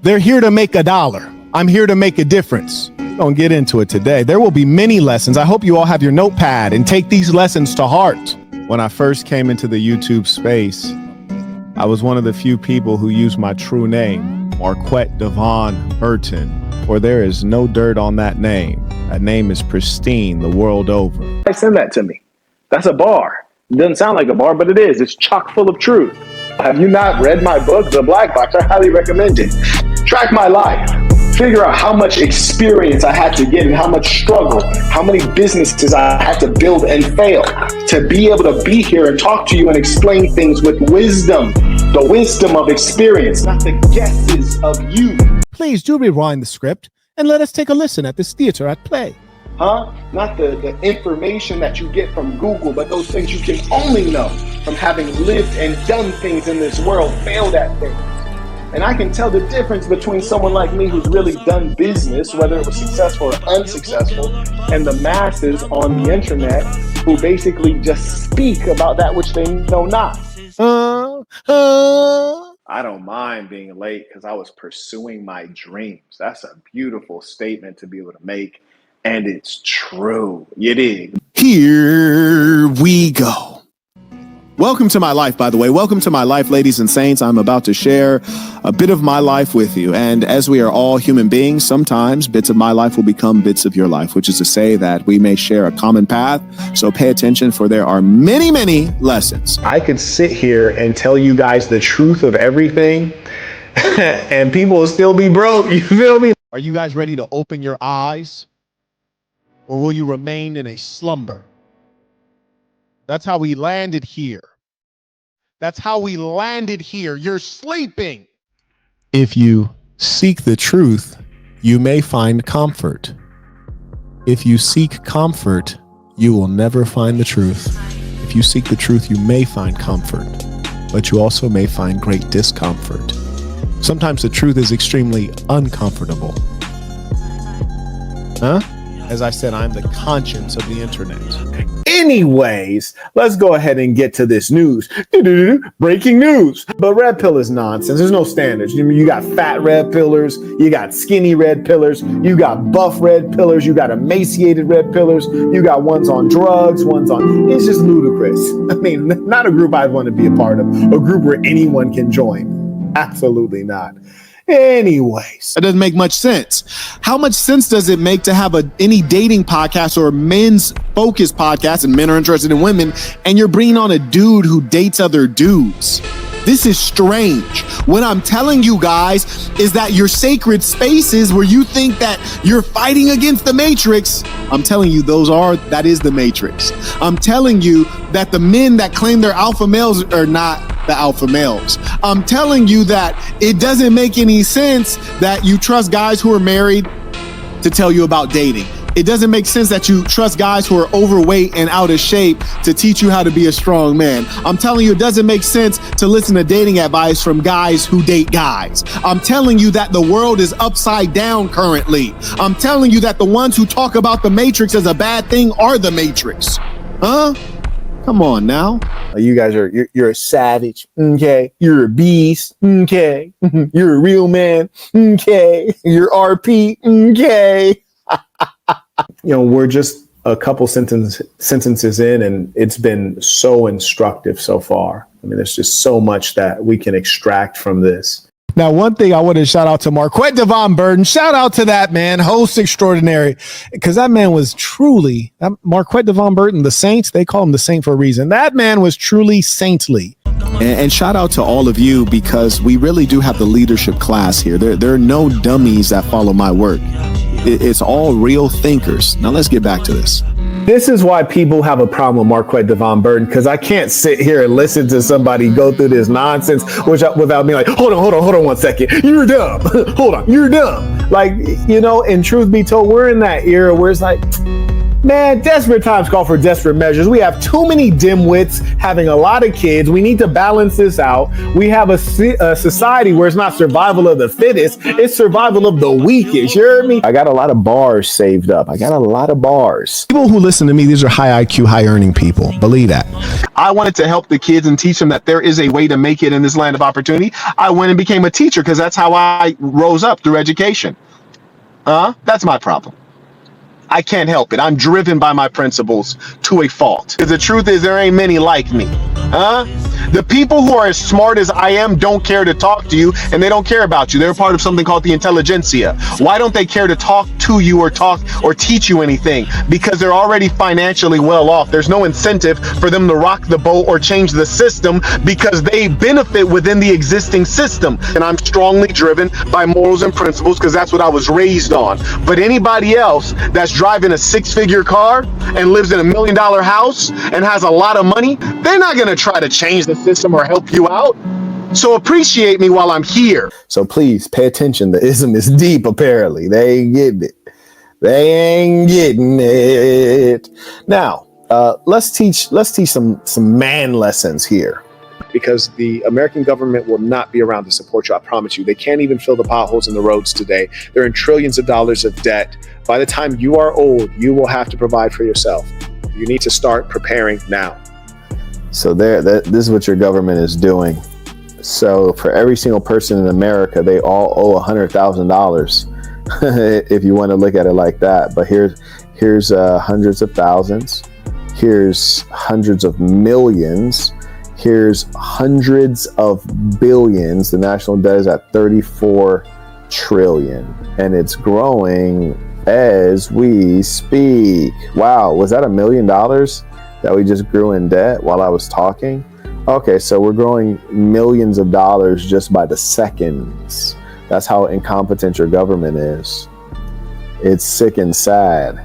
They're here to make $1. I'm here to make a difference. Don't get into it today. There will be many lessons. I hope you all have your notepad and take these lessons to heart. When I first came into the YouTube space, I was one of the few people who used my true name, Marquette Devon Burton, for there is no dirt on that name. That name is pristine the world over. Send that to me. That's a bar. It doesn't sound like a bar, but it is. It's chock full of truth. Have you not read my book, The Black Box? I highly recommend it. Track my life. Figure out how much experience I had to get and how much struggle, how many businesses I had to build and fail to be able to be here and talk to you and explain things with wisdom, the wisdom of experience, not the guesses of you. Please do rewind the script and let us take a listen at this theater at play. Not the information that you get from Google, but those things you can only know from having lived and done things in this world, failed at things. And I can tell the difference between someone like me who's really done business, whether it was successful or unsuccessful, and the masses on the internet who basically just speak about that which they know not. I don't mind being late because I was pursuing my dreams. That's a beautiful statement to be able to make. And it's true. You dig? Here we go. Welcome to my life, by the way. Welcome to my life, ladies and saints. I'm about to share a bit of my life with you. And as we are all human beings, sometimes bits of my life will become bits of your life, which is to say that we may share a common path. So pay attention, for there are many, many lessons. I could sit here and tell you guys the truth of everything and people will still be broke. You feel me? Are you guys ready to open your eyes? Or will you remain in a slumber? That's how we landed here. That's how we landed here. You're sleeping. If you seek the truth, you may find comfort. If you seek comfort, you will never find the truth. If you seek the truth, you may find comfort, but you also may find great discomfort. Sometimes the truth is extremely uncomfortable. As I said, I'm the conscience of the internet. Anyways, let's go ahead and get to this news. Breaking news. But red pill is nonsense. There's no standards. You got fat red pillars. You got skinny red pillars. You got buff red pillars. You got emaciated red pillars. You got ones on drugs, ones on... It's just ludicrous. I mean, not a group I'd want to be a part of. A group where anyone can join. Absolutely not. Anyways, it doesn't make much sense. How much sense does it make to have any dating podcast or men's focused podcast, and men are interested in women, and you're bringing on a dude who dates other dudes? This is strange. What I'm telling you guys is that your sacred spaces where you think that you're fighting against the Matrix, I'm telling you that is the Matrix. I'm telling you that the men that claim they're alpha males are not the alpha males. I'm telling you that it doesn't make any sense that you trust guys who are married to tell you about dating. It doesn't make sense that you trust guys who are overweight and out of shape to teach you how to be a strong man. I'm telling you, it doesn't make sense to listen to dating advice from guys who date guys. I'm telling you that the world is upside down currently. I'm telling you that the ones who talk about the Matrix as a bad thing are the Matrix. Come on now. You guys you're a savage. Okay. You're a beast. Okay. You're a real man. Okay. You're RP. Okay. We're just a couple sentences in, and it's been so instructive so far. I mean, there's just so much that we can extract from this. Now, one thing I want to shout out to Marquette Devon Burton. Shout out to that man, host extraordinary, because that man was truly, Marquette Devon Burton, the Saints, they call him the Saint for a reason. That man was truly saintly. And shout out to all of you, because we really do have the leadership class here. There are no dummies that follow my work. It's all real thinkers. Now let's get back to this. This is why people have a problem with Marquette Devon Burton, because I can't sit here and listen to somebody go through this nonsense without being like, hold on 1 second. You're dumb. Hold on. You're dumb. Like, in truth be told, we're in that era where it's like, Man, desperate times call for desperate measures. We have too many dimwits having a lot of kids. We need to balance this out. We have a society where it's not survival of the fittest, it's survival of the weakest. You heard me? I got a lot of bars saved up. People who listen to me, these are high IQ, high earning people. Believe that. I wanted to help the kids and teach them that there is a way to make it in this land of opportunity. I went and became a teacher because that's how I rose up through education. That's my problem. I can't help it. I'm driven by my principles to a fault. Because the truth is, there ain't many like me. The people who are as smart as I am don't care to talk to you, and they don't care about you. They're part of something called the intelligentsia. Why don't they care to talk to you or teach you anything? Because they're already financially well off. There's no incentive for them to rock the boat or change the system because they benefit within the existing system. And I'm strongly driven by morals and principles because that's what I was raised on. But anybody else that's driving a 6-figure car and lives in $1 million house and has a lot of money, they're not going to try to change the system or help you out. So appreciate me while I'm here. So please pay attention. The ism is deep, apparently. They ain't getting it. Now, let's teach some man lessons here. Because the American government will not be around to support you, I promise you. They can't even fill the potholes in the roads today. They're in trillions of dollars of debt. By the time you are old, you will have to provide for yourself. You need to start preparing now. So this is what your government is doing. So for every single person in America, they all owe $100,000 if you want to look at it like that. But here's hundreds of thousands. Here's hundreds of millions. Here's hundreds of billions. The national debt is at 34 trillion and it's growing as we speak. Wow, was that $1 million that we just grew in debt while I was talking? Okay, so we're growing millions of dollars just by the seconds. That's how incompetent your government is. It's sick and sad.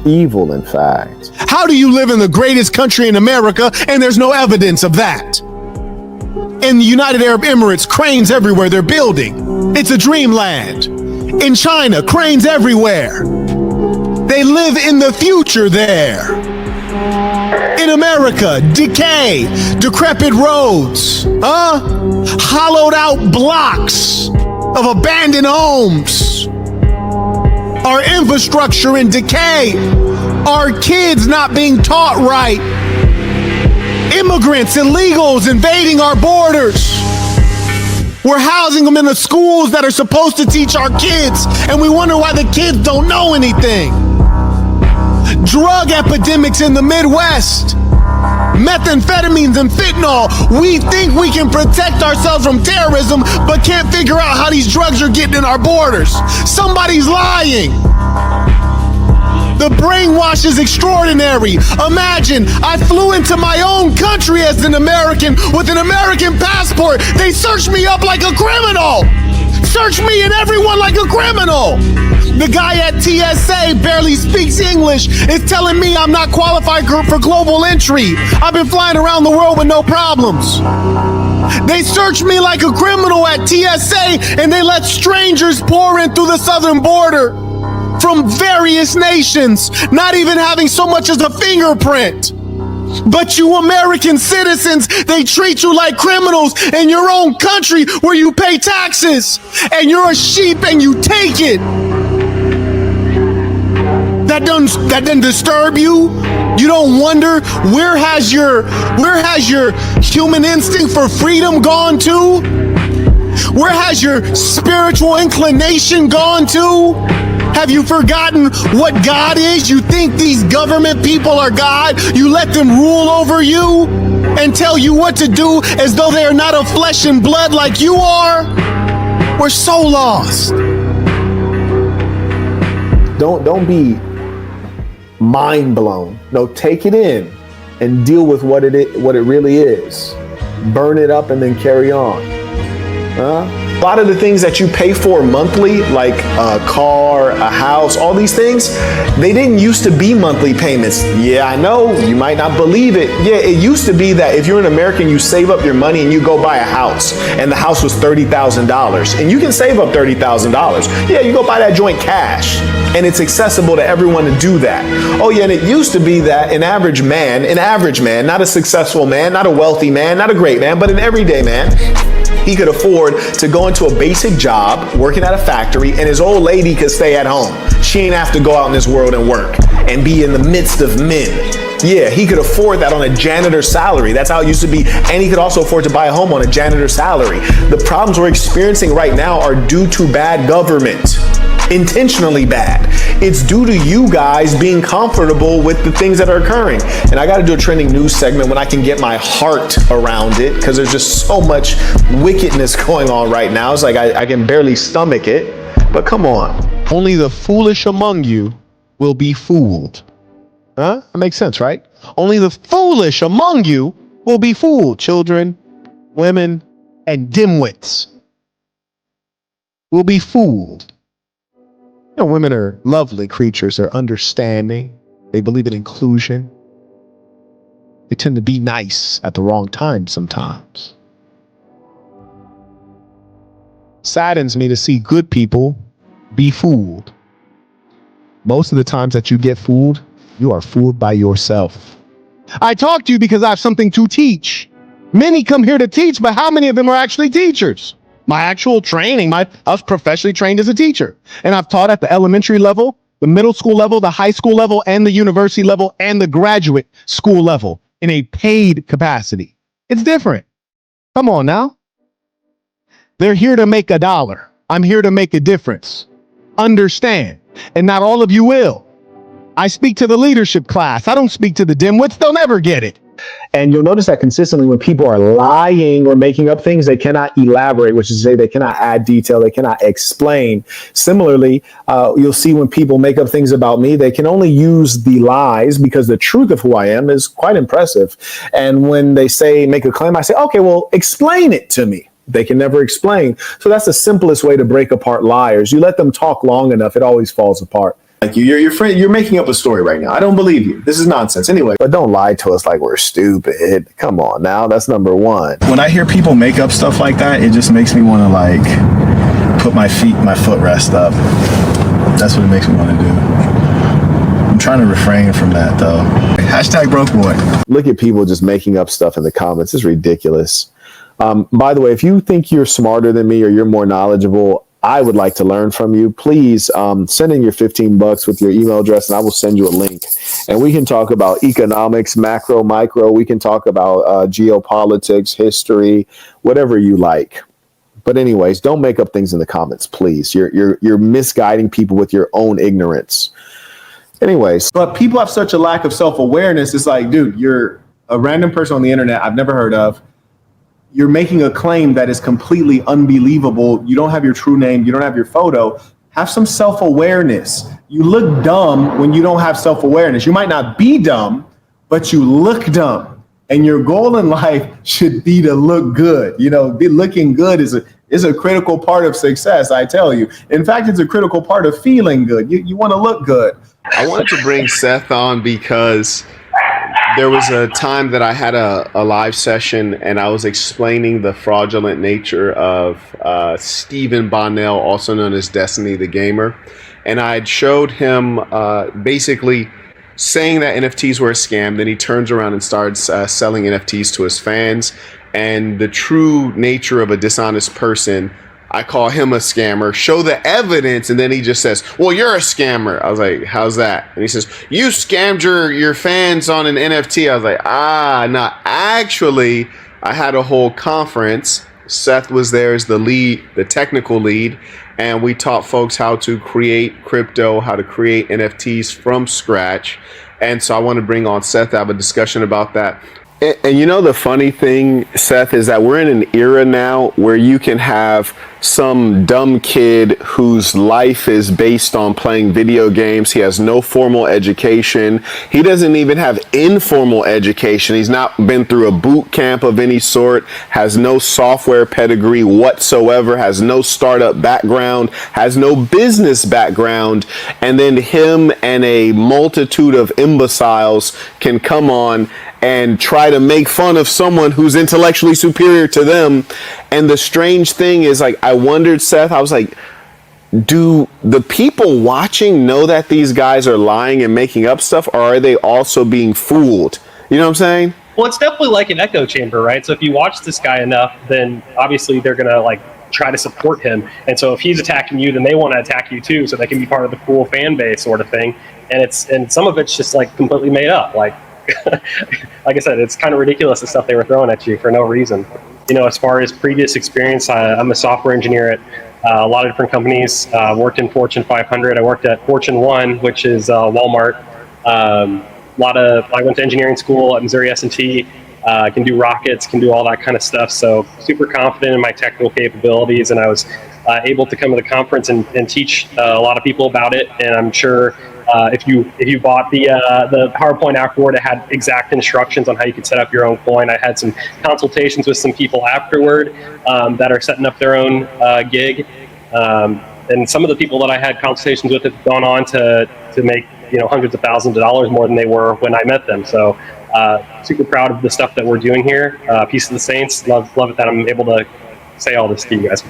Evil, in fact. How do you live in the greatest country in America and there's no evidence of that? In the United Arab Emirates, cranes everywhere, they're building. It's a dreamland. In China, cranes everywhere. They live in the future there. In America, decay, decrepit roads, hollowed out blocks of abandoned homes. Our infrastructure in decay, our kids not being taught right, immigrants, illegals invading our borders. We're housing them in the schools that are supposed to teach our kids, and we wonder why the kids don't know anything. Drug epidemics in the Midwest, methamphetamines and fentanyl. We think we can protect ourselves from terrorism, but can't figure out how these drugs are getting in our borders. Somebody's lying. The brainwash is extraordinary. Imagine I flew into my own country as an American with an American passport. They searched me up like a criminal. Search me and everyone like a criminal. The guy at TSA barely speaks English, is telling me I'm not qualified for global entry. I've been flying around the world with no problems. They searched me like a criminal at TSA and they let strangers pour in through the southern border from various nations, not even having so much as a fingerprint. But you American citizens, they treat you like criminals in your own country where you pay taxes and you're a sheep and you take it. That doesn't disturb you? You don't wonder where has your human instinct for freedom gone to? Where has your spiritual inclination gone to? Have you forgotten what God is? You think these government people are God? You let them rule over you and tell you what to do as though they are not of flesh and blood like you are? We're so lost. Don't be mind blown. No, take it in and deal with what it really is. Burn it up and then carry on. A lot of the things that you pay for monthly, like a car, a house, all these things, they didn't used to be monthly payments. Yeah, I know, you might not believe it. Yeah, it used to be that if you're an American, you save up your money and you go buy a house, and the house was $30,000. And you can save up $30,000. Yeah, you go buy that joint cash, and it's accessible to everyone to do that. Oh yeah, and it used to be that an average man, not a successful man, not a wealthy man, not a great man, but an everyday man, he could afford to go into a basic job working at a factory, and his old lady could stay at home. She ain't have to go out in this world and work and be in the midst of men. Yeah, he could afford that on a janitor salary. That's how it used to be. And he could also afford to buy a home on a janitor salary. The problems we're experiencing right now are due to bad government. Intentionally bad. It's due to you guys being comfortable with the things that are occurring. And I got to do a trending news segment when I can get my heart around it, because there's just so much wickedness going on right now. It's like I can barely stomach it. But come on. Only the foolish among you will be fooled. Huh? That makes sense, right? Only the foolish among you will be fooled. Children, women, and dimwits will be fooled. You know, women are lovely creatures. They're understanding. They believe in inclusion. They tend to be nice at the wrong time sometimes. Saddens me to see good people be fooled. Most of the times that you get fooled, you are fooled by yourself. I talk to you because I have something to teach. Many come here to teach, but how many of them are actually teachers? My actual training, I was professionally trained as a teacher, and I've taught at the elementary level, the middle school level, the high school level, and the university level, and the graduate school level in a paid capacity. It's different. Come on now. They're here to make $1. I'm here to make a difference. Understand. And not all of you will. I speak to the leadership class. I don't speak to the dimwits. They'll never get it. And you'll notice that consistently when people are lying or making up things, they cannot elaborate, which is to say they cannot add detail, they cannot explain. Similarly, you'll see when people make up things about me, they can only use the lies because the truth of who I am is quite impressive. And when they make a claim, I say, okay, well, explain it to me. They can never explain. So that's the simplest way to break apart liars. You let them talk long enough, it always falls apart. Like you're making up a story right now. I don't believe you. This is nonsense. Anyway. But don't lie to us like we're stupid. Come on now. That's number one. When I hear people make up stuff like that, it just makes me want to like put my footrest up. That's what it makes me want to do. I'm trying to refrain from that though. Hashtag broke boy. Look at people just making up stuff in the comments. It's ridiculous. By the way, if you think you're smarter than me or you're more knowledgeable, I would like to learn from you. Please send in your $15 with your email address and I will send you a link. And we can talk about economics, macro, micro. We can talk about geopolitics, history, whatever you like. But anyways, don't make up things in the comments, please. You're misguiding people with your own ignorance. Anyways. But people have such a lack of self-awareness. It's like, dude, you're a random person on the internet I've never heard of. You're making a claim that is completely unbelievable. You don't have your true name. You don't have your photo. Have some self-awareness. You look dumb when you don't have self-awareness. You might not be dumb, but you look dumb. And your goal in life should be to look good. You know, looking good is a critical part of success, I tell you. In fact, it's a critical part of feeling good. You want to look good. I wanted to bring Seth on because there was a time that I had a live session and I was explaining the fraudulent nature of Stephen Bonnell, also known as Destiny the Gamer. And I had showed him basically saying that NFTs were a scam. Then he turns around and starts selling NFTs to his fans. And the true nature of a dishonest person, I call him a scammer, show the evidence, and then he just says, well, you're a scammer. I was like, how's that? And he says, you scammed your fans on an NFT. I was like, no, actually, I had a whole conference. Seth was there as the lead, the technical lead, and we taught folks how to create crypto, how to create NFTs from scratch. And so I want to bring on Seth to have a discussion about that. And you know, the funny thing, Seth, is that we're in an era now where you can have some dumb kid whose life is based on playing video games. He has no formal education. He doesn't even have informal education. He's not been through a boot camp of any sort, has no software pedigree whatsoever, has no startup background, has no business background. And then him and a multitude of imbeciles can come on and try to make fun of someone who's intellectually superior to them. And the strange thing is, like, I wondered, Seth, I was like, do the people watching know that these guys are lying and making up stuff, or are they also being fooled? You know what I'm saying? Well, it's definitely like an echo chamber, right? So if you watch this guy enough, then obviously they're going to like try to support him. And so if he's attacking you, then they want to attack you too, so they can be part of the cool fan base sort of thing. And some of it's just like completely made up. Like I said, it's kind of ridiculous, the stuff they were throwing at you for no reason. You know, as far as previous experience, I'm a software engineer at a lot of different companies. Worked in Fortune 500. I worked at Fortune 1, which is Walmart. I went to engineering school at Missouri S&T. Can do rockets, can do all that kind of stuff. So super confident in my technical capabilities, and I was able to come to the conference and teach a lot of people about it. And I'm sure if you bought the PowerPoint afterward, it had exact instructions on how you could set up your own coin. I had some consultations with some people afterward that are setting up their own gig. And some of the people that I had consultations with have gone on to make, you know, hundreds of thousands of dollars more than they were when I met them. So super proud of the stuff that we're doing here. Peace of the Saints. Love it that I'm able to say all this to you guys.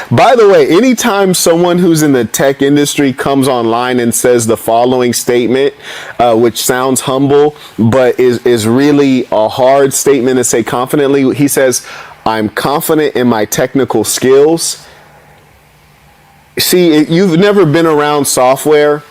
By the way, anytime someone who's in the tech industry comes online and says the following statement, which sounds humble, but is really a hard statement to say confidently, he says, "I'm confident in my technical skills." See, you've never been around software.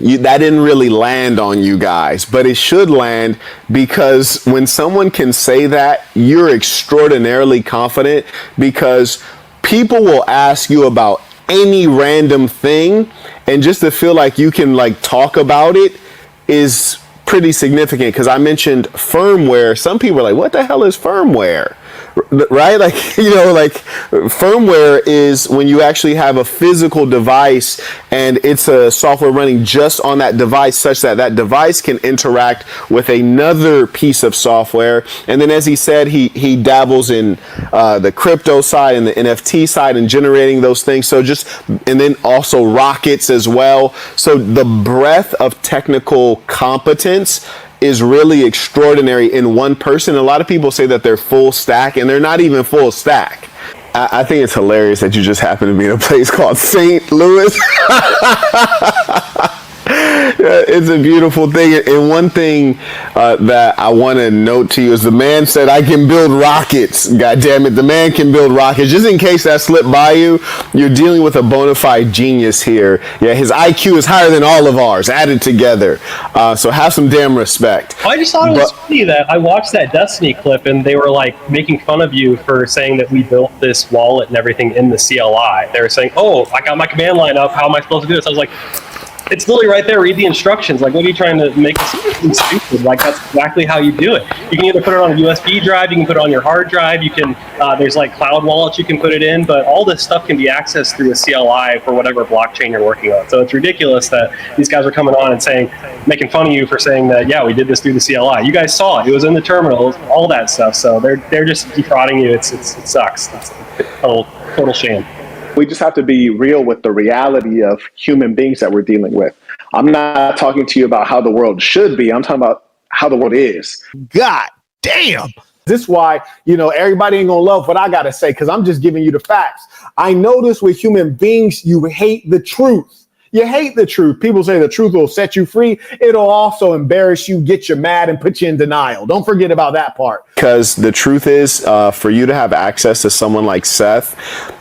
That didn't really land on you guys, but it should land, because when someone can say that, you're extraordinarily confident, because people will ask you about any random thing, and just to feel like you can like talk about it is pretty significant. Because I mentioned firmware. Some people are like, what the hell is firmware? Right? Like, you know, like firmware is when you actually have a physical device and it's a software running just on that device, such that that device can interact with another piece of software. And then, as he said, he dabbles in the crypto side and the NFT side and generating those things. And then also rockets as well. So the breadth of technical competence is really extraordinary in one person. A lot of people say that they're full stack, and they're not even full stack. I think it's hilarious that you just happen to be in a place called St. Louis. It's a beautiful thing. And one thing that I want to note to you is the man said, I can build rockets. God damn it. The man can build rockets. Just in case that slipped by you, you're dealing with a bona fide genius here. Yeah, his IQ is higher than all of ours added together. So have some damn respect. I just thought it was funny that I watched that Destiny clip and they were like making fun of you for saying that we built this wallet and everything in the CLI. They were saying, oh, I got my command line up. How am I supposed to do this? I was like, it's literally right there. Read the instructions. Like, what are you trying to make us stupid? Like, that's exactly how you do it. You can either put it on a USB drive, you can put it on your hard drive, you can, there's like cloud wallets you can put it in, but all this stuff can be accessed through a CLI for whatever blockchain you're working on. So it's ridiculous that these guys are coming on and saying, making fun of you for saying that, yeah, we did this through the CLI. You guys saw it. It was in the terminals, all that stuff. So they're just defrauding you. It sucks. It's a total shame. We just have to be real with the reality of human beings that we're dealing with. I'm not talking to you about how the world should be. I'm talking about how the world is. God damn. This is why, you know, everybody ain't gonna love what I gotta say, because I'm just giving you the facts. I notice with human beings, you hate the truth. You hate the truth. People say the truth will set you free. It'll also embarrass you, get you mad, and put you in denial. Don't forget about that part. Because the truth is, for you to have access to someone like Seth,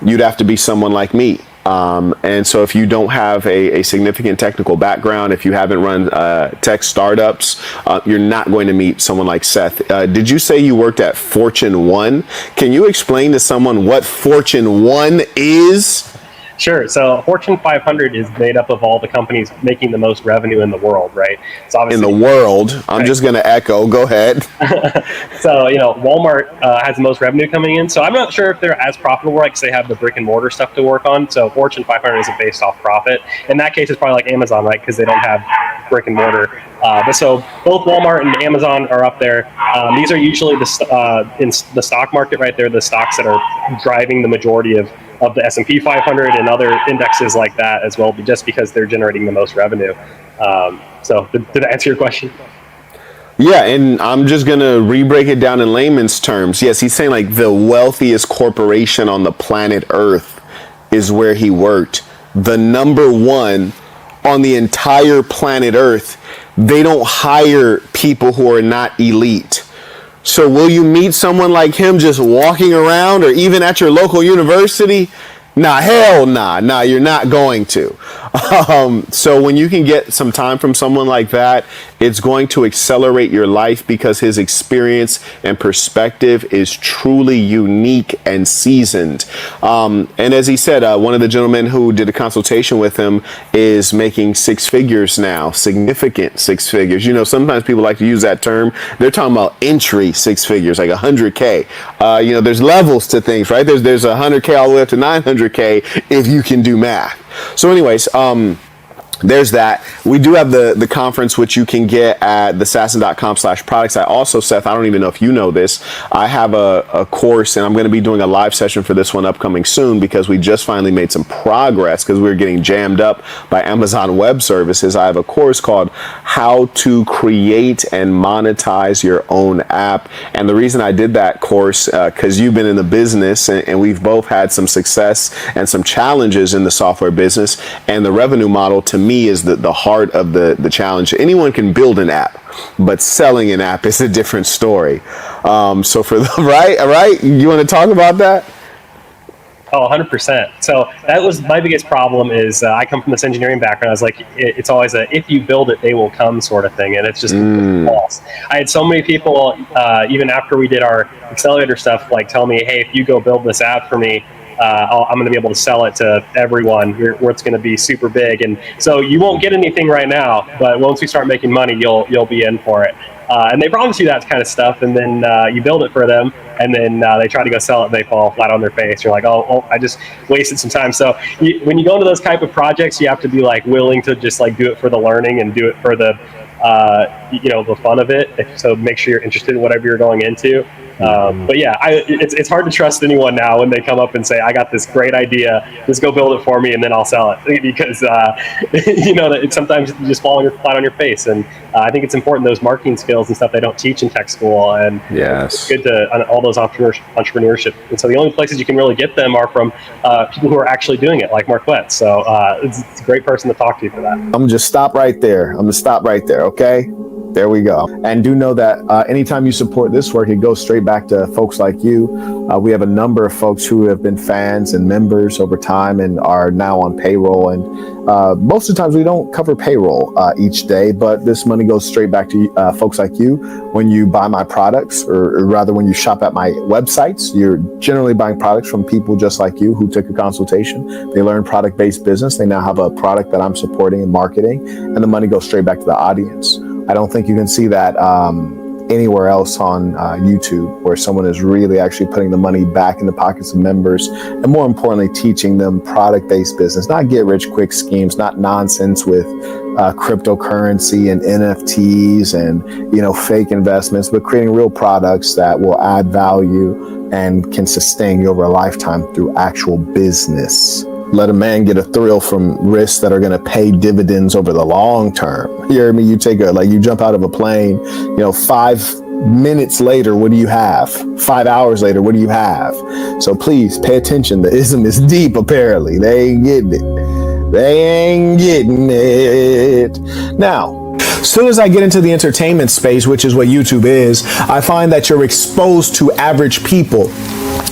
you'd have to be someone like me. And so if you don't have a significant technical background, if you haven't run tech startups, you're not going to meet someone like Seth. Did you say you worked at Fortune 1? Can you explain to someone what Fortune 1 is? Sure. So Fortune 500 is made up of all the companies making the most revenue in the world, right? So In obviously, the world, I'm just going to echo. Go ahead. so Walmart has the most revenue coming in. So I'm not sure if they're as profitable, right? Because they have the brick and mortar stuff to work on. So Fortune 500 isn't based off profit. In that case, it's probably like Amazon, right? Because they don't have brick and mortar. But so both Walmart and Amazon are up there. These are usually in the stock market, right? They're the stocks that are driving the majority of the S&P 500 and other indexes like that as well, just because they're generating the most revenue. So did I answer your question? Yeah, and I'm just going to re-break it down in layman's terms. Yes, he's saying like the wealthiest corporation on the planet Earth is where he worked. The number one on the entire planet Earth. They don't hire people who are not elite. So will you meet someone like him just walking around or even at your local university? Nah, hell nah. Nah, you're not going to. So when you can get some time from someone like that, it's going to accelerate your life because his experience and perspective is truly unique and seasoned. And as he said, one of the gentlemen who did a consultation with him is making six figures now, significant six figures. You know, sometimes people like to use that term. They're talking about entry six figures, like 100K. You know, there's levels to things, right? There's 100K all the way up to 900K if you can do math. So anyways, there's that. We do have the conference, which you can get at thesassin.com/products. I also, Seth, I don't even know if you know this, I have a course, and I'm going to be doing a live session for this one upcoming soon because we just finally made some progress because we were getting jammed up by Amazon Web Services. I have a course called How to Create and Monetize Your Own App. And the reason I did that course, because you've been in the business and we've both had some success and some challenges in the software business, and the revenue model to me is the heart of the challenge. Anyone can build an app, but selling an app is a different story. So for the right, you want to talk about that? Oh, 100%. So that was my biggest problem is I come from this engineering background. I was like, it's always a, if you build it, they will come sort of thing. And it's just false. I had so many people, even after we did our accelerator stuff, like tell me, hey, if you go build this app for me, I'm going to be able to sell it to everyone where it's going to be super big. And so you won't get anything right now, but once we start making money, you'll be in for it. And they promise you that kind of stuff. And then you build it for them. And then they try to go sell it and they fall flat on their face. You're like, oh, I just wasted some time. So when you go into those type of projects, you have to be like willing to just like do it for the learning and do it for the, the fun of it. So make sure you're interested in whatever you're going into. But yeah, it's hard to trust anyone now when they come up and say, I got this great idea, just go build it for me and then I'll sell it. Because, that sometimes you just fall flat on your face. And I think it's important, those marketing skills and stuff they don't teach in tech school. And it's good to all those entrepreneurship. And so the only places you can really get them are from people who are actually doing it, like Marquette. So it's a great person to talk to for that. I'm going to just stop right there. Okay? There we go. And do know that anytime you support this work, it goes straight back to folks like you. We have a number of folks who have been fans and members over time and are now on payroll. And most of the times we don't cover payroll each day, but this money goes straight back to folks like you. When you buy my products, or rather when you shop at my websites, you're generally buying products from people just like you who took a consultation. They learn product-based business. They now have a product that I'm supporting and marketing, and the money goes straight back to the audience. I don't think you can see that anywhere else on YouTube, where someone is really actually putting the money back in the pockets of members, and more importantly, teaching them product-based business, not get-rich-quick schemes, not nonsense with cryptocurrency and NFTs and fake investments, but creating real products that will add value and can sustain you over a lifetime through actual business. Let a man get a thrill from risks that are going to pay dividends over the long term. You hear me? You you jump out of a plane, 5 minutes later, what do you have? 5 hours later, what do you have? So please pay attention. The ism is deep, apparently. They ain't getting it. Now, as soon as I get into the entertainment space, which is what YouTube is, I find that you're exposed to average people.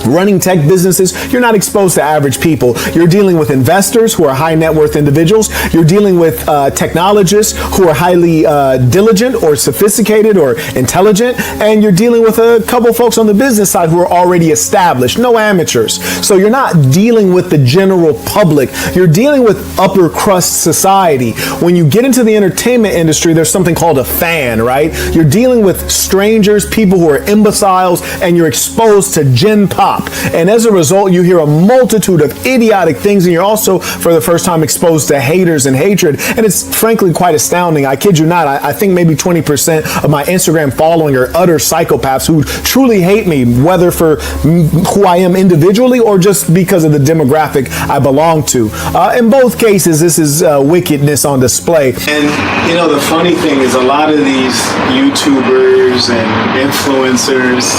running tech businesses, you're not exposed to average people. You're dealing with investors who are high net worth individuals. You're dealing with technologists who are highly diligent or sophisticated or intelligent. And you're dealing with a couple folks on the business side who are already established, no amateurs. So you're not dealing with the general public. You're dealing with upper crust society. When you get into the entertainment industry, there's something called a fan, right? You're dealing with strangers, people who are imbeciles, and you're exposed to gen pop. And as a result, you hear a multitude of idiotic things, and you're also, for the first time, exposed to haters and hatred. And it's frankly quite astounding. I kid you not. I think maybe 20% of my Instagram following are utter psychopaths who truly hate me, whether for who I am individually or just because of the demographic I belong to. In both cases, this is wickedness on display. And, you know, the funny thing is a lot of these YouTubers and influencers,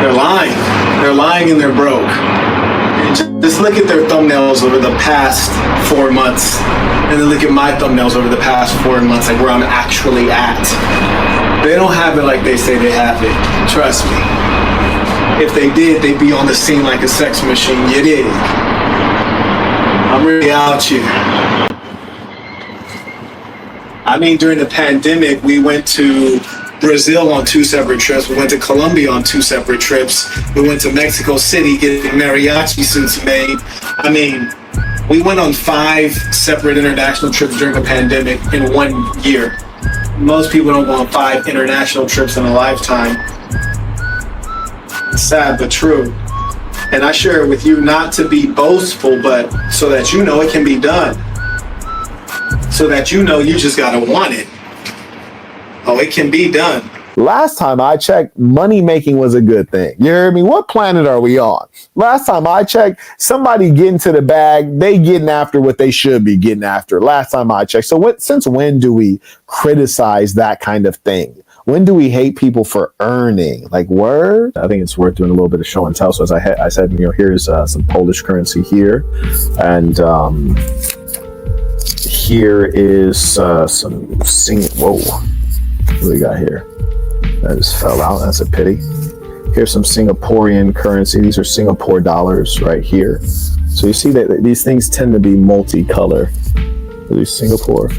they're lying. They're lying and they're broke. And just look at their thumbnails over the past 4 months, and then look at my thumbnails over the past 4 months, like where I'm actually at. They don't have it like they say they have it. Trust me. If they did, they'd be on the scene like a sex machine. You dig? I'm really out here. I mean, during the pandemic, we went to Brazil on 2 separate trips. We went to Colombia on 2 separate trips. We went to Mexico City getting mariachi suits made. I mean, we went on 5 separate international trips during the pandemic in 1 year. Most people don't go on 5 international trips in a lifetime. It's sad but true. And I share it with you not to be boastful, but so that you know it can be done. So that you know you just gotta want it. Oh, it can be done. Last time I checked, money making was a good thing. You hear me? What planet are we on? Last time I checked, somebody getting to the bag, they getting after what they should be getting after. Last time I checked. So since when do we criticize that kind of thing? When do we hate people for earning? Like, word? I think it's worth doing a little bit of show and tell. So as I said, you know, here's some Polish currency here. And here is some whoa. What do we got here? That just fell out. That's a pity. Here's some Singaporean currency. These are Singapore dollars right here. So you see that these things tend to be multicolor. Are these Singapore?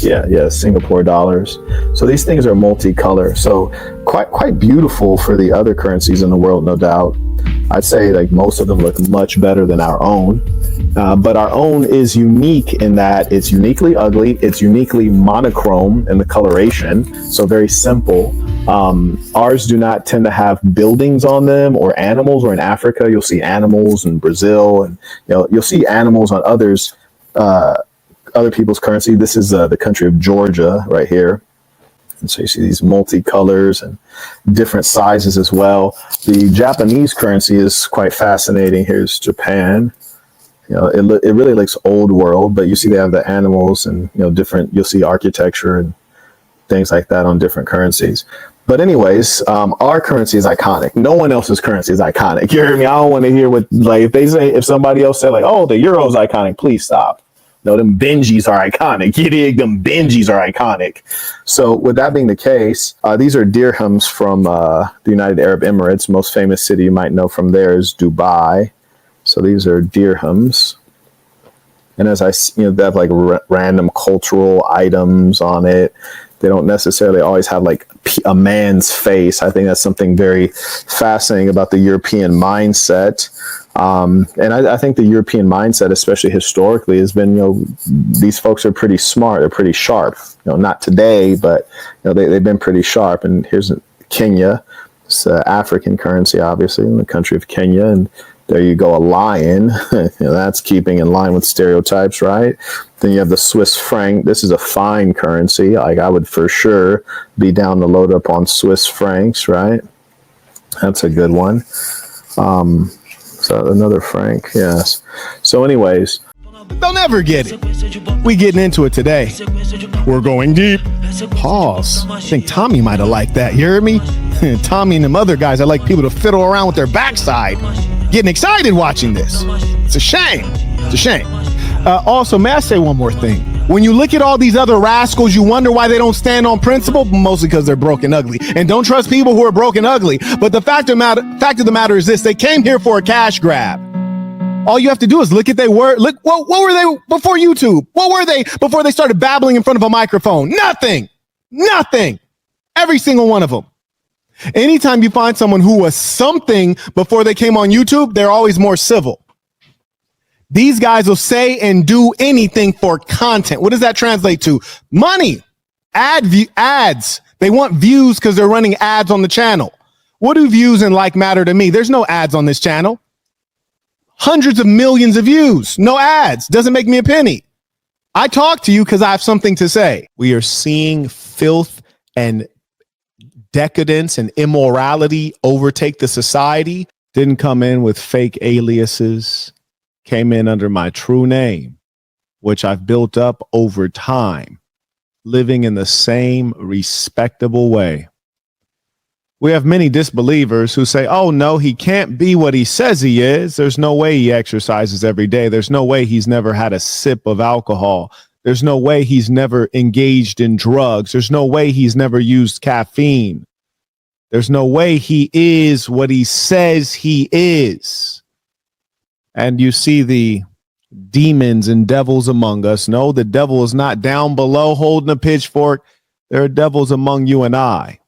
Yeah, Singapore dollars. So these things are multicolor. So quite beautiful for the other currencies in the world, no doubt. I'd say like most of them look much better than our own. But our own is unique in that it's uniquely ugly. It's uniquely monochrome in the coloration. So very simple. Ours do not tend to have buildings on them or animals, or in Africa, you'll see animals in Brazil, and you'll see animals on other people's currency. This is the country of Georgia right here. And so you see these multicolors and different sizes as well. The Japanese currency is quite fascinating. Here's Japan. It really looks old world, but you see they have the animals and different. You'll see architecture and things like that on different currencies. But anyways, our currency is iconic. No one else's currency is iconic. You hear me? I don't want to hear what, like, if somebody else said like, oh, the euro is iconic, please stop. No, them Benjis are iconic. You dig? Them Benjis are iconic. So with that being the case, these are dirhams from the United Arab Emirates. Most famous city you might know from there is Dubai. So these are dirhams. And as they have like random cultural items on it. They don't necessarily always have like a man's face. I think that's something very fascinating about the European mindset. And I think the European mindset, especially historically, has been, these folks are pretty smart. They're pretty sharp. Not today, but they've been pretty sharp. And here's Kenya. It's African currency, obviously, in the country of Kenya. And there you go, a lion. That's keeping in line with stereotypes, right? Then you have the Swiss franc. This is a fine currency. Like, I would for sure be down to load up on Swiss francs, right? That's a good one. So another franc, yes. So anyways. They'll never get it. We getting into it today. We're going deep. Pause. I think Tommy might have liked that. You heard me? Tommy and them other guys, I like people to fiddle around with their backside. Getting excited watching this. It's a shame. It's a shame. Also, may I say one more thing? When you look at all these other rascals, you wonder why they don't stand on principle, mostly because they're broke and ugly. And don't trust people who are broke and ugly. But the fact of the matter is this: they came here for a cash grab. All you have to do is look at their word. Look, what were they before YouTube? What were they before they started babbling in front of a microphone? Nothing. Every single one of them. Anytime you find someone who was something before they came on YouTube, they're always more civil. These guys will say and do anything for content. What does that translate to? Money. Ads. They want views because they're running ads on the channel. What do views and like matter to me? There's no ads on this channel. Hundreds of millions of views. No ads. Doesn't make me a penny. I talk to you because I have something to say. We are seeing filth and decadence and immorality overtake the society. Didn't come in with fake aliases, came in under my true name, which I've built up over time, living in the same respectable way. We have many disbelievers who say, oh no, he can't be what he says he is. There's no way he exercises every day. There's no way he's never had a sip of alcohol. There's no way he's never engaged in drugs. There's no way he's never used caffeine. There's no way he is what he says he is. And you see the demons and devils among us. No, the devil is not down below holding a pitchfork. There are devils among you and I.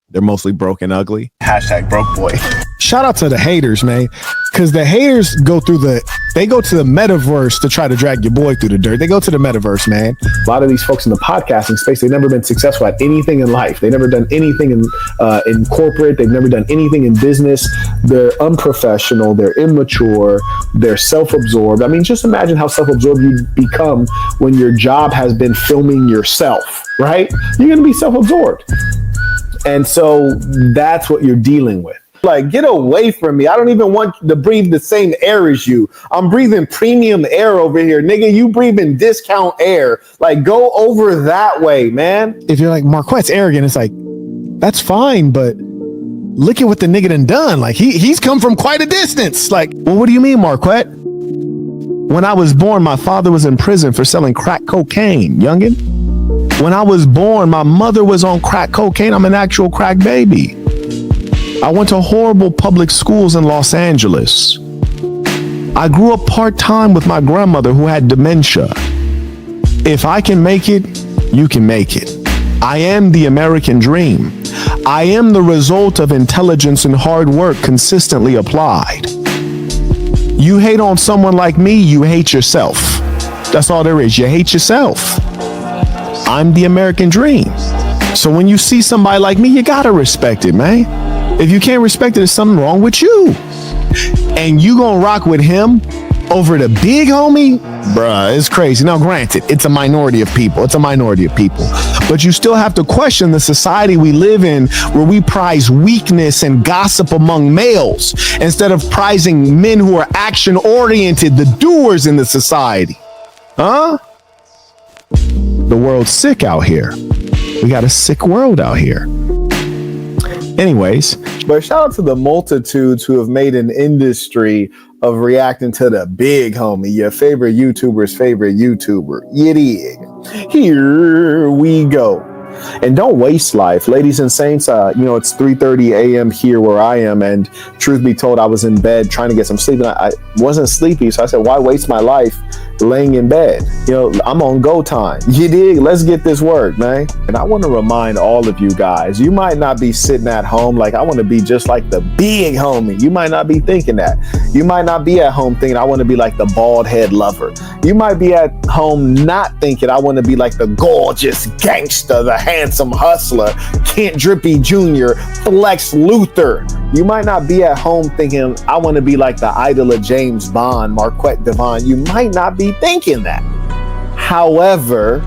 They're mostly broke and ugly. Hashtag broke boy. Shout out to the haters, man. Because the haters go to the metaverse to try to drag your boy through the dirt. They go to the metaverse, man. A lot of these folks in the podcasting space, they've never been successful at anything in life. They've never done anything in corporate. They've never done anything in business. They're unprofessional. They're immature. They're self-absorbed. I mean, just imagine how self-absorbed you become when your job has been filming yourself, right? You're going to be self-absorbed. And so that's what you're dealing with. Like, get away from me. I don't even want to breathe the same air as you. I'm breathing premium air over here. Nigga, you breathing discount air. Like, go over that way, man. If you're like, Marquette's arrogant, it's like, that's fine, but look at what the nigga done. Like, he's come from quite a distance. Like, well, what do you mean, Marquette? When I was born, my father was in prison for selling crack cocaine, youngin'. When I was born, my mother was on crack cocaine. I'm an actual crack baby. I went to horrible public schools in Los Angeles. I grew up part-time with my grandmother who had dementia. If I can make it, you can make it. I am the American dream. I am the result of intelligence and hard work consistently applied. You hate on someone like me, you hate yourself. That's all there is. You hate yourself. I'm the American dream. So when you see somebody like me, you gotta respect it, man. If you can't respect it, there's something wrong with you. And you gonna rock with him over the big homie? Bruh, it's crazy. Now, granted, it's a minority of people. But you still have to question the society we live in where we prize weakness and gossip among males instead of prizing men who are action-oriented, the doers in the society. Huh? The world's sick out here. We got a sick world out here. Anyways, but shout out to the multitudes who have made an industry of reacting to the big homie, your favorite YouTuber's favorite YouTuber. You dig? Here we go. And don't waste life, ladies and saints. It's 3:30 a.m. here where I am, and truth be told, I was in bed trying to get some sleep, and I wasn't sleepy, so I said, why waste my life laying in bed? I'm on go time. You dig? Let's get this work, man. And I want to remind all of you guys, you might not be sitting at home like, I want to be just like the big homie. You might not be thinking that. You might not be at home thinking, I want to be like the bald head lover. You might be at home not thinking, I want to be like the gorgeous gangster, the handsome hustler, Kent Drippy Jr., Flex Luthor. You might not be at home thinking, I want to be like the idol of James Bond, Marquette Devine. You might not be thinking that. However,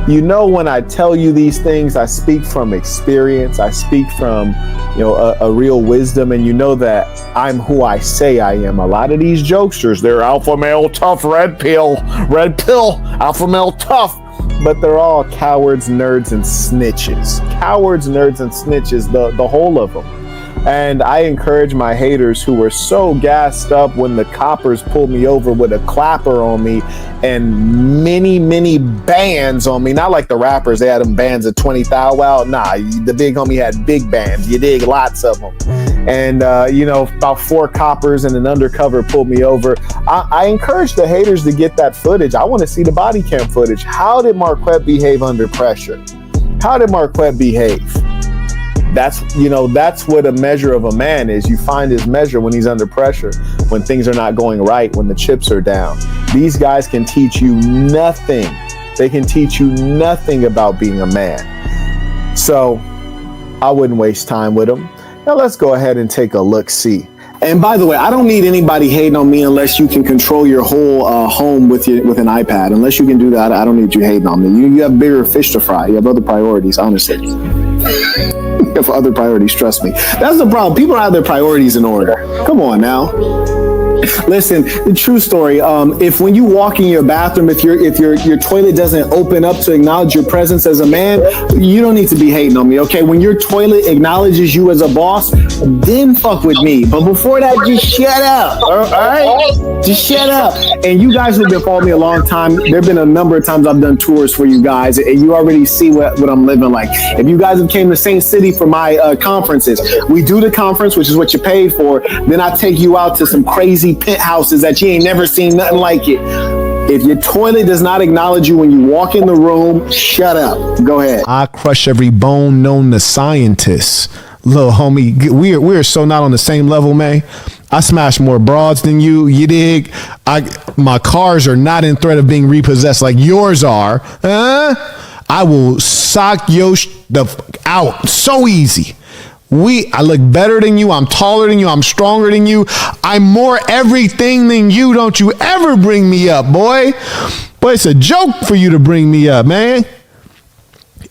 when I tell you these things, I speak from experience. I speak from, a real wisdom, and you know that I'm who I say I am. A lot of these jokesters, they're alpha male tough, red pill, alpha male tough. But they're all cowards, nerds, and snitches. The whole of them. And I encourage my haters who were so gassed up when the coppers pulled me over with a clapper on me and many bands on me. Not like the rappers, they had them bands of 20 thou wow. Nah, the big homie had big bands. You dig, lots of them. And, about 4 coppers and an undercover pulled me over. I encourage the haters to get that footage. I want to see the body cam footage. How did Marquette behave under pressure? How did Marquette behave? That's what a measure of a man is. You find his measure when he's under pressure, when things are not going right, when the chips are down. These guys can teach you nothing. They can teach you nothing about being a man. So I wouldn't waste time with them. Now let's go ahead and take a look-see. And by the way, I don't need anybody hating on me unless you can control your whole home with an iPad. Unless you can do that, I don't need you hating on me. You have bigger fish to fry. You have other priorities, honestly. You have other priorities, trust me. That's the problem. People don't have their priorities in order. Come on now. Listen, the true story. If when you walk in your bathroom, if your toilet doesn't open up to acknowledge your presence as a man, you don't need to be hating on me, okay? When your toilet acknowledges you as a boss, then fuck with me. But before that, just shut up, all right? Just shut up. And you guys who've been following me a long time, there've been a number of times I've done tours for you guys, and you already see what I'm living like. If you guys have came to Saint City for my conferences, we do the conference, which is what you paid for. Then I take you out to some crazy penthouses that you ain't never seen nothing like it. If your toilet does not acknowledge you when you walk in the room, shut up. Go ahead. I crush every bone known to scientists. Little homie, we are so not on the same level, man. I smash more broads than you dig? My cars are not in threat of being repossessed like yours are. I will sock out so easy. I look better than you. I'm taller than you. I'm stronger than you. I'm more everything than you. Don't you ever bring me up, boy. Boy, it's a joke for you to bring me up, man.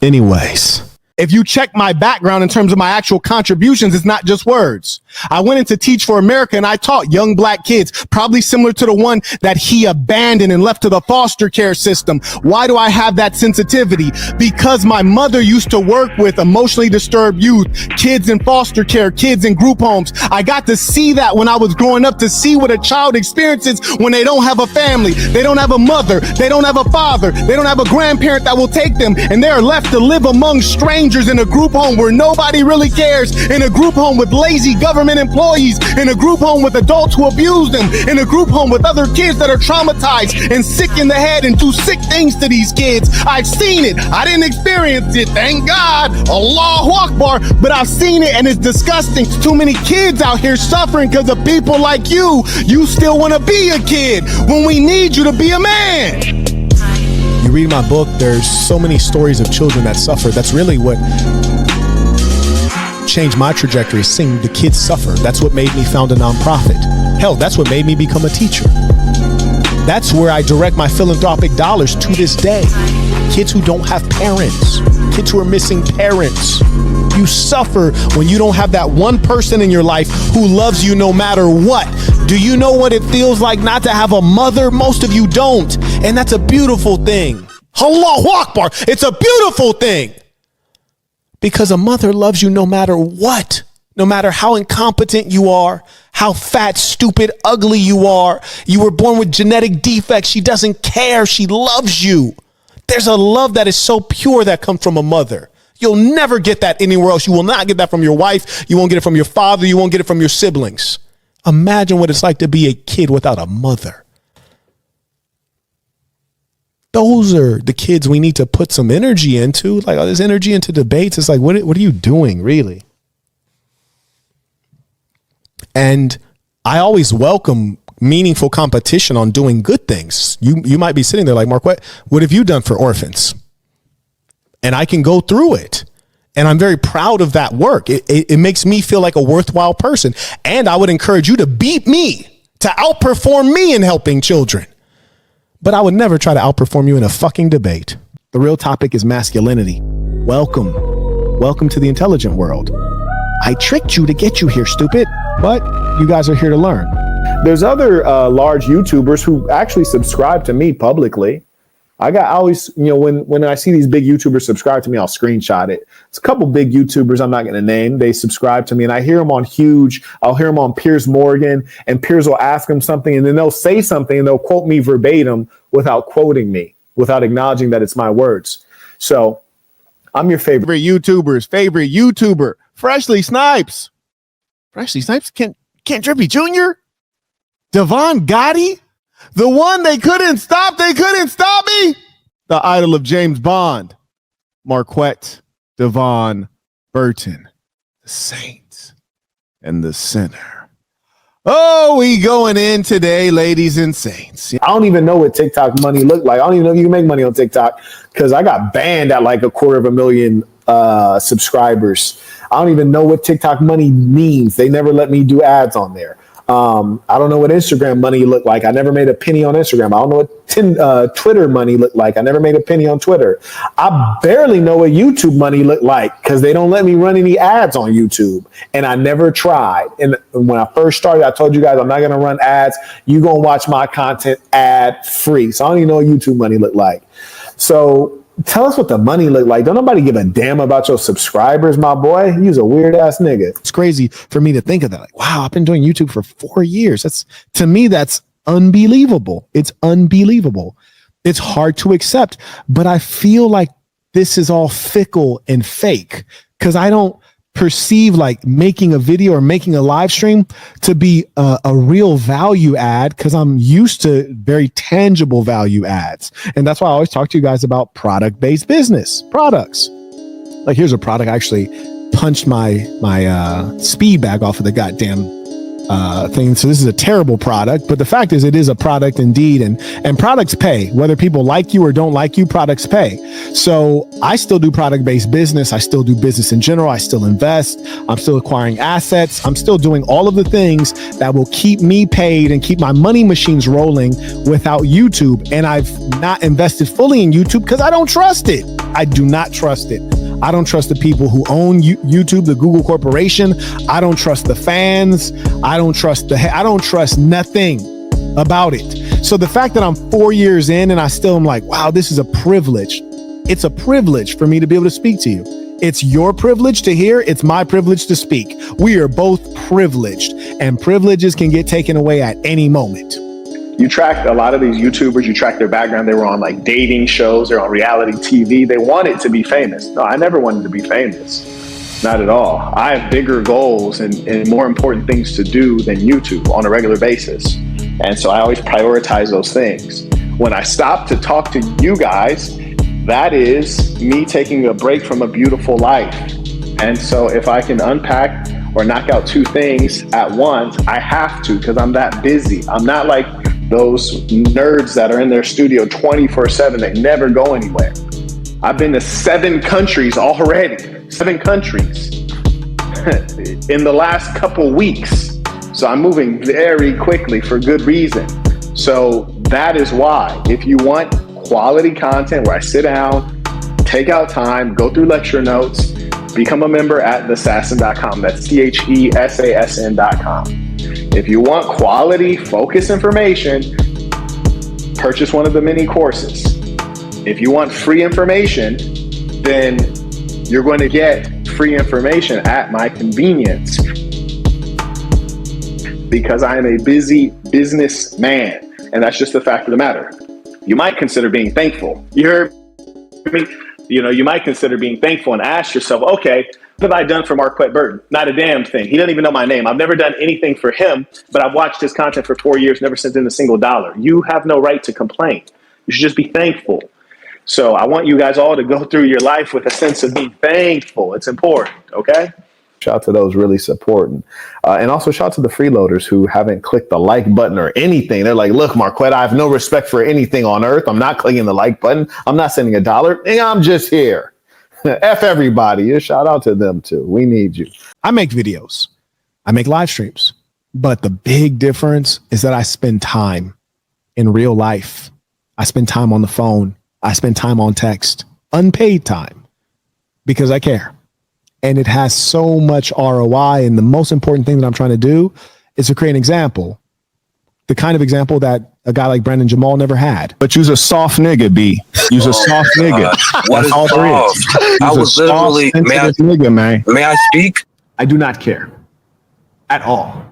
Anyways. If you check my background in terms of my actual contributions, it's not just words. I went into Teach for America and I taught young black kids, probably similar to the one that he abandoned and left to the foster care system. Why do I have that sensitivity? Because my mother used to work with emotionally disturbed youth, kids in foster care, kids in group homes. I got to see that when I was growing up, to see what a child experiences when they don't have a family, they don't have a mother, they don't have a father, they don't have a grandparent that will take them, and they're left to live among strangers in a group home where nobody really cares, in a group home with lazy government employees, in a group home with adults who abuse them, in a group home with other kids that are traumatized and sick in the head and do sick things to these kids. I've seen it. I didn't experience it, thank God. Allahu Akbar. But I've seen it and it's disgusting. Too many kids out here suffering because of people like you. You still want to be a kid when we need you to be a man. You read my book, there's so many stories of children that suffer. That's really what changed my trajectory, seeing the kids suffer. That's what made me found a nonprofit. Hell, that's what made me become a teacher. That's where I direct my philanthropic dollars to this day. Kids who don't have parents, kids who are missing parents. You suffer when you don't have that one person in your life who loves you no matter what. Do you know what it feels like not to have a mother? Most of you don't. And that's a beautiful thing. Allahu Akbar. It's a beautiful thing. Because a mother loves you no matter what. No matter how incompetent you are, how fat, stupid, ugly you are. You were born with genetic defects. She doesn't care. She loves you. There's a love that is so pure that comes from a mother. You'll never get that anywhere else. You will not get that from your wife. You won't get it from your father. You won't get it from your siblings. Imagine what it's like to be a kid without a mother. Those are the kids we need to put some energy into. Like all this energy into debates. It's like, what are you doing, really? And I always welcome meaningful competition on doing good things. You might be sitting there like, Marquette, what have you done for orphans? And I can go through it. And I'm very proud of that work. It makes me feel like a worthwhile person. And I would encourage you to beat me, to outperform me in helping children. But I would never try to outperform you in a fucking debate. The real topic is masculinity. Welcome. Welcome to the intelligent world. I tricked you to get you here, stupid. But you guys are here to learn. There's other large YouTubers who actually subscribe to me publicly. I always, when I see these big YouTubers subscribe to me, I'll screenshot it. It's a couple big YouTubers I'm not going to name. They subscribe to me, and I hear them on I'll hear them on Piers Morgan, and Piers will ask them something, and then they'll say something, and they'll quote me verbatim without quoting me, without acknowledging that it's my words. So I'm your favorite YouTuber, Freshly Snipes. Freshly Snipes, Ken Drippy Jr., Devon Gotti, the one they couldn't stop me. The idol of James Bond, Marquette Devon Burton, the Saints and the Sinner. Oh, we going in today, ladies and saints. I don't even know what TikTok money looked like. I don't even know if you can make money on TikTok because I got banned at like 250,000 subscribers. I don't even know what TikTok money means. They never let me do ads on there. I don't know what Instagram money looked like. I never made a penny on Instagram. I don't know what Twitter money looked like. I never made a penny on Twitter. I barely know what YouTube money looked like because they don't let me run any ads on YouTube. And I never tried. And when I first started, I told you guys I'm not going to run ads. You're going to watch my content ad free. So I don't even know what YouTube money looked like. So tell us what the money looked like. Don't nobody give a damn about your subscribers, my boy. You's a weird ass nigga. It's crazy for me to think of that. Like, wow, I've been doing YouTube for 4 years. To me, that's unbelievable. It's unbelievable. It's hard to accept, but I feel like this is all fickle and fake because I don't perceive like making a video or making a live stream to be a real value add because I'm used to very tangible value ads. And that's why I always talk to you guys about product-based business products. Like here's a product. I actually punched my speed bag off of the goddamn thing. So this is a terrible product, but the fact is it is a product indeed. And products pay, whether people like you or don't like you, products pay. So I still do product-based business. I still do business in general. I still invest. I'm still acquiring assets. I'm still doing all of the things that will keep me paid and keep my money machines rolling without YouTube. And I've not invested fully in YouTube because I don't trust it. I do not trust it. I don't trust the people who own YouTube, the Google corporation. I don't trust the fans. I don't trust nothing about it. So the fact that I'm 4 years in and I still am like, wow, this is a privilege. It's a privilege for me to be able to speak to you. It's your privilege to hear. It's my privilege to speak. We are both privileged, and privileges can get taken away at any moment. You track a lot of these YouTubers, you track their background. They were on like dating shows, they're on reality TV. They wanted to be famous. No, I never wanted to be famous. Not at all. I have bigger goals and more important things to do than YouTube on a regular basis. And so I always prioritize those things. When I stop to talk to you guys, that is me taking a break from a beautiful life. And so if I can unpack or knock out two things at once, I have to because I'm that busy. I'm not like those nerds that are in their studio 24/7, they never go anywhere. I've been to 7 countries already, 7 countries in the last couple weeks. So I'm moving very quickly for good reason. So that is why, if you want quality content where I sit down, take out time, go through lecture notes, become a member at thesassin.com. That's THESASN.com. If you want quality, focused information, purchase one of the mini courses. If you want free information, then you're going to get free information at my convenience because I am a busy businessman, and that's just the fact of the matter. You might consider being thankful. You heard me? You might consider being thankful and ask yourself, okay, what have I done for Marquette Burton? Not a damn thing. He doesn't even know my name. I've never done anything for him, but I've watched his content for 4 years, never sent in a single dollar. You have no right to complain. You should just be thankful. So I want you guys all to go through your life with a sense of being thankful. It's important, okay? Shout out to those really supporting. And also shout out to the freeloaders who haven't clicked the like button or anything. They're like, look, Marquette, I have no respect for anything on earth. I'm not clicking the like button. I'm not sending $1. And I'm just here. F everybody. A shout out to them too. We need you. I make videos. I make live streams. But the big difference is that I spend time in real life. I spend time on the phone. I spend time on text, unpaid time, because I care. And it has so much ROI. And the most important thing that I'm trying to do is to create an example the kind of example that a guy like Brandon Jamal never had. But you's a soft nigga, B. You's a soft nigga. What is soft? I was literally, nigga, man. May I speak? I do not care at all.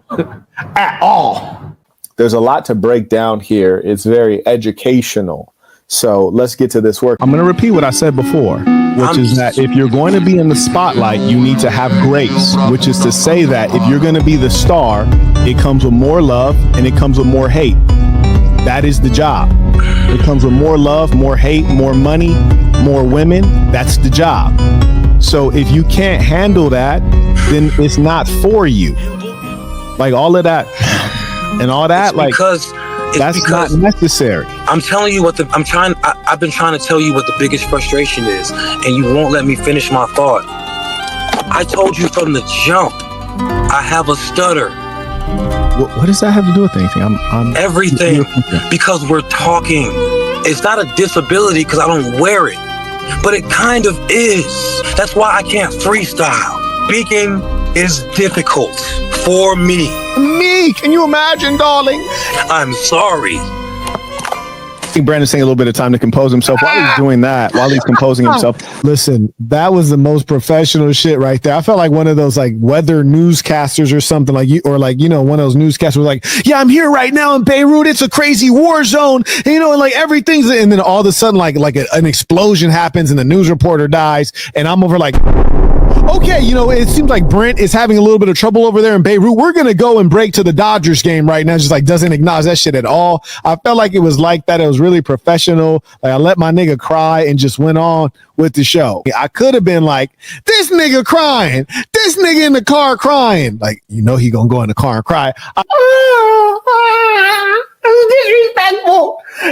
At all. There's a lot to break down here. It's very educational. So let's get to this work. I'm going to repeat what I said before, which is that if you're going to be in the spotlight, you need to have grace, which is to say that if you're going to be the star, it comes with more love and it comes with more hate. That is the job. It comes with more love, more hate, more money, more women. That's the job. So if you can't handle that, then it's not for you. Like all of that and all that, that's not necessary. I'm telling you I've been trying to tell you what the biggest frustration is, and you won't let me finish my thought. I told you from the jump, I have a stutter. What does that have to do with anything? I'm everything, because we're talking. It's not a disability because I don't wear it, but it kind of is. That's why I can't freestyle. Speaking is difficult for me. Can you imagine, darling? I'm sorry. I think Brandon's taking a little bit of time to compose himself. While he's doing that, while he's composing himself. Listen, that was the most professional shit right there. I felt like one of those like weather newscasters or something like you, or like, you know, one of those newscasters like, yeah, I'm here right now in Beirut. It's a crazy war zone. And, you know, and like everything's, and then all of a sudden an explosion happens and the news reporter dies. And I'm over like, okay, you know, it seems like Brent is having a little bit of trouble over there in Beirut. We're going to go and break to the Dodgers game right now. Just like doesn't acknowledge that shit at all. I felt like it was like that. It was really professional. Like I let my nigga cry and just went on with the show. I could have been like, this nigga crying, this nigga in the car crying. Like, you know, he going to go in the car and cry.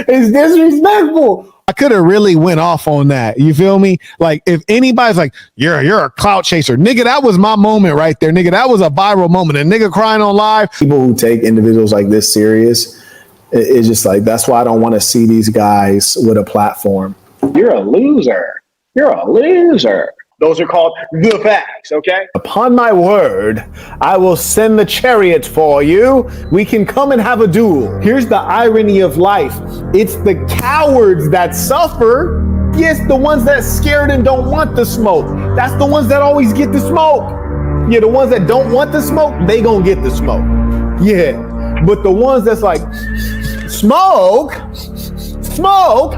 It's disrespectful. I could have really went off on that. You feel me? Like if anybody's like, you're a clout chaser, nigga, that was my moment right there. Nigga, that was a viral moment. A nigga crying on live. People who take individuals like this serious, it's just like, that's why I don't want to see these guys with a platform. You're a loser. You're a loser. Those are called the facts, okay? Upon my word, I will send the chariot for you. We can come and have a duel. Here's the irony of life. It's the cowards that suffer. Yes, the ones that scared and don't want the smoke. That's the ones that always get the smoke. Yeah, the ones that don't want the smoke, they gonna get the smoke. Yeah, but the ones that's like, smoke,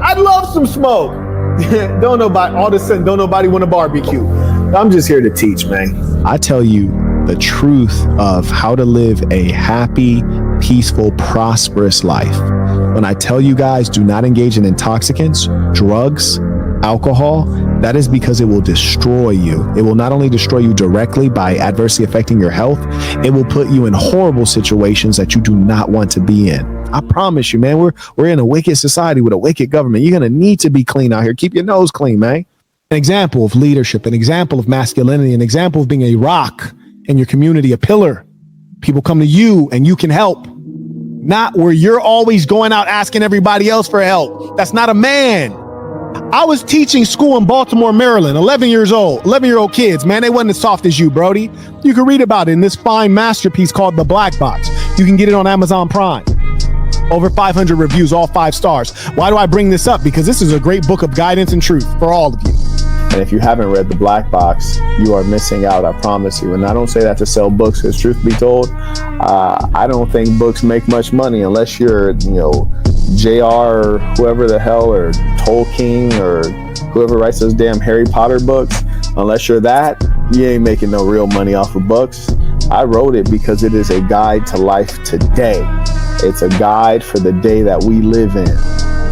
I'd love some smoke. Don't nobody want a barbecue. I'm just here to teach, man. I tell you the truth of how to live a happy, peaceful, prosperous life. When I tell you guys, do not engage in intoxicants, drugs, alcohol, that is because it will destroy you. It will not only destroy you directly by adversely affecting your health, it will put you in horrible situations that you do not want to be in. I promise you, man, we're in a wicked society with a wicked government. You're going to need to be clean out here. Keep your nose clean, man. An example of leadership, an example of masculinity, an example of being a rock in your community, a pillar. People come to you and you can help. Not where you're always going out asking everybody else for help. That's not a man. I was teaching school in Baltimore, Maryland, 11-year-old kids, man. They wasn't as soft as you, Brody. You can read about it in this fine masterpiece called The Black Box. You can get it on Amazon Prime. Over 500 reviews, all 5 stars. Why do I bring this up? Because this is a great book of guidance and truth for all of you. And if you haven't read The Black Box, you are missing out, I promise you. And I don't say that to sell books, because truth be told, I don't think books make much money unless you're, you know, JR or whoever the hell, or Tolkien, or whoever writes those damn Harry Potter books. Unless you're that, you ain't making no real money off of books. I wrote it because it is a guide to life today. It's a guide for the day that we live in.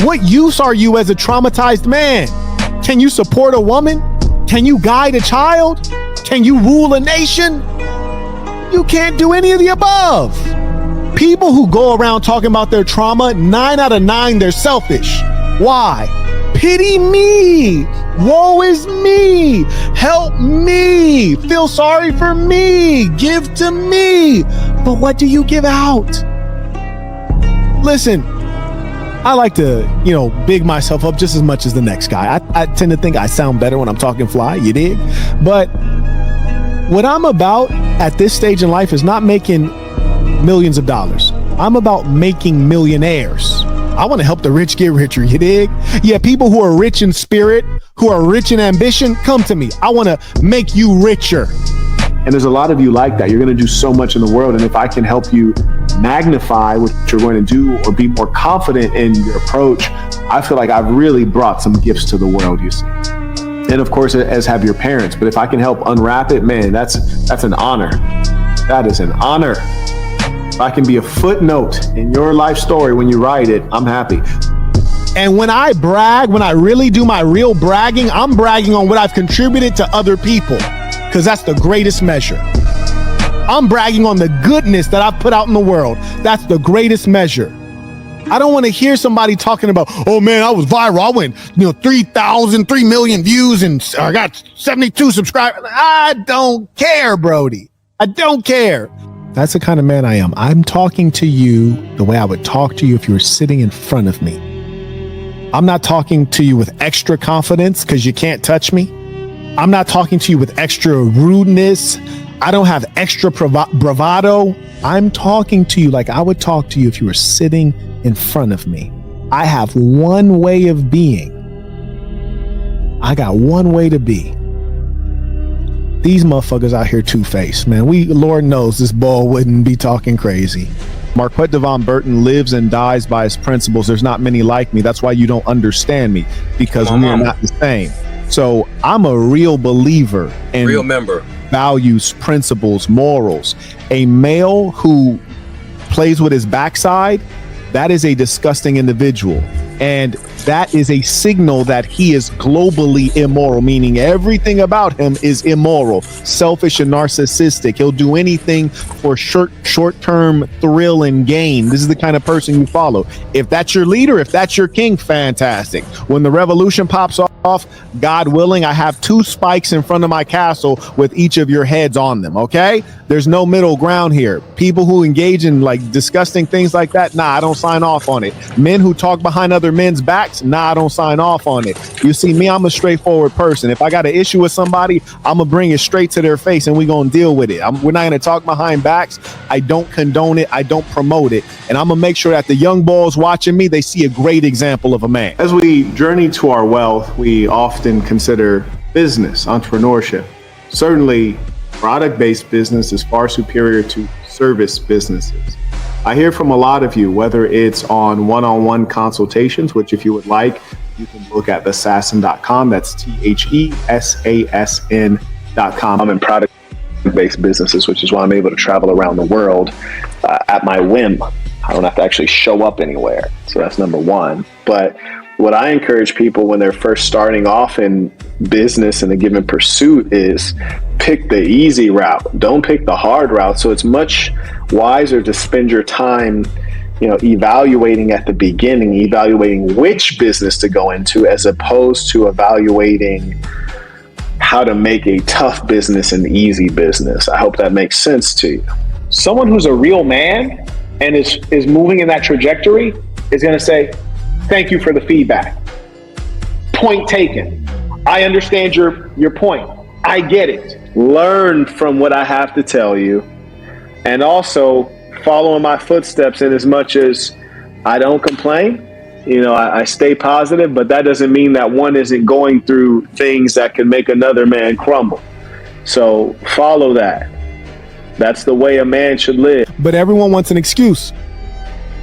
What use are you as a traumatized man? Can you support a woman? Can you guide a child? Can you rule a nation? You can't do any of the above. People who go around talking about their trauma, 9 out of 9, they're selfish. Why? Pity me. Woe is me. Help me. Feel sorry for me. Give to me. But what do you give out? Listen, I like to, you know, big myself up just as much as the next guy. I tend to think I sound better when I'm talking fly, you dig? But what I'm about at this stage in life is not making millions of dollars. I'm about making millionaires. I want to help the rich get richer, you dig? Yeah, people who are rich in spirit, who are rich in ambition, come to me. I want to make you richer. And there's a lot of you like that. You're going to do so much in the world. And if I can help you magnify what you're going to do or be more confident in your approach, I feel like I've really brought some gifts to the world, you see. And of course, as have your parents. But if I can help unwrap it, man, that's an honor. That is an honor. If I can be a footnote in your life story when you write it, I'm happy. And when I brag, when I really do my real bragging, I'm bragging on what I've contributed to other people, because that's the greatest measure. I'm bragging on the goodness that I've put out in the world. That's the greatest measure. I don't want to hear somebody talking about, oh man, I was viral. I went, 3 million views and I got 72 subscribers. I don't care, Brody. I don't care. That's the kind of man I am. I'm talking to you the way I would talk to you if you were sitting in front of me. I'm not talking to you with extra confidence because you can't touch me. I'm not talking to you with extra rudeness. I don't have extra bravado. I'm talking to you like I would talk to you if you were sitting in front of me. I have one way of being. I got one way to be. These motherfuckers out here two-faced, man. Lord knows this ball wouldn't be talking crazy. Marquette Devon Burton lives and dies by his principles. There's not many like me. That's why you don't understand me, because we are not the same. So I'm a real believer in real member values, principles, morals. A male who plays with his backside, that is a disgusting individual. And that is a signal that he is globally immoral, meaning everything about him is immoral, selfish and narcissistic. He'll do anything for short-term thrill and gain. This is the kind of person you follow. If that's your leader, if that's your king, fantastic. When the revolution pops off, God willing, I have 2 spikes in front of my castle with each of your heads on them, okay? There's no middle ground here. People who engage in like disgusting things like that, nah, I don't sign off on it. Men who talk behind other men's backs, nah, I don't sign off on it. You see me, I'm a straightforward person. If I got an issue with somebody, I'm gonna bring it straight to their face and we gonna deal with it. We're not gonna talk behind backs. I don't condone it. I don't promote it. And I'm gonna make sure that the young boys watching me, they see a great example of a man. As we journey to our wealth, we often consider business, entrepreneurship. Certainly, product-based business is far superior to service businesses. I hear from a lot of you, whether it's on one-on-one consultations, which if you would like, you can look at thesasson.com. That's THESASN.com. I'm in product-based businesses, which is why I'm able to travel around the world at my whim. I don't have to actually show up anywhere. So that's number one. But what I encourage people when they're first starting off in business in a given pursuit is pick the easy route. Don't pick the hard route. So it's much wiser to spend your time, evaluating at the beginning, evaluating which business to go into, as opposed to evaluating how to make a tough business an easy business. I hope that makes sense to you. Someone who's a real man and is moving in that trajectory is going to say, thank you for the feedback. Point taken. I understand your point. I get it. Learn from what I have to tell you, and also follow in my footsteps in as much as I don't complain. I stay positive, but that doesn't mean that one isn't going through things that can make another man crumble. So follow that. That's the way a man should live. But everyone wants an excuse.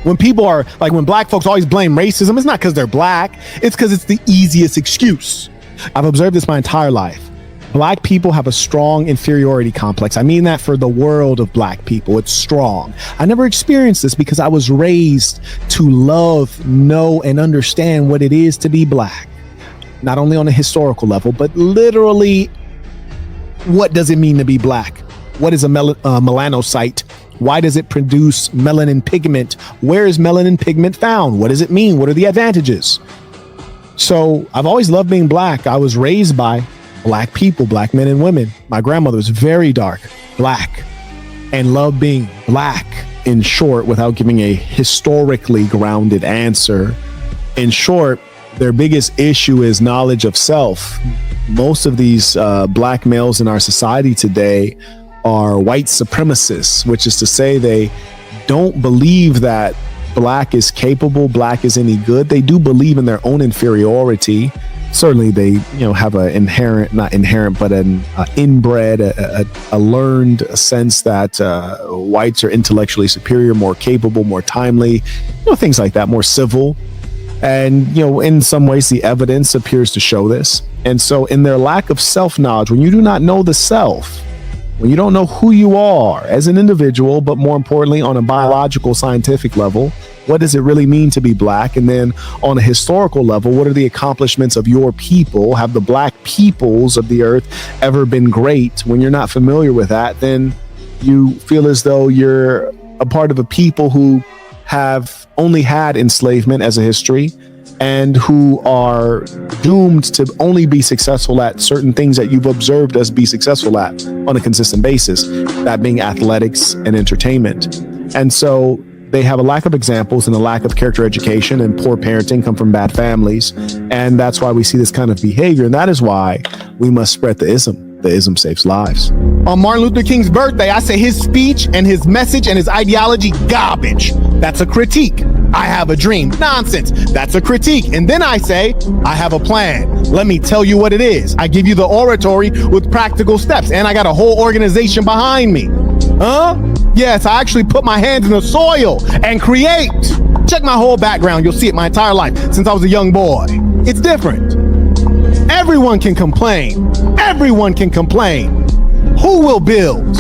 When people are like, when black folks always blame racism, it's not because they're black. It's because it's the easiest excuse. I've observed this my entire life. Black people have a strong inferiority complex. I mean that for the world of black people. It's strong. I never experienced this because I was raised to love, know, and understand what it is to be black. Not only on a historical level, but literally, what does it mean to be black? What is a melanocyte? Why does it produce melanin pigment? Where is melanin pigment found? What does it mean? What are the advantages? So I've always loved being black. I was raised by black people, black men and women. My grandmother was very dark, black, and loved being black. In short, without giving a historically grounded answer, in short, their biggest issue is knowledge of self. Most of these black males in our society today are white supremacists, which is to say they don't believe that Black is capable, Black is any good. They do believe in their own inferiority. Certainly they, have an an inbred, a learned sense that whites are intellectually superior, more capable, more timely, things like that, more civil. And, in some ways, the evidence appears to show this. And so in their lack of self-knowledge, when you do not know the self, when you don't know who you are as an individual, but more importantly, on a biological, scientific level, what does it really mean to be Black? And then on a historical level, what are the accomplishments of your people? Have the Black peoples of the earth ever been great? When you're not familiar with that, then you feel as though you're a part of a people who have only had enslavement as a history and who are doomed to only be successful at certain things that you've observed us be successful at on a consistent basis, that being athletics and entertainment. And so they have a lack of examples and a lack of character education, and poor parenting, come from bad families. And that's why we see this kind of behavior. And that is why we must spread the ism. The ism saves lives. On Martin Luther King's birthday, I say his speech and his message and his ideology, garbage. That's a critique. I have a dream. Nonsense. That's a critique. And then I say, I have a plan. Let me tell you what it is. I give you the oratory with practical steps, and I got a whole organization behind me. Huh? Yes, I actually put my hands in the soil and create. Check my whole background. You'll see it my entire life since I was a young boy. It's different. Everyone can complain. Everyone can complain. Who will build?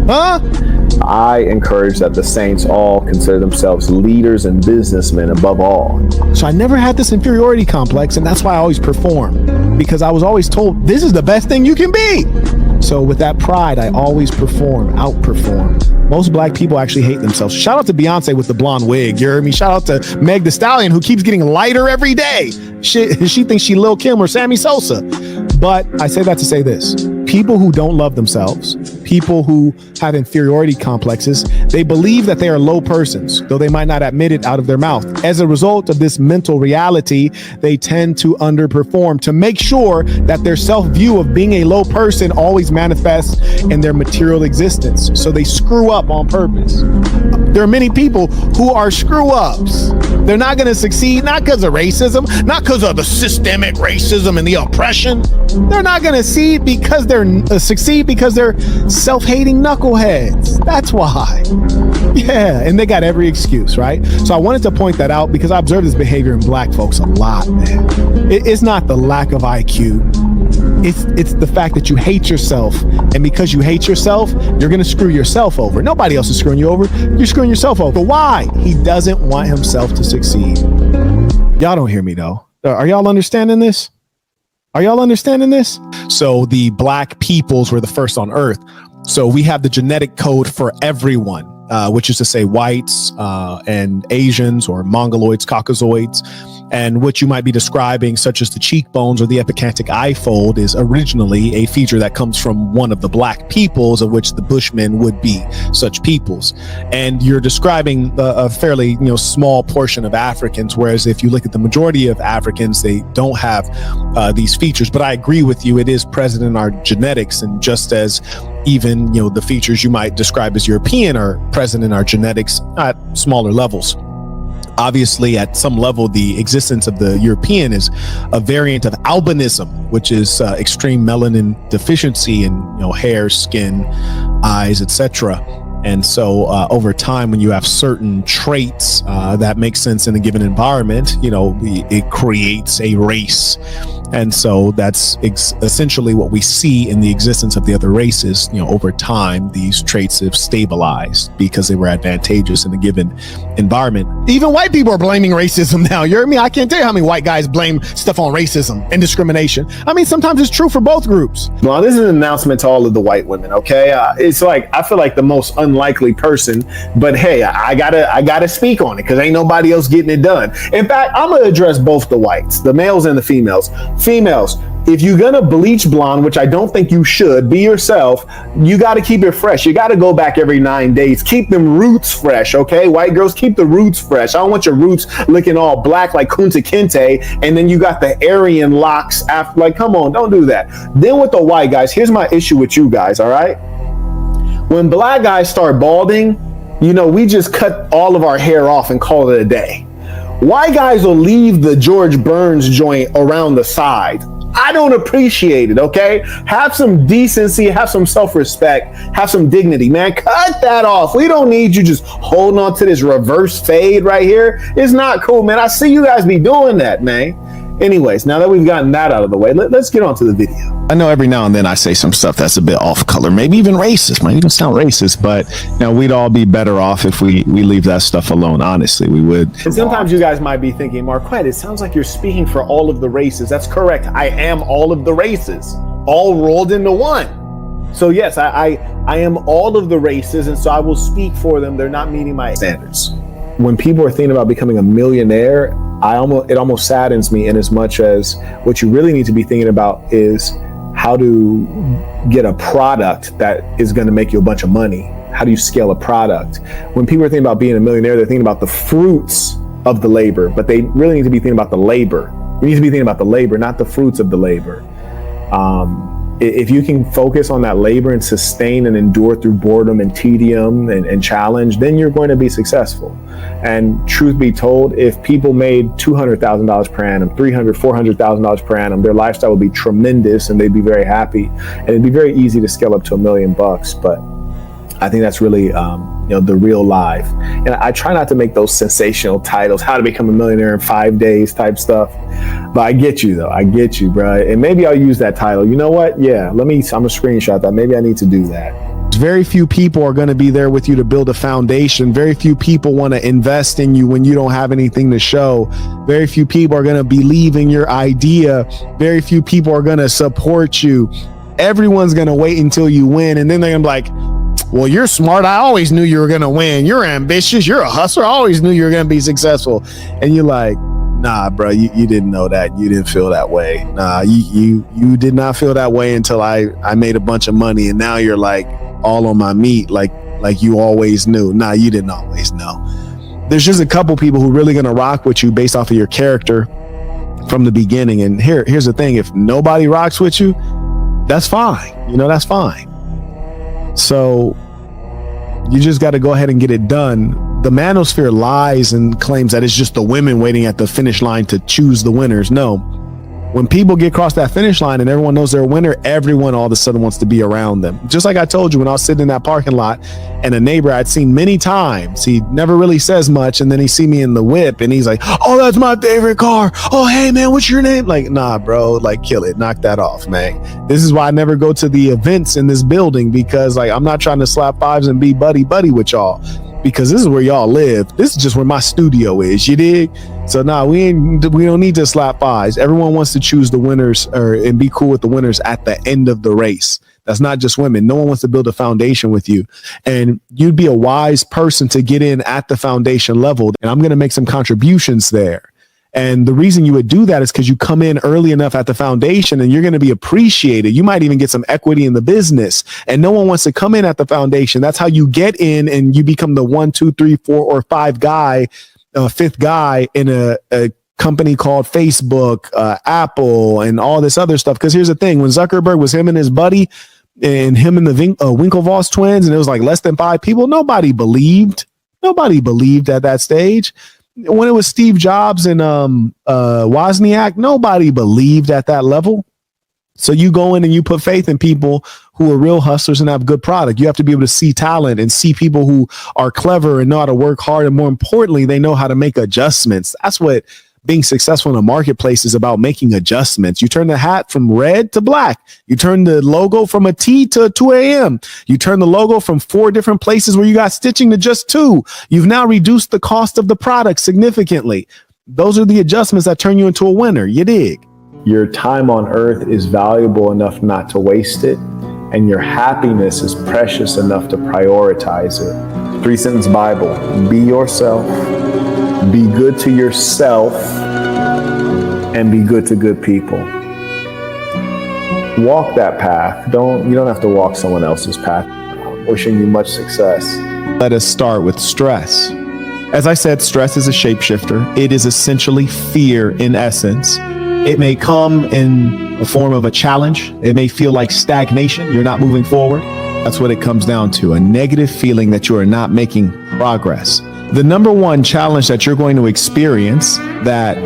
Huh? I encourage that the saints all consider themselves leaders and businessmen above all. So I never had this inferiority complex, and that's why I always perform, because I was always told this is the best thing you can be. So with that pride, I always outperform. Most Black people actually hate themselves. Shout out to Beyonce with the blonde wig. You heard me? Shout out to Meg Thee Stallion, who keeps getting lighter every day. She thinks she Lil Kim or Sammy Sosa. But I say that to say this. People who don't love themselves, people who have inferiority complexes, they believe that they are low persons, though they might not admit it out of their mouth. As a result of this mental reality, they tend to underperform to make sure that their self-view of being a low person always manifests in their material existence. So they screw up on purpose. There are many people who are screw-ups. They're not going to succeed, not because of racism, not because of the systemic racism and the oppression. They're not going to succeed because they're self-hating knuckleheads. That's why. Yeah, and they got every excuse, right? So I wanted to point that out because I observe this behavior in Black folks a lot, man. It's not the lack of IQ. It's the fact that you hate yourself, and because you hate yourself, you're going to screw yourself over. Nobody else is screwing you over. You're screwing yourself over. Why? He doesn't want himself to succeed. Y'all don't hear me though. Are y'all understanding this? Are y'all understanding this? So the Black peoples were the first on earth. So we have the genetic code for everyone, which is to say whites and Asians or Mongoloids, Caucasoids. And what you might be describing, such as the cheekbones or the epicantic eye fold, is originally a feature that comes from one of the Black peoples, of which the Bushmen would be such peoples. And you're describing a fairly small portion of Africans, whereas if you look at the majority of Africans, they don't have these features. But I agree with you, it is present in our genetics, and just as even the features you might describe as European are present in our genetics at smaller levels. Obviously, at some level, the existence of the European is a variant of albinism, which is extreme melanin deficiency in hair, skin, eyes, etc. And so over time, when you have certain traits that make sense in a given environment, it creates a race. And so that's essentially what we see in the existence of the other races. Over time, these traits have stabilized because they were advantageous in a given environment. Even white people are blaming racism now. You heard me? I can't tell you how many white guys blame stuff on racism and discrimination. I mean, sometimes it's true for both groups. Well, this is an announcement to all of the white women, okay? It's like, I feel like the most unlikely person, but hey, I gotta speak on it because ain't nobody else getting it done. In fact, I'm gonna address both the whites, the males and the females. Females, if you're gonna bleach blonde, which I don't think you should, be yourself, you gotta keep it fresh. You gotta go back every 9 days. Keep them roots fresh, okay? White girls, keep the roots fresh. I don't want your roots looking all black like Kunta Kinte, and then you got the Aryan locks after. Like, come on, don't do that. Then with the white guys, here's my issue with you guys, all right? When Black guys start balding, you know, we just cut all of our hair off and call it a day. Why guys will leave the George Burns joint around the side? I don't appreciate it, okay? Have some decency, have some self-respect, have some dignity, man. Cut that off. We don't need you just holding on to this reverse fade right here. It's not cool, man. I see you guys be doing that, man. Anyways, now that we've gotten that out of the way, let's get on to the video. I know every now and then I say some stuff that's a bit off color, maybe even racist, might even sound racist, but you know, we'd all be better off if we leave that stuff alone. Honestly, we would. And sometimes you guys might be thinking, Marquette, it sounds like you're speaking for all of the races. That's correct. I am all of the races, all rolled into one. So yes, I am all of the races, and so I will speak for them. They're not meeting my standards. When people are thinking about becoming a millionaire, it almost saddens me, in as much as what you really need to be thinking about is how to get a product that is going to make you a bunch of money. How do you scale a product? When people are thinking about being a millionaire, they're thinking about the fruits of the labor, but they really need to be thinking about the labor. You need to be thinking about the labor, not the fruits of the labor. If you can focus on that labor and sustain and endure through boredom and tedium and challenge, then you're going to be successful. And truth be told, if people made $200,000 per annum, $300,000, $400,000 per annum, their lifestyle would be tremendous and they'd be very happy. And it'd be very easy to scale up to $1 million. But I think that's really, the real life. And I try not to make those sensational titles, how to become a millionaire in 5 days type stuff. But I get you though. I get you, bro. And maybe I'll use that title. You know what? Yeah, I'm gonna screenshot that. Maybe I need to do that. Very few people are going to be there with you to build a foundation. Very few people want to invest in you when you don't have anything to show. Very few people are going to believe in your idea. Very few people are going to support you. Everyone's going to wait until you win. And then they're going to be like, well, you're smart. I always knew you were going to win. You're ambitious. You're a hustler. I always knew you were going to be successful. And you're like, nah, bro, you didn't know that. You didn't feel that way. Nah, you did not feel that way until I made a bunch of money. And now you're like all on my meat, like you always knew. Nah, you didn't always know. There's just a couple people who really going to rock with you based off of your character from the beginning. And here's the thing. If nobody rocks with you, that's fine. You know, that's fine. So you just got to go ahead and get it done. The manosphere lies and claims that it's just the women waiting at the finish line to choose the winners. No, when people get across that finish line and everyone knows they're a winner, everyone all of a sudden wants to be around them. Just like I told you when I was sitting in that parking lot and a neighbor I'd seen many times, he never really says much, and then he see me in the whip and he's like, oh, that's my favorite car. Oh, hey man, what's your name? Like, nah, bro, like kill it, knock that off, man. This is why I never go to the events in this building, because like I'm not trying to slap fives and be buddy with y'all, because this is where y'all live. This is just where my studio is, you dig? So nah, we don't need to slap fives. Everyone wants to choose the winners and be cool with the winners at the end of the race. That's not just women. No one wants to build a foundation with you. And you'd be a wise person to get in at the foundation level. And I'm going to make some contributions there. And the reason you would do that is because you come in early enough at the foundation and you're going to be appreciated. You might even get some equity in the business, and no one wants to come in at the foundation. That's how you get in and you become the 1, 2, 3, 4, or 5 guy, fifth guy in a company called Facebook, Apple, and all this other stuff. Because here's the thing, when Zuckerberg was him and his buddy and him and the Winklevoss twins, and it was like less than 5 people, nobody believed at that stage. When it was Steve Jobs and Wozniak, nobody believed at that level. So you go in and you put faith in people who are real hustlers and have good product. You have to be able to see talent and see people who are clever and know how to work hard. And more importantly, they know how to make adjustments. That's what being successful in a marketplace is about, making adjustments. You turn the hat from red to black. You turn the logo from a T to 2 a.m. You turn the logo from 4 different places where you got stitching to just 2. You've now reduced the cost of the product significantly. Those are the adjustments that turn you into a winner. You dig? Your time on earth is valuable enough not to waste it, and your happiness is precious enough to prioritize it. 3-sentence Bible: be yourself, be good to yourself, and be good to good people. Walk that path. You don't have to walk someone else's path. Wishing you much success. Let us start with stress. As I said, stress is a shapeshifter. It is essentially fear in essence. It may come in the form of a challenge. It may feel like stagnation. You're not moving forward. That's what it comes down to, a negative feeling that you are not making progress. The number one challenge that you're going to experience that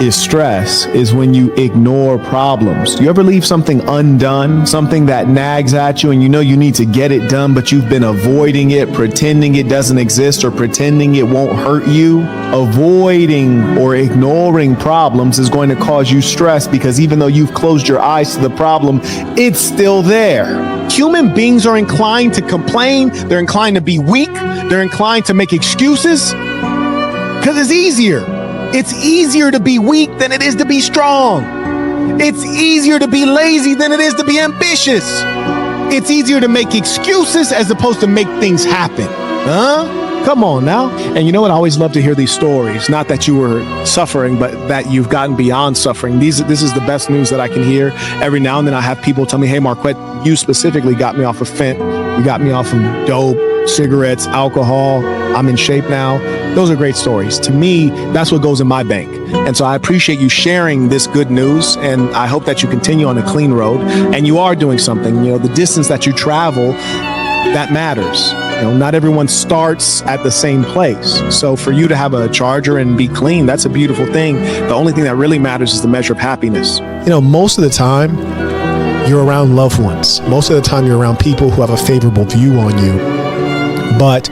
is stress is when you ignore problems. Do you ever leave something undone, something that nags at you and you know you need to get it done, but you've been avoiding it, pretending it doesn't exist or pretending it won't hurt you? Avoiding or ignoring problems is going to cause you stress because even though you've closed your eyes to the problem, it's still there. Human beings are inclined to complain. They're inclined to be weak. They're inclined to make excuses because it's easier. It's easier to be weak than it is to be strong. It's easier to be lazy than it is to be ambitious. It's easier to make excuses as opposed to make things happen. Huh? Come on now. And you know what? I always love to hear these stories. Not that you were suffering, but that you've gotten beyond suffering. This is the best news that I can hear. Every now and then I have people tell me, hey, Marquette, you specifically got me off of fent. You got me off of dope, cigarettes, alcohol. I'm in shape now. Those are great stories. To me, that's what goes in my bank. And so I appreciate you sharing this good news. And I hope that you continue on a clean road and you are doing something. You know, the distance that you travel, that matters. You know, not everyone starts at the same place. So for you to have a charger and be clean, that's a beautiful thing. The only thing that really matters is the measure of happiness. You know, most of the time you're around loved ones. Most of the time you're around people who have a favorable view on you, but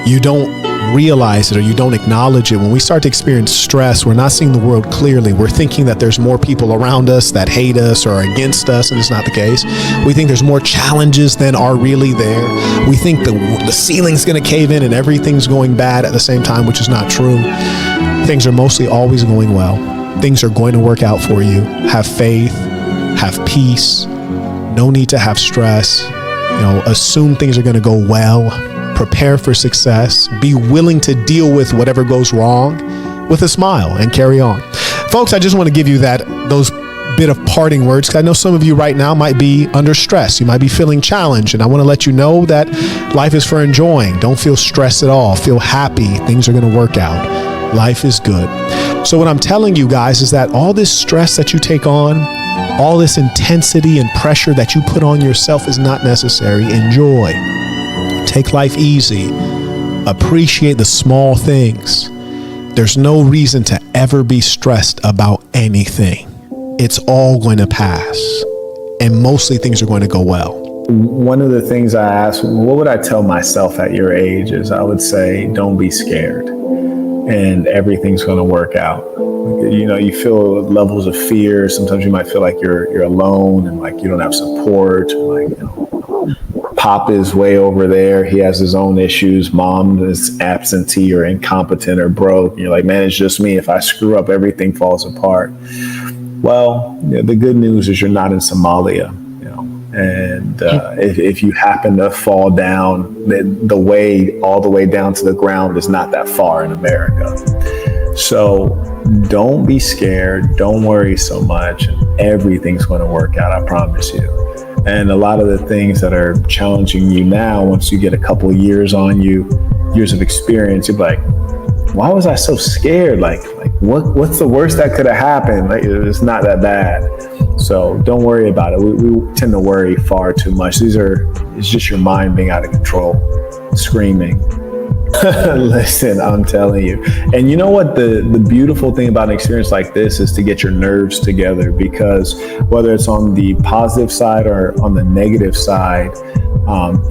you don't realize it or you don't acknowledge it. When we start to experience stress, we're not seeing the world clearly. We're thinking that there's more people around us that hate us or are against us, and it's not the case. We think there's more challenges than are really there. We think the ceiling's going to cave in and everything's going bad at the same time, which is not true. Things are mostly always going well. Things are going to work out for you. Have faith, have peace, no need to have stress. You know, assume things are going to go well. Prepare for success, be willing to deal with whatever goes wrong with a smile and carry on. Folks, I just want to give you those bit of parting words because I know some of you right now might be under stress. You might be feeling challenged, and I want to let you know that life is for enjoying. Don't feel stressed at all. Feel happy. Things are going to work out. Life is good. So what I'm telling you guys is that all this stress that you take on, all this intensity and pressure that you put on yourself is not necessary. Enjoy. Take life easy. Appreciate the small things. There's no reason to ever be stressed about anything. It's all going to pass. And mostly things are going to go well. One of the things I asked, what would I tell myself at your age, is I would say, don't be scared and everything's going to work out. You know, you feel levels of fear. Sometimes you might feel like you're alone and like you don't have support. Like, you know, Pop is way over there. He has his own issues. Mom is absentee or incompetent or broke. You're like, man, it's just me. If I screw up, everything falls apart. Well, you know, the good news is you're not in Somalia. And if you happen to fall down, the way all the way down to the ground is not that far in America. So don't be scared. Don't worry so much. Everything's going to work out. I promise you. And a lot of the things that are challenging you now, once you get a couple of years on you, years of experience, you're like, why was I so scared? Like what's the worst that could have happened? Like, it's not that bad. So don't worry about it. We tend to worry far too much. It's just your mind being out of control, screaming. Listen, I'm telling you. And you know what? The beautiful thing about an experience like this is to get your nerves together, because whether it's on the positive side or on the negative side,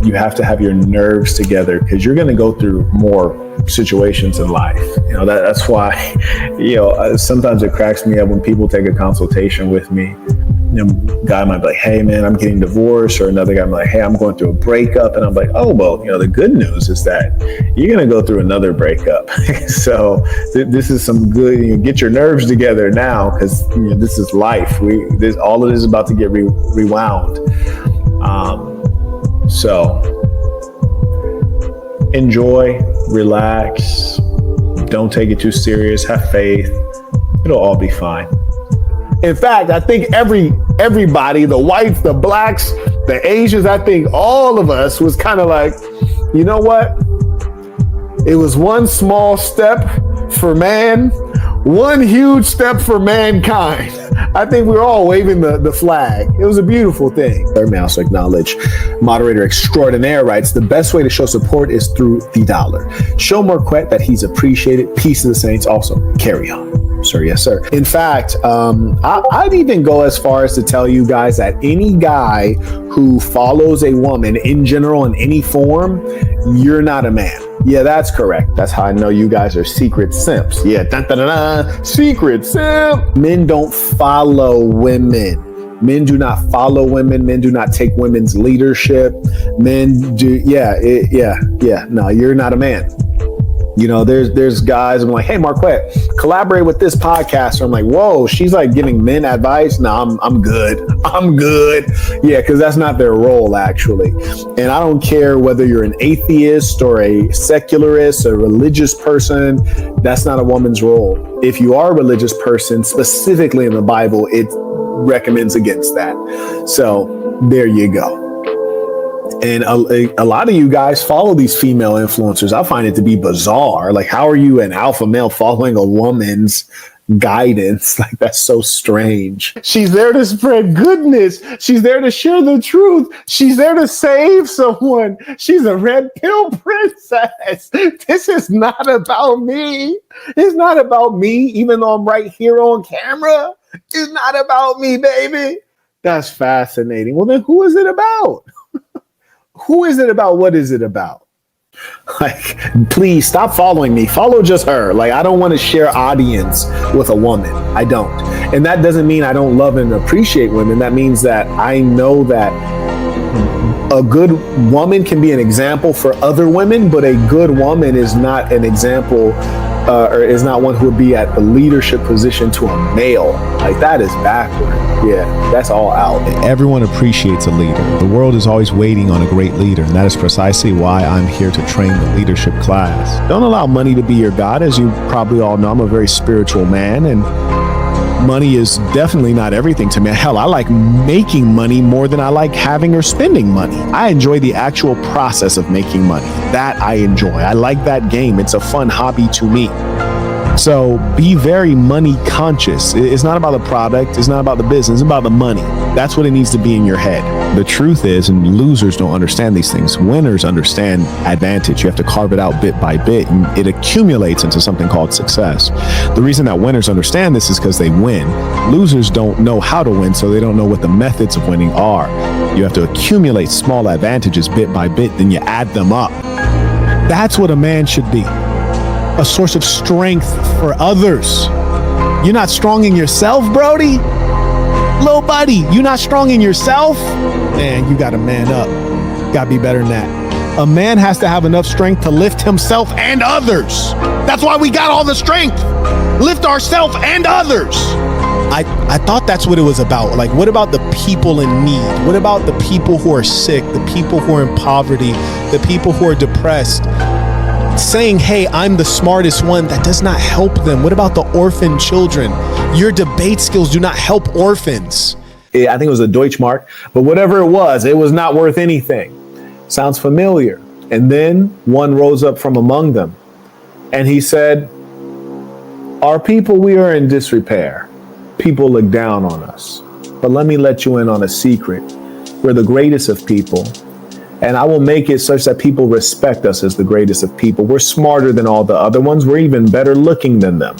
you have to have your nerves together, because you're going to go through more situations in life. You know, that's why, you know, sometimes it cracks me up when people take a consultation with me. You know, a guy might be like, hey man, I'm getting divorced, or another guy might be like, hey, I'm going through a breakup. And I'm like, oh, well, you know, the good news is that you're going to go through another breakup. So this is some good, you know, get your nerves together now, because you know, this is life. All of this is about to get rewound. So enjoy, relax, don't take it too serious, have faith. It'll all be fine. In fact, I think everybody, the whites, the blacks, the Asians, I think all of us was kind of like, you know what? It was one small step for man, One huge step for mankind. I think we're all waving the flag. It was a beautiful thing. Third man also acknowledge. Moderator extraordinaire writes, the best way to show support is through the dollar. Show Marquette that he's appreciated. Peace to the saints. Also, carry on. Sir, yes, sir. In fact, I'd even go as far as to tell you guys that any guy who follows a woman in general in any form, you're not a man. Yeah, that's correct. That's how I know you guys are secret simps. Yeah, secret simp. Men don't follow women. Men do not follow women. Men do not take women's leadership. Men do, no, you're not a man. You know, there's guys, I'm like, hey, Marquette, collaborate with this podcaster. I'm like, whoa, she's like giving men advice. No, I'm good. I'm good. Yeah, because that's not their role, actually. And I don't care whether you're an atheist or a secularist, a religious person. That's not a woman's role. If you are a religious person, specifically in the Bible, it recommends against that. So there you go. And a lot of you guys follow these female influencers. I find it to be bizarre. Like, how are you an alpha male following a woman's guidance? Like, that's so strange. She's there to spread goodness. She's there to share the truth. She's there to save someone. She's a red pill princess. This is not about me. It's not about me, even though I'm right here on camera. It's not about me, baby. That's fascinating. Well, then who is it about? Who is it about? What is it about? Like, please stop following me. Follow just her. Like, I don't want to share audience with a woman. I don't. And that doesn't mean I don't love and appreciate women. That means that I know that a good woman can be an example for other women, but a good woman is not an example or is not one who would be at the leadership position to a male. Like, that is backward. Yeah, that's all out. Everyone appreciates a leader. The world is always waiting on a great leader, and that is precisely why I'm here to train the leadership class. Don't allow money to be your God. As you probably all know, I'm a very spiritual man, and money is definitely not everything to me. Hell, I like making money more than I like having or spending money. I enjoy the actual process of making money. That I enjoy. I like that game. It's a fun hobby to me. So be very money conscious. It's not about the product. It's not about the business. It's about the money. That's what it needs to be in your head. The truth is, and losers don't understand these things. Winners understand advantage. You have to carve it out bit by bit, and it accumulates into something called success. The reason that winners understand this is because they win. Losers don't know how to win, so they don't know what the methods of winning are. You have to accumulate small advantages bit by bit, then you add them up. That's what a man should be. A source of strength for others. You're not strong in yourself, Brody? Little buddy, you not strong in yourself? Man, you gotta man up. Gotta be better than that. A man has to have enough strength to lift himself and others. That's why we got all the strength. Lift ourselves and others. I thought that's what it was about. Like, what about the people in need? What about the people who are sick, the people who are in poverty, the people who are depressed? Saying, hey, I'm the smartest one, that does not help them. What about the orphan children? Your debate skills do not help orphans. I think it was a Deutschmark, but whatever it was not worth anything. Sounds familiar. And then one rose up from among them, and he said, our people, we are in disrepair. People look down on us. But let me let you in on a secret. We're the greatest of people. And I will make it such that people respect us as the greatest of people. We're smarter than all the other ones. We're even better looking than them.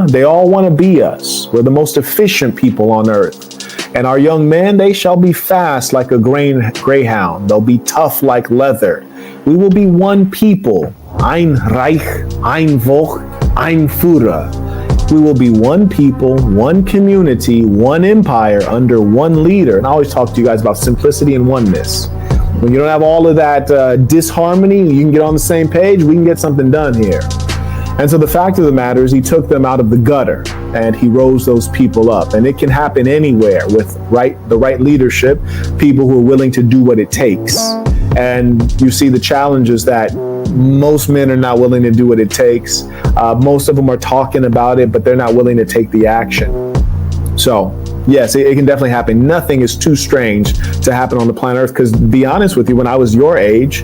They all want to be us. We're the most efficient people on earth. And our young men, they shall be fast like a greyhound. They'll be tough like leather. We will be one people. Ein Reich, ein Volk, ein Führer. We will be one people, one community, one empire under one leader. And I always talk to you guys about simplicity and oneness. When you don't have all of that disharmony, you can get on the same page, we can get something done here. And so the fact of the matter is, he took them out of the gutter and he rose those people up. And it can happen anywhere with the right leadership, people who are willing to do what it takes. And you see the challenges that most men are not willing to do what it takes. Most of them are talking about it, but they're not willing to take the action. So yes, it can definitely happen. Nothing is too strange to happen on the planet Earth. Because to be honest with you, when I was your age,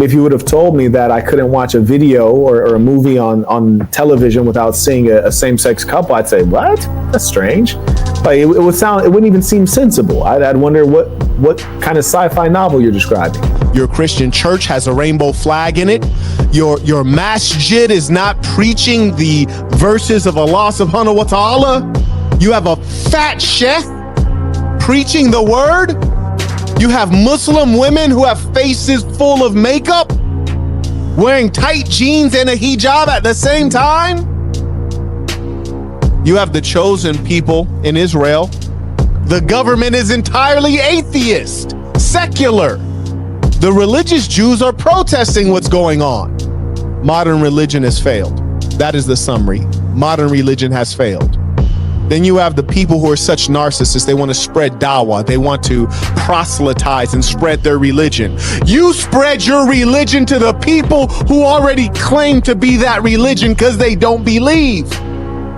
If you would have told me that I couldn't watch a video or a movie on television without seeing a same-sex couple, I'd say, what? That's strange. Like it wouldn't even seem sensible. I'd wonder what kind of sci-fi novel you're describing. Your Christian church has a rainbow flag in it. Your masjid is not preaching the verses of Allah subhanahu wa ta'ala. You have a fat sheikh preaching the word. You have Muslim women who have faces full of makeup, wearing tight jeans and a hijab at the same time. You have the chosen people in Israel. The government is entirely atheist, secular. The religious Jews are protesting what's going on. Modern religion has failed. That is the summary. Modern religion has failed. Then you have the people who are such narcissists. They want to spread dawah. They want to proselytize and spread their religion. You spread your religion to the people who already claim to be that religion because they don't believe.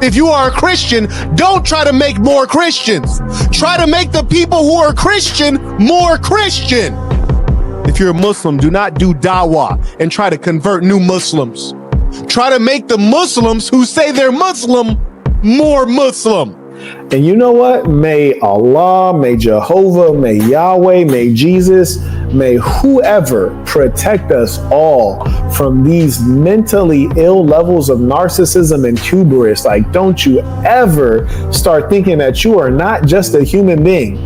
If you are a Christian, don't try to make more Christians. Try to make the people who are Christian more Christian. If you're a Muslim, do not do dawah and try to convert new Muslims. Try to make the Muslims who say they're Muslim more Muslim. And you know what? May Allah, may Jehovah, may Yahweh, may Jesus, may whoever protect us all from these mentally ill levels of narcissism and hubris. Like, don't you ever start thinking that you are not just a human being.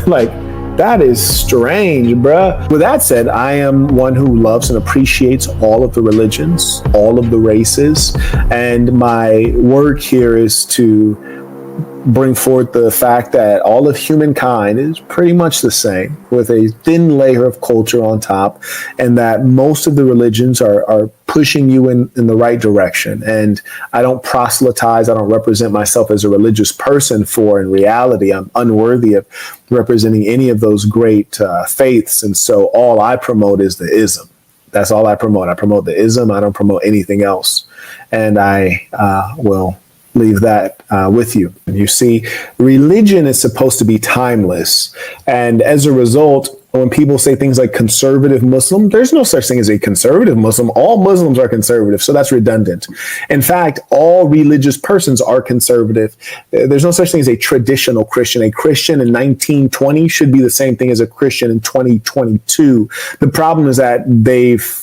Like, that is strange, bruh. With that said, I am one who loves and appreciates all of the religions, all of the races, and my work here is to bring forth the fact that all of humankind is pretty much the same, with a thin layer of culture on top, and that most of the religions are pushing you in the right direction. And I don't proselytize, I don't represent myself as a religious person, for in reality, I'm unworthy of representing any of those great faiths. And so all I promote is the ism. That's all I promote. I promote the ism. I don't promote anything else. And I will leave that with you. You see, religion is supposed to be timeless. And as a result, when people say things like conservative Muslim, there's no such thing as a conservative Muslim. All Muslims are conservative, so that's redundant. In fact, all religious persons are conservative. There's no such thing as a traditional Christian. A Christian in 1920 should be the same thing as a Christian in 2022. The problem is that they've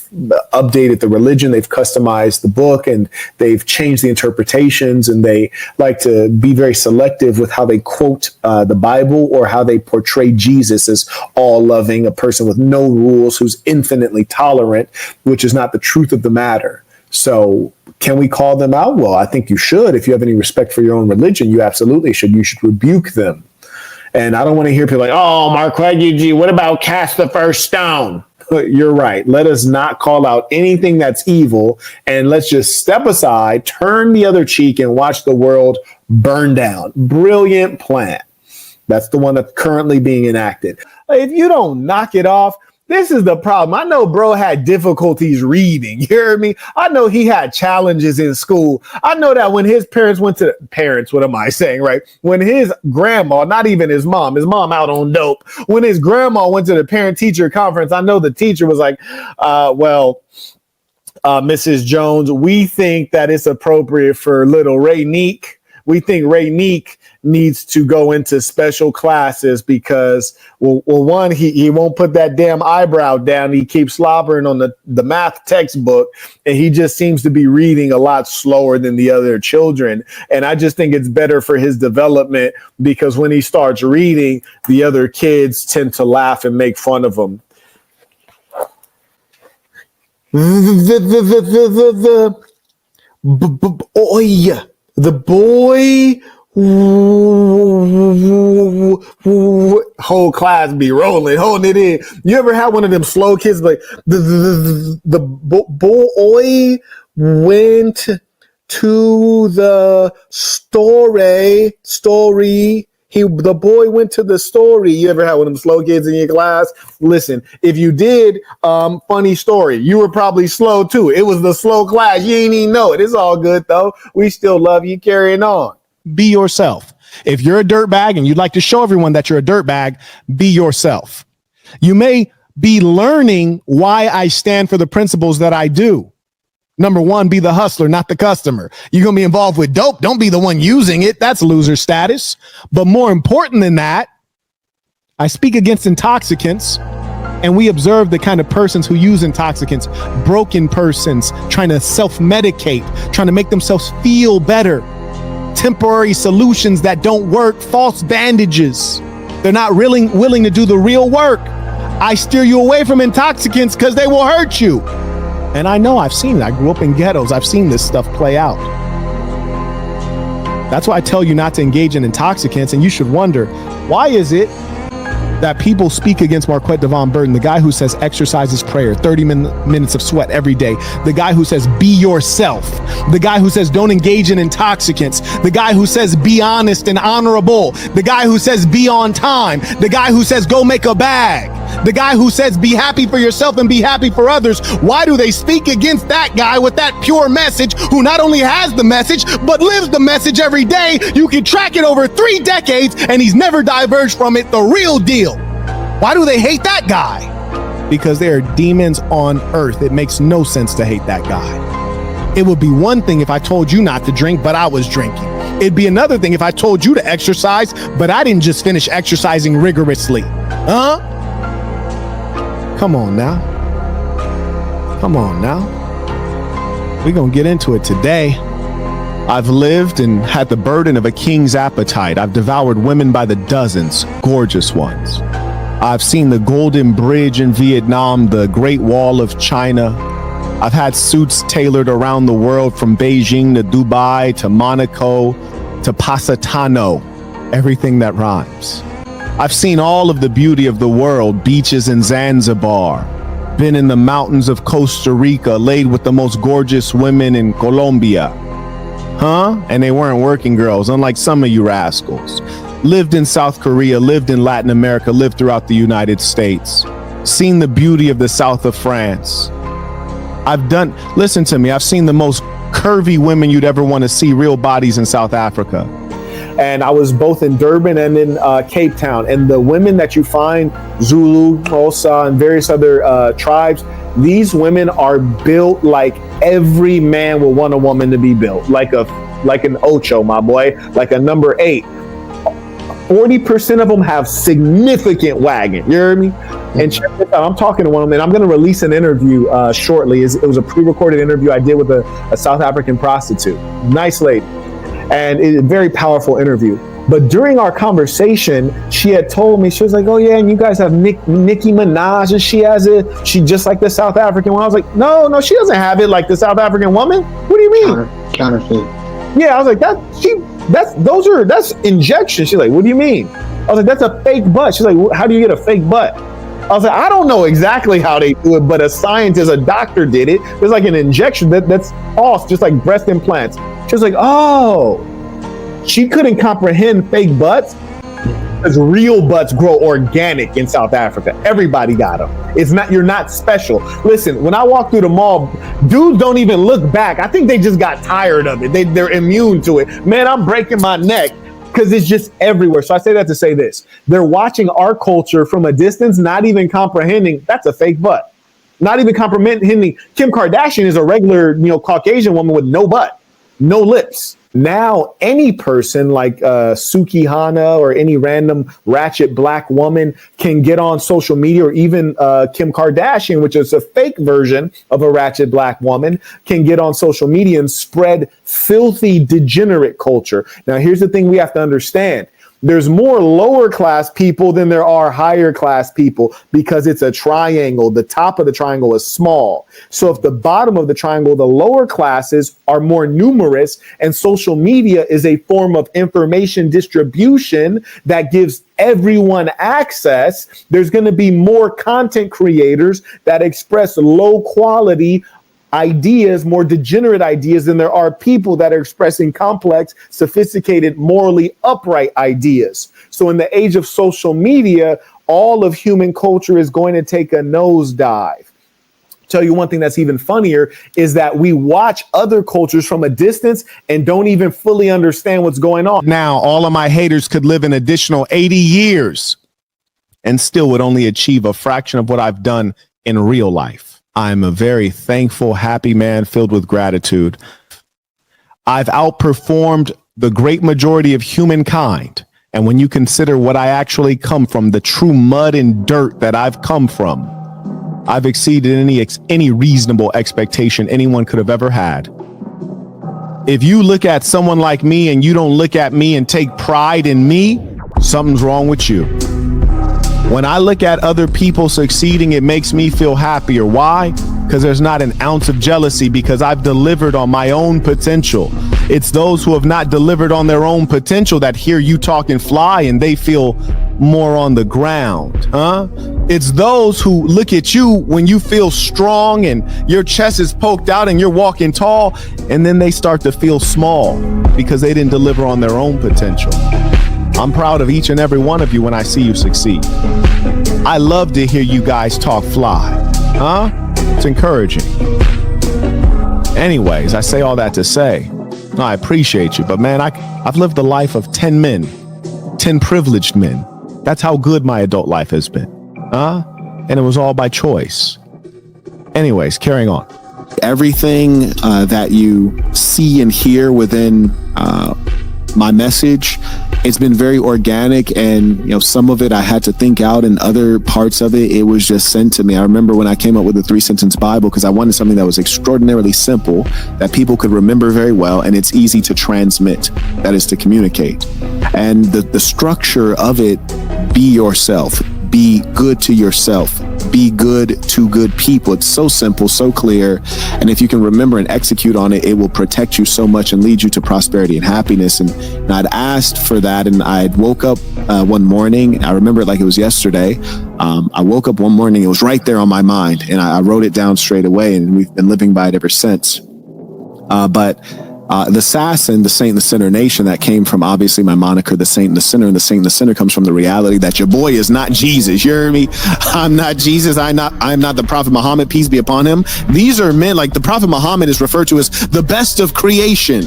updated the religion, they've customized the book, and they've changed the interpretations, and they like to be very selective with how they quote the Bible or how they portray Jesus as all loving, a person with no rules, who's infinitely tolerant, which is not the truth of the matter. So can we call them out? Well, I think you should. If you have any respect for your own religion, you absolutely should. You should rebuke them. And I don't want to hear people like, oh, Marquez, what about cast the first stone? You're right. Let us not call out anything that's evil, and let's just step aside, turn the other cheek, and watch the world burn down. Brilliant plan. That's the one that's currently being enacted. If you don't knock it off, this is the problem. I know bro had difficulties reading. You hear me? I know he had challenges in school. I know that when his parents went to what am I saying, right? When his grandma, not even his mom out on dope. When his grandma went to the parent-teacher conference, I know the teacher was like, Mrs. Jones, we think that it's appropriate for little Raynique. We think Raynique needs to go into special classes because, well, one, he won't put that damn eyebrow down. He keeps slobbering on the math textbook, and he just seems to be reading a lot slower than the other children. And I just think it's better for his development because when he starts reading, the other kids tend to laugh and make fun of him. The boy, whole class be holding it in. You ever had one of them slow kids like the boy went to the story. The boy went to the story. You ever had one of them slow kids in your class? Listen, if you did, funny story. You were probably slow too. It was the slow class. You ain't even know it. It's all good though. We still love you. Carrying on. Be yourself. If you're a dirtbag and you'd like to show everyone that you're a dirtbag, be yourself. You may be learning why I stand for the principles that I do. Number one, be the hustler, not the customer. You're going to be involved with dope. Don't be the one using it. That's loser status. But more important than that, I speak against intoxicants, and we observe the kind of persons who use intoxicants, broken persons trying to self-medicate, trying to make themselves feel better, temporary solutions that don't work, false bandages. They're not really willing to do the real work. I steer you away from intoxicants because they will hurt you. And I know, I've seen it. I grew up in ghettos. I've seen this stuff play out. That's why I tell you not to engage in intoxicants. And you should wonder, why is it that people speak against Marquette Devon Burton, the guy who says exercise is prayer, 30 minutes of sweat every day, the guy who says be yourself, the guy who says don't engage in intoxicants, the guy who says be honest and honorable, the guy who says be on time, the guy who says go make a bag, the guy who says be happy for yourself and be happy for others. Why do they speak against that guy with that pure message, who not only has the message but lives the message every day? You can track it over 3 decades and he's never diverged from it. The real deal. Why do they hate that guy? Because they are demons on earth. It makes no sense to hate that guy. It would be one thing if I told you not to drink, but I was drinking. It'd be another thing if I told you to exercise, but I didn't just finish exercising rigorously. Huh? Come on now. Come on now. We're gonna get into it today. I've lived and had the burden of a king's appetite. I've devoured women by the dozens, gorgeous ones. I've seen the Golden Bridge in Vietnam, the Great Wall of China. I've had suits tailored around the world, from Beijing to Dubai to Monaco to Positano, everything that rhymes. I've seen all of the beauty of the world, beaches in Zanzibar, been in the mountains of Costa Rica, laid with the most gorgeous women in Colombia. Huh? And they weren't working girls, unlike some of you rascals. Lived in South Korea, lived in Latin America, lived throughout the United States. Seen the beauty of the south of France. Listen to me, I've seen the most curvy women you'd ever want to see, real bodies, in South Africa. And I was both in Durban and in Cape Town. And the women that you find, Zulu, Xhosa, and various other tribes, these women are built like every man would want a woman to be built. Like an Ocho, my boy, like a number 8. 40% of them have significant wagon. You hear me? And check this out. I'm talking to one of them, and I'm going to release an interview shortly. It was a pre-recorded interview I did with a South African prostitute. Nice lady. And a very powerful interview. But during our conversation, she had told me, she was like, oh yeah, and you guys have Nicki Minaj, and she has it. She just like the South African one. I was like, no, she doesn't have it like the South African woman. What do you mean? Counterfeit. Yeah, I was like, that's injection. She's like, what do you mean? I was like, that's a fake butt. She's like, how do you get a fake butt? I was like, I don't know exactly how they do it, but a scientist, a doctor did it. There's like an injection that's false, just like breast implants. She was like, oh, she couldn't comprehend fake butts because real butts grow organic in South Africa. Everybody got them. You're not special. Listen, when I walk through the mall, dudes don't even look back. I think they just got tired of it. They're immune to it. Man, I'm breaking my neck because it's just everywhere. So I say that to say this. They're watching our culture from a distance, not even comprehending that's a fake butt. Not even comprehending Kim Kardashian is a regular, Caucasian woman with no butt, no lips. Now, any person like Suki Hana or any random ratchet black woman can get on social media, or even Kim Kardashian, which is a fake version of a ratchet black woman, can get on social media and spread filthy, degenerate culture. Now, here's the thing we have to understand. There's more lower class people than there are higher class people, because it's a triangle. The top of the triangle is small. So if the bottom of the triangle, the lower classes, are more numerous, and social media is a form of information distribution that gives everyone access, there's going to be more content creators that express low quality ideas, more degenerate ideas, than there are people that are expressing complex, sophisticated, morally upright ideas. So in the age of social media, all of human culture is going to take a nosedive. Tell you one thing that's even funnier is that we watch other cultures from a distance and don't even fully understand what's going on. Now, all of my haters could live an additional 80 years and still would only achieve a fraction of what I've done in real life. I'm a very thankful, happy man filled with gratitude. I've outperformed the great majority of humankind. And when you consider what I actually come from, the true mud and dirt that I've come from, I've exceeded any reasonable expectation anyone could have ever had. If you look at someone like me and you don't look at me and take pride in me, something's wrong with you. When I look at other people succeeding, it makes me feel happier. Why? Because there's not an ounce of jealousy, because I've delivered on my own potential. It's those who have not delivered on their own potential that hear you talk and fly and they feel more on the ground, huh? It's those who look at you when you feel strong and your chest is poked out and you're walking tall, and then they start to feel small because they didn't deliver on their own potential. I'm proud of each and every one of you when I see you succeed. I love to hear you guys talk fly, huh? It's encouraging. Anyways, I say all that to say, I appreciate you, but man, I've lived the life of 10 men, 10 privileged men. That's how good my adult life has been, huh? And it was all by choice. Anyways, carrying on. Everything that you see and hear within my message, it's been very organic, and some of it I had to think out, and other parts of it was just sent to me. I remember when I came up with the 3-sentence Bible, because I wanted something that was extraordinarily simple, that people could remember very well, and it's easy to transmit, that is to communicate. And the structure of it: be yourself, be good to yourself, be good to good people. It's so simple, so clear. And if you can remember and execute on it, it will protect you so much and lead you to prosperity and happiness. And I'd asked for that, and I woke up one morning. I remember it like it was yesterday. I woke up one morning, it was right there on my mind, and I wrote it down straight away, and we've been living by it ever since. But the SAS and the Saint and the Sinner Nation, that came from obviously my moniker, the Saint and the Sinner. And the Saint and the Sinner comes from the reality that your boy is not Jesus. You hear me? I'm not Jesus. I'm not the Prophet Muhammad, peace be upon him. These are men, like the Prophet Muhammad is referred to as the best of creation.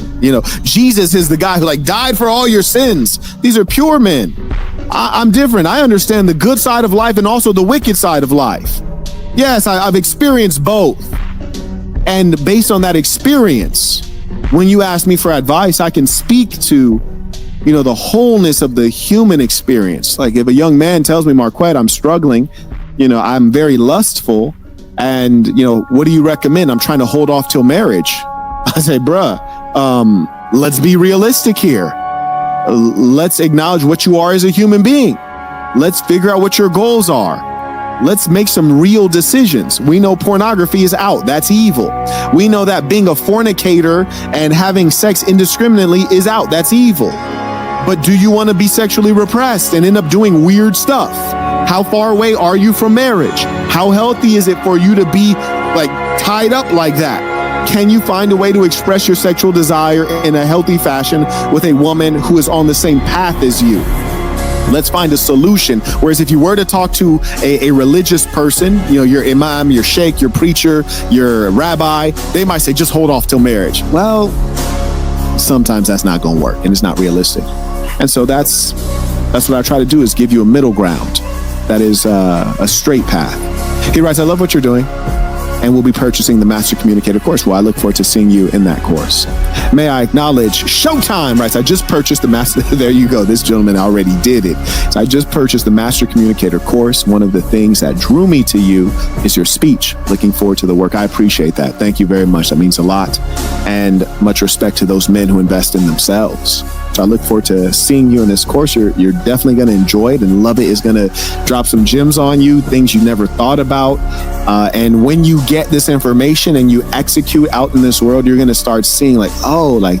Jesus is the guy who died for all your sins. These are pure men. I'm different. I understand the good side of life and also the wicked side of life. Yes, I've experienced both. And based on that experience, when you ask me for advice, I can speak to, the wholeness of the human experience. Like if a young man tells me, Marquette, I'm struggling, I'm very lustful, and, what do you recommend? I'm trying to hold off till marriage. I say, bruh, let's be realistic here. Let's acknowledge what you are as a human being. Let's figure out what your goals are. Let's make some real decisions. We know pornography is out. That's evil. We know that being a fornicator and having sex indiscriminately is out. That's evil. But do you want to be sexually repressed and end up doing weird stuff? How far away are you from marriage? How healthy is it for you to be tied up like that? Can you find a way to express your sexual desire in a healthy fashion with a woman who is on the same path as you? Let's find a solution. Whereas if you were to talk to a religious person, your imam, your sheikh, your preacher, your rabbi, they might say, just hold off till marriage. Well, sometimes that's not going to work, and it's not realistic. And so that's what I try to do, is give you a middle ground that is a straight path. He writes, I love what you're doing, and we'll be purchasing the Master Communicator course. Well, I look forward to seeing you in that course. May I acknowledge Showtime writes, I just purchased the Master. There you go. This gentleman already did it. So I just purchased the Master Communicator course. One of the things that drew me to you is your speech. Looking forward to the work. I appreciate that. Thank you very much. That means a lot. And much respect to those men who invest in themselves. So I look forward to seeing you in this course. You're definitely going to enjoy it and love it. It's going to drop some gems on you, things you never thought about. And when you get this information and you execute out in this world, you're going to start seeing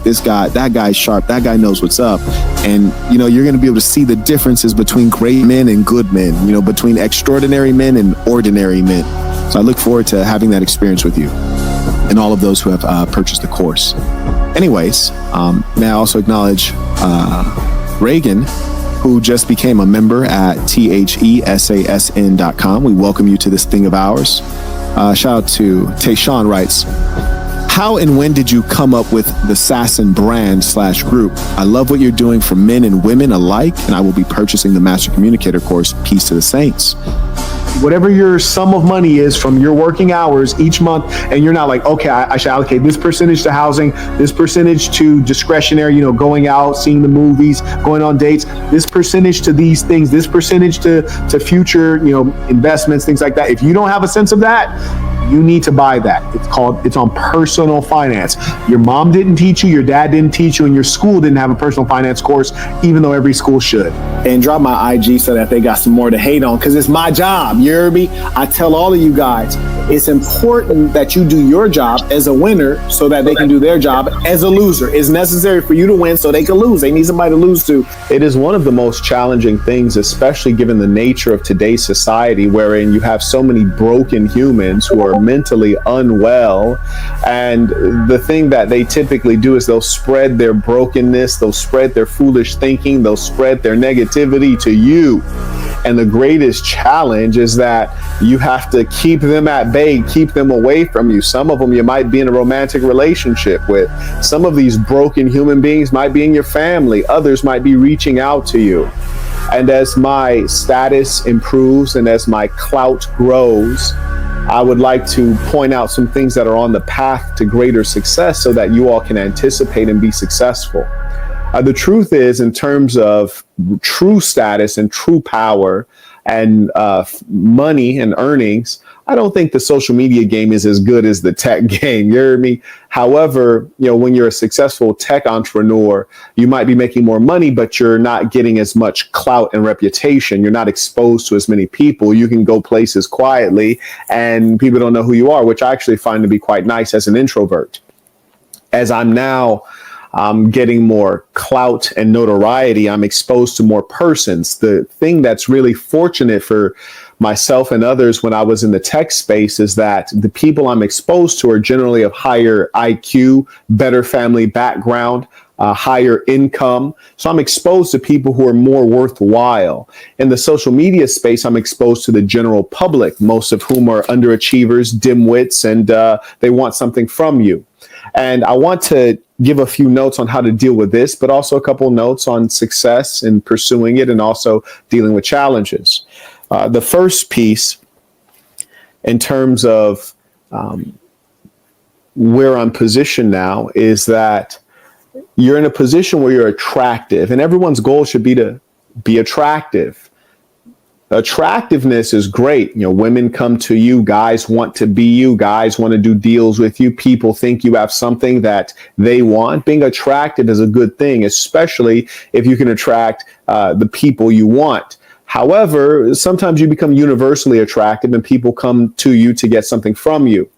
this guy, that guy's sharp. That guy knows what's up. And, you're going to be able to see the differences between great men and good men, between extraordinary men and ordinary men. So I look forward to having that experience with you and all of those who have purchased the course. Anyways, may I also acknowledge Reagan, who just became a member at thesasn.com. We welcome you to this thing of ours. Shout out to Tayshawn writes, How and when did you come up with the Sasson brand/group? I love what you're doing for men and women alike, and I will be purchasing the Master Communicator course. Peace to the saints. Whatever your sum of money is from your working hours each month, and you're not like, okay, I should allocate this percentage to housing, this percentage to discretionary, going out, seeing the movies, going on dates, this percentage to these things, this percentage to future, investments, things like that. If you don't have a sense of that, you need to buy that. It's on personal finance. Your mom didn't teach you, your dad didn't teach you, and your school didn't have a personal finance course, even though every school should. And drop my IG so that they got some more to hate on, because it's my job. You hear me? I tell all of you guys, it's important that you do your job as a winner so that they can do their job as a loser. It's necessary for you to win so they can lose. They need somebody to lose to. It is one of the most challenging things, especially given the nature of today's society, wherein you have so many broken humans who are mentally unwell. And the thing that they typically do is they'll spread their brokenness, they'll spread their foolish thinking, they'll spread their negativity to you. And the greatest challenge is that you have to keep them at bay, keep them away from you. Some of them you might be in a romantic relationship with. Some of these broken human beings might be in your family. Others might be reaching out to you. And as my status improves and as my clout grows, I would like to point out some things that are on the path to greater success so that you all can anticipate and be successful. The truth is, in terms of true status and true power and money and earnings, I don't think the social media game is as good as the tech game. You hear me? However, when you're a successful tech entrepreneur, you might be making more money, but you're not getting as much clout and reputation. You're not exposed to as many people. You can go places quietly and people don't know who you are, which I actually find to be quite nice as an introvert. As I'm now getting more clout and notoriety, I'm exposed to more persons. The thing that's really fortunate for myself and others when I was in the tech space is that the people I'm exposed to are generally of higher IQ, better family background, higher income. So I'm exposed to people who are more worthwhile. In the social media space, I'm exposed to the general public, most of whom are underachievers, dimwits, and they want something from you. And I want to give a few notes on how to deal with this, but also a couple notes on success in pursuing it and also dealing with challenges. The first piece, in terms of where I'm positioned now, is that you're in a position where you're attractive, and everyone's goal should be to be attractive. Attractiveness is great. Women come to you, guys want to be you, guys want to do deals with you. People think you have something that they want. Being attractive is a good thing, especially if you can attract the people you want. However, sometimes you become universally attractive and people come to you to get something from you.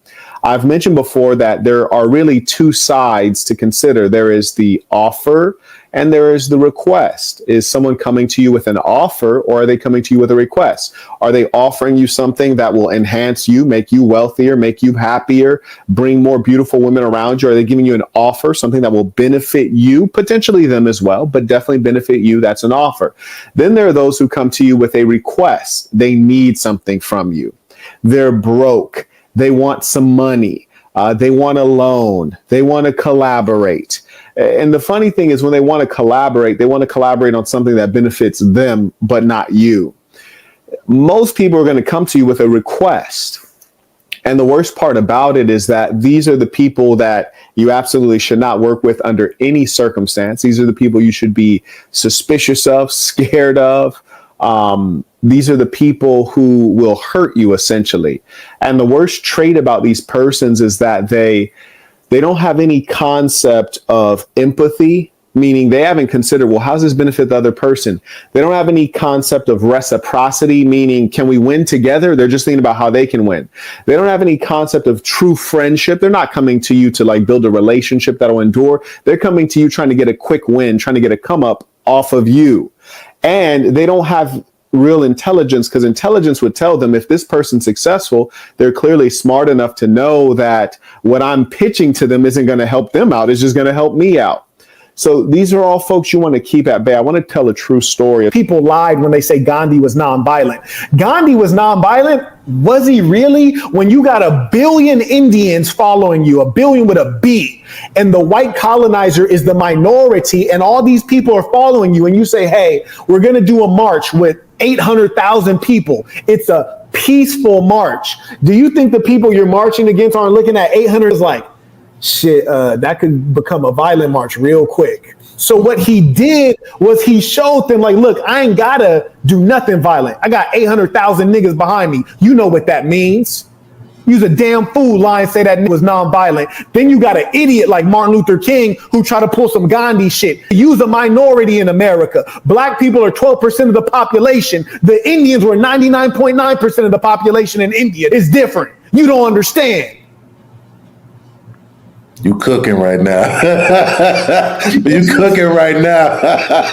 I've mentioned before that there are really two sides to consider. There is the offer and there is the request. Is someone coming to you with an offer, or are they coming to you with a request? Are they offering you something that will enhance you, make you wealthier, make you happier, bring more beautiful women around you? Are they giving you an offer, something that will benefit you, potentially them as well, but definitely benefit you? That's an offer. Then there are those who come to you with a request. They need something from you. They're broke. They want some money. They want a loan. They want to collaborate. And the funny thing is, when they want to collaborate on something that benefits them, but not you. Most people are going to come to you with a request. And the worst part about it is that these are the people that you absolutely should not work with under any circumstance. These are the people you should be suspicious of, scared of. These are the people who will hurt you, essentially. And the worst trait about these persons is that they don't have any concept of empathy, meaning they haven't considered, well, how does this benefit the other person? They don't have any concept of reciprocity, meaning, can we win together? They're just thinking about how they can win. They don't have any concept of true friendship. They're not coming to you to build a relationship that'll endure. They're coming to you trying to get a quick win, trying to get a come up off of you. And they don't have real intelligence, because intelligence would tell them if this person's successful, they're clearly smart enough to know that what I'm pitching to them isn't going to help them out. It's just going to help me out. So these are all folks you want to keep at bay. I want to tell a true story. People lied when they say Gandhi was nonviolent. Gandhi was nonviolent Was he really? When you got 1 billion Indians following you, 1 billion with a B, and the white colonizer is the minority, and all these people are following you, and you say, hey, we're going to do a march with 800,000 people. It's a peaceful march. Do you think the people you're marching against aren't looking at 800 as like, shit, that could become a violent march real quick? So what he did was he showed them, like, look, I ain't gotta do nothing violent. I got 800,000 niggas behind me. You know what that means. You's a damn fool lying, say that nigga was nonviolent. Then you got an idiot like Martin Luther King who try to pull some Gandhi shit. You's a minority in America. Black people are 12% of the population. The Indians were 99.9% of the population in India. It's different. You don't understand. You cooking right now. You cooking right now.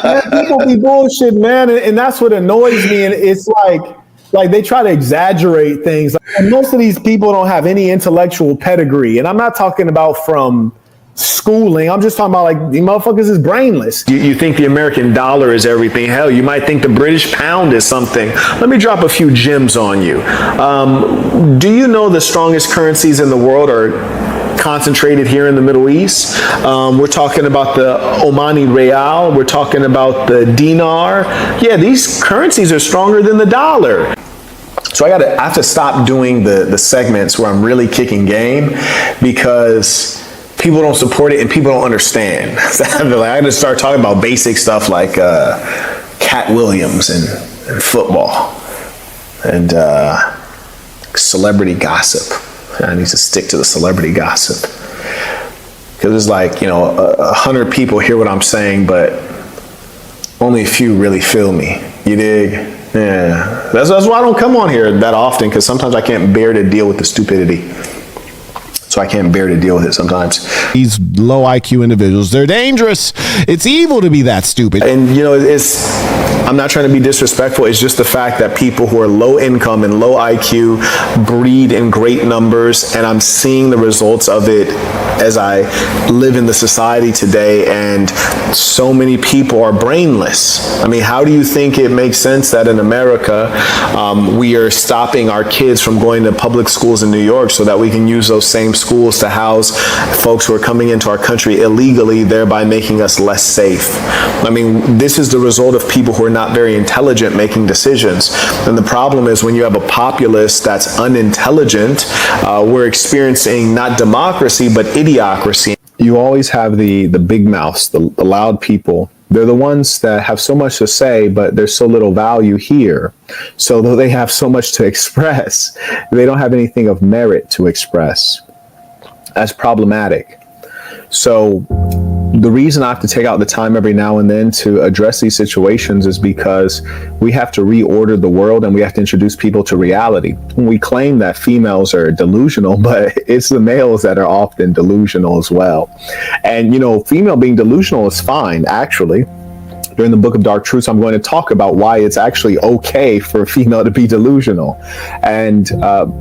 Man, people be bullshit, man, and that's what annoys me. And it's like they try to exaggerate things. And most of these people don't have any intellectual pedigree, and I'm not talking about from schooling. I'm just talking about like these motherfuckers is brainless. You think the American dollar is everything. Hell, you might think the British pound is something. Let me drop a few gems on you. Do you know the strongest currencies in the world are concentrated here in the Middle East? We're talking about the Omani Real. We're talking about the dinar. Yeah, these currencies are stronger than the dollar. So I have to stop doing the segments where I'm really kicking game because people don't support it and people don't understand. So I got to start talking about basic stuff like Cat Williams and football and celebrity gossip. I need to stick to the celebrity gossip because it's like, 100 people hear what I'm saying, but only a few really feel me. You dig? Yeah. That's why I don't come on here that often, because sometimes I can't bear to deal with the stupidity. So I can't bear to deal with it sometimes. These low IQ individuals, they're dangerous. It's evil to be that stupid. And I'm not trying to be disrespectful. It's just the fact that people who are low income and low IQ breed in great numbers, and I'm seeing the results of it as I live in the society today, and so many people are brainless. I mean, how do you think it makes sense that in America we are stopping our kids from going to public schools in New York so that we can use those same schools to house folks who are coming into our country illegally, thereby making us less safe? I mean, this is the result of people who are not very intelligent making decisions. And the problem is when you have a populace that's unintelligent, we're experiencing not democracy, but idiocracy. You always have the big mouths, the loud people. They're the ones that have so much to say, but there's so little value here. So though they have so much to express, they don't have anything of merit to express. That's problematic. So the reason I have to take out the time every now and then to address these situations is because we have to reorder the world and we have to introduce people to reality. We claim that females are delusional, but it's the males that are often delusional as well. And, female being delusional is fine, actually. During the Book of Dark Truths, I'm going to talk about why it's actually okay for a female to be delusional. And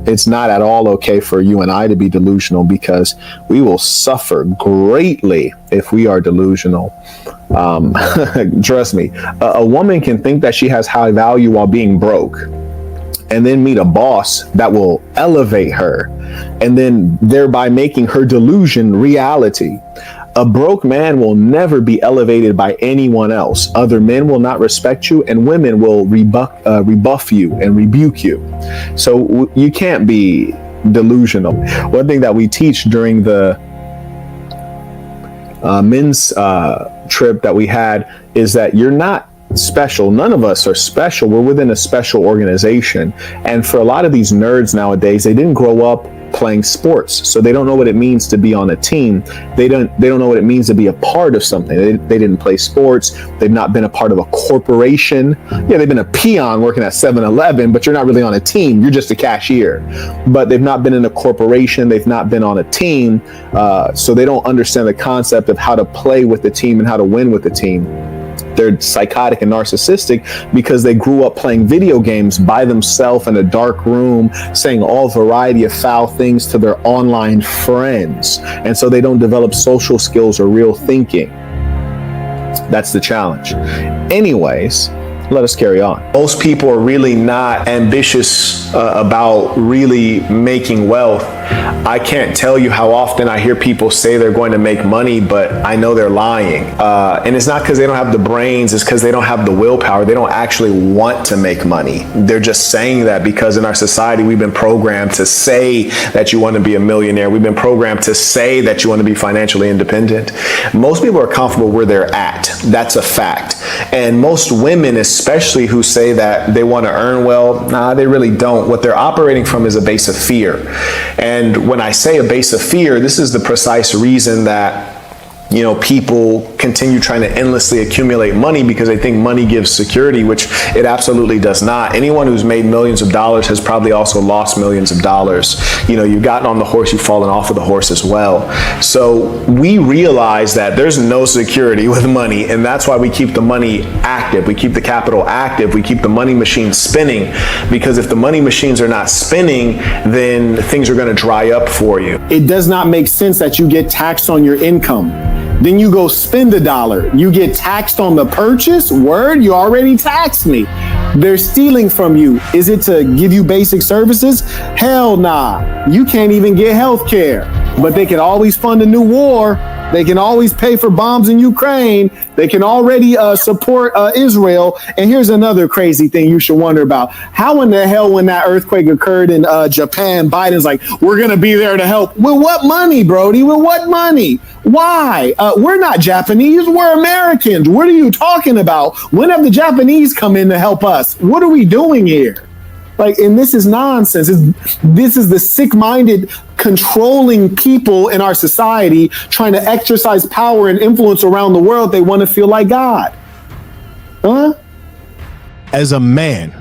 it's not at all okay for you and I to be delusional, because we will suffer greatly if we are delusional. Trust me, a woman can think that she has high value while being broke, and then meet a boss that will elevate her, and then thereby making her delusion reality. A broke man will never be elevated by anyone else. Other men will not respect you, and women will rebuff you and rebuke you. So you can't be delusional. One thing that we teach during the men's trip that we had is that you're not special. None of us are special. We're within a special organization. And for a lot of these nerds nowadays, they didn't grow up playing sports, so they don't know what it means to be on a team. They don't know what it means to be a part of something. They didn't play sports. They've not been a part of a corporation. Yeah, they've been a peon working at 7-Eleven, but you're not really on a team. You're just a cashier. But they've not been in a corporation. They've not been on a team. So they don't understand the concept of how to play with the team and how to win with the team. They're psychotic and narcissistic because they grew up playing video games by themselves in a dark room, saying all variety of foul things to their online friends. And so they don't develop social skills or real thinking. That's the challenge. Anyways, let us carry on. Most people are really not ambitious about really making wealth. I can't tell you how often I hear people say they're going to make money, but I know they're lying. And it's not because they don't have the brains, it's because they don't have the willpower. They don't actually want to make money. They're just saying that because in our society, we've been programmed to say that you want to be a millionaire. We've been programmed to say that you want to be financially independent. Most people are comfortable where they're at. That's a fact. And most women, especially who say that they want to earn well, they really don't. What they're operating from is a base of fear. And when I say a base of fear, this is the precise reason that people continue trying to endlessly accumulate money because they think money gives security, which it absolutely does not. Anyone who's made millions of dollars has probably also lost millions of dollars. You've gotten on the horse, you've fallen off of the horse as well. So we realize that there's no security with money, and that's why we keep the money active. We keep the capital active. We keep the money machine spinning, because if the money machines are not spinning, then things are going to dry up for you. It does not make sense that you get taxed on your income. Then you go spend $1. You get taxed on the purchase? Word, you already taxed me. They're stealing from you. Is it to give you basic services? Hell nah. You can't even get health care. But they can always fund a new war. They can always pay for bombs in Ukraine. They can already support Israel. And here's another crazy thing you should wonder about. How in the hell, when that earthquake occurred in Japan, Biden's like, we're going to be there to help. With what money, Brody? With what money? Why? We're not Japanese. We're Americans. What are you talking about? When have the Japanese come in to help us? What are we doing here? And this is nonsense. This is the sick-minded, controlling people in our society trying to exercise power and influence around the world. They want to feel like God. Huh? As a man,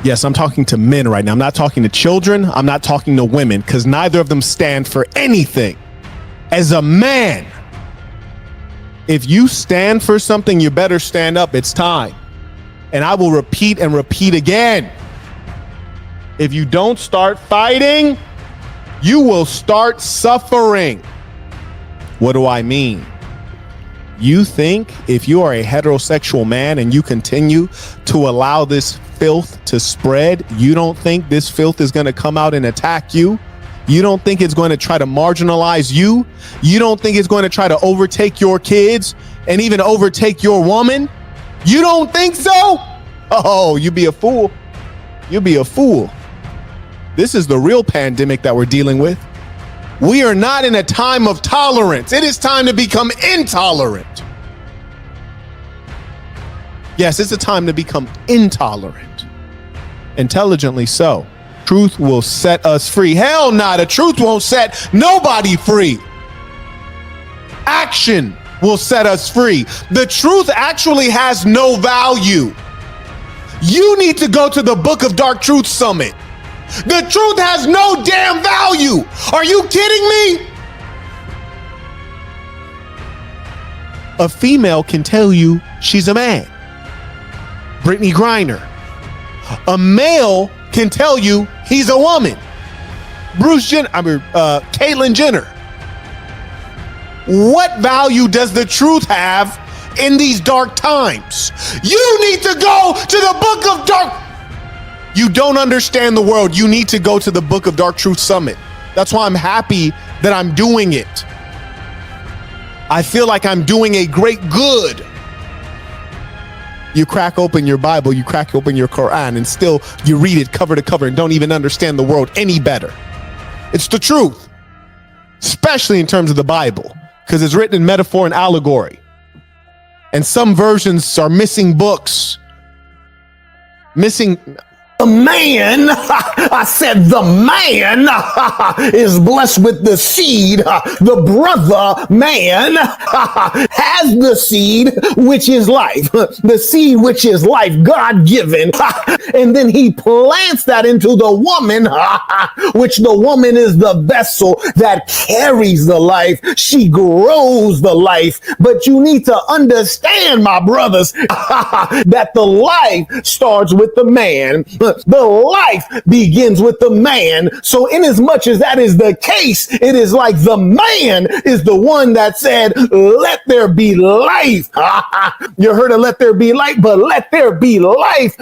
yes, I'm talking to men right now. I'm not talking to children. I'm not talking to women, because neither of them stand for anything. As a man, if you stand for something, you better stand up. It's time. And I will repeat and repeat again. If you don't start fighting, you will start suffering. What do I mean? You think if you are a heterosexual man and you continue to allow this filth to spread, you don't think this filth is going to come out and attack you? You don't think it's going to try to marginalize you? You don't think it's going to try to overtake your kids and even overtake your woman? You don't think so? Oh, you be a fool. You be a fool. This is the real pandemic that we're dealing with. We are not in a time of tolerance. It is time to become intolerant. Yes, it's a time to become intolerant. Intelligently so. Truth will set us free. Hell nah, the truth won't set nobody free. Action will set us free. The truth actually has no value. You need to go to the Book of Dark Truth Summit. The truth has no damn value. Are you kidding me? A female can tell you she's a man. Brittany Griner. A male can tell you he's a woman. Caitlyn Jenner. What value does the truth have in these dark times? You need to go to the Book of Dark. You don't understand the world. You need to go to the Book of Dark Truth Summit. That's why I'm happy that I'm doing it. I feel like I'm doing a great good. You crack open your Bible, you crack open your Quran, and still you read it cover to cover and don't even understand the world any better. It's the truth, especially in terms of the Bible, because it's written in metaphor and allegory. And some versions are missing books. The man, I said the man is blessed with the seed. The brother man has the seed, which is life. The seed, which is life, God-given. And then he plants that into the woman, which the woman is the vessel that carries the life. She grows the life. But you need to understand, my brothers, that the life starts with the man. The life begins with the man. So inasmuch as that is the case, it is like the man is the one that said, let there be life. You heard of let there be light, but let there be life.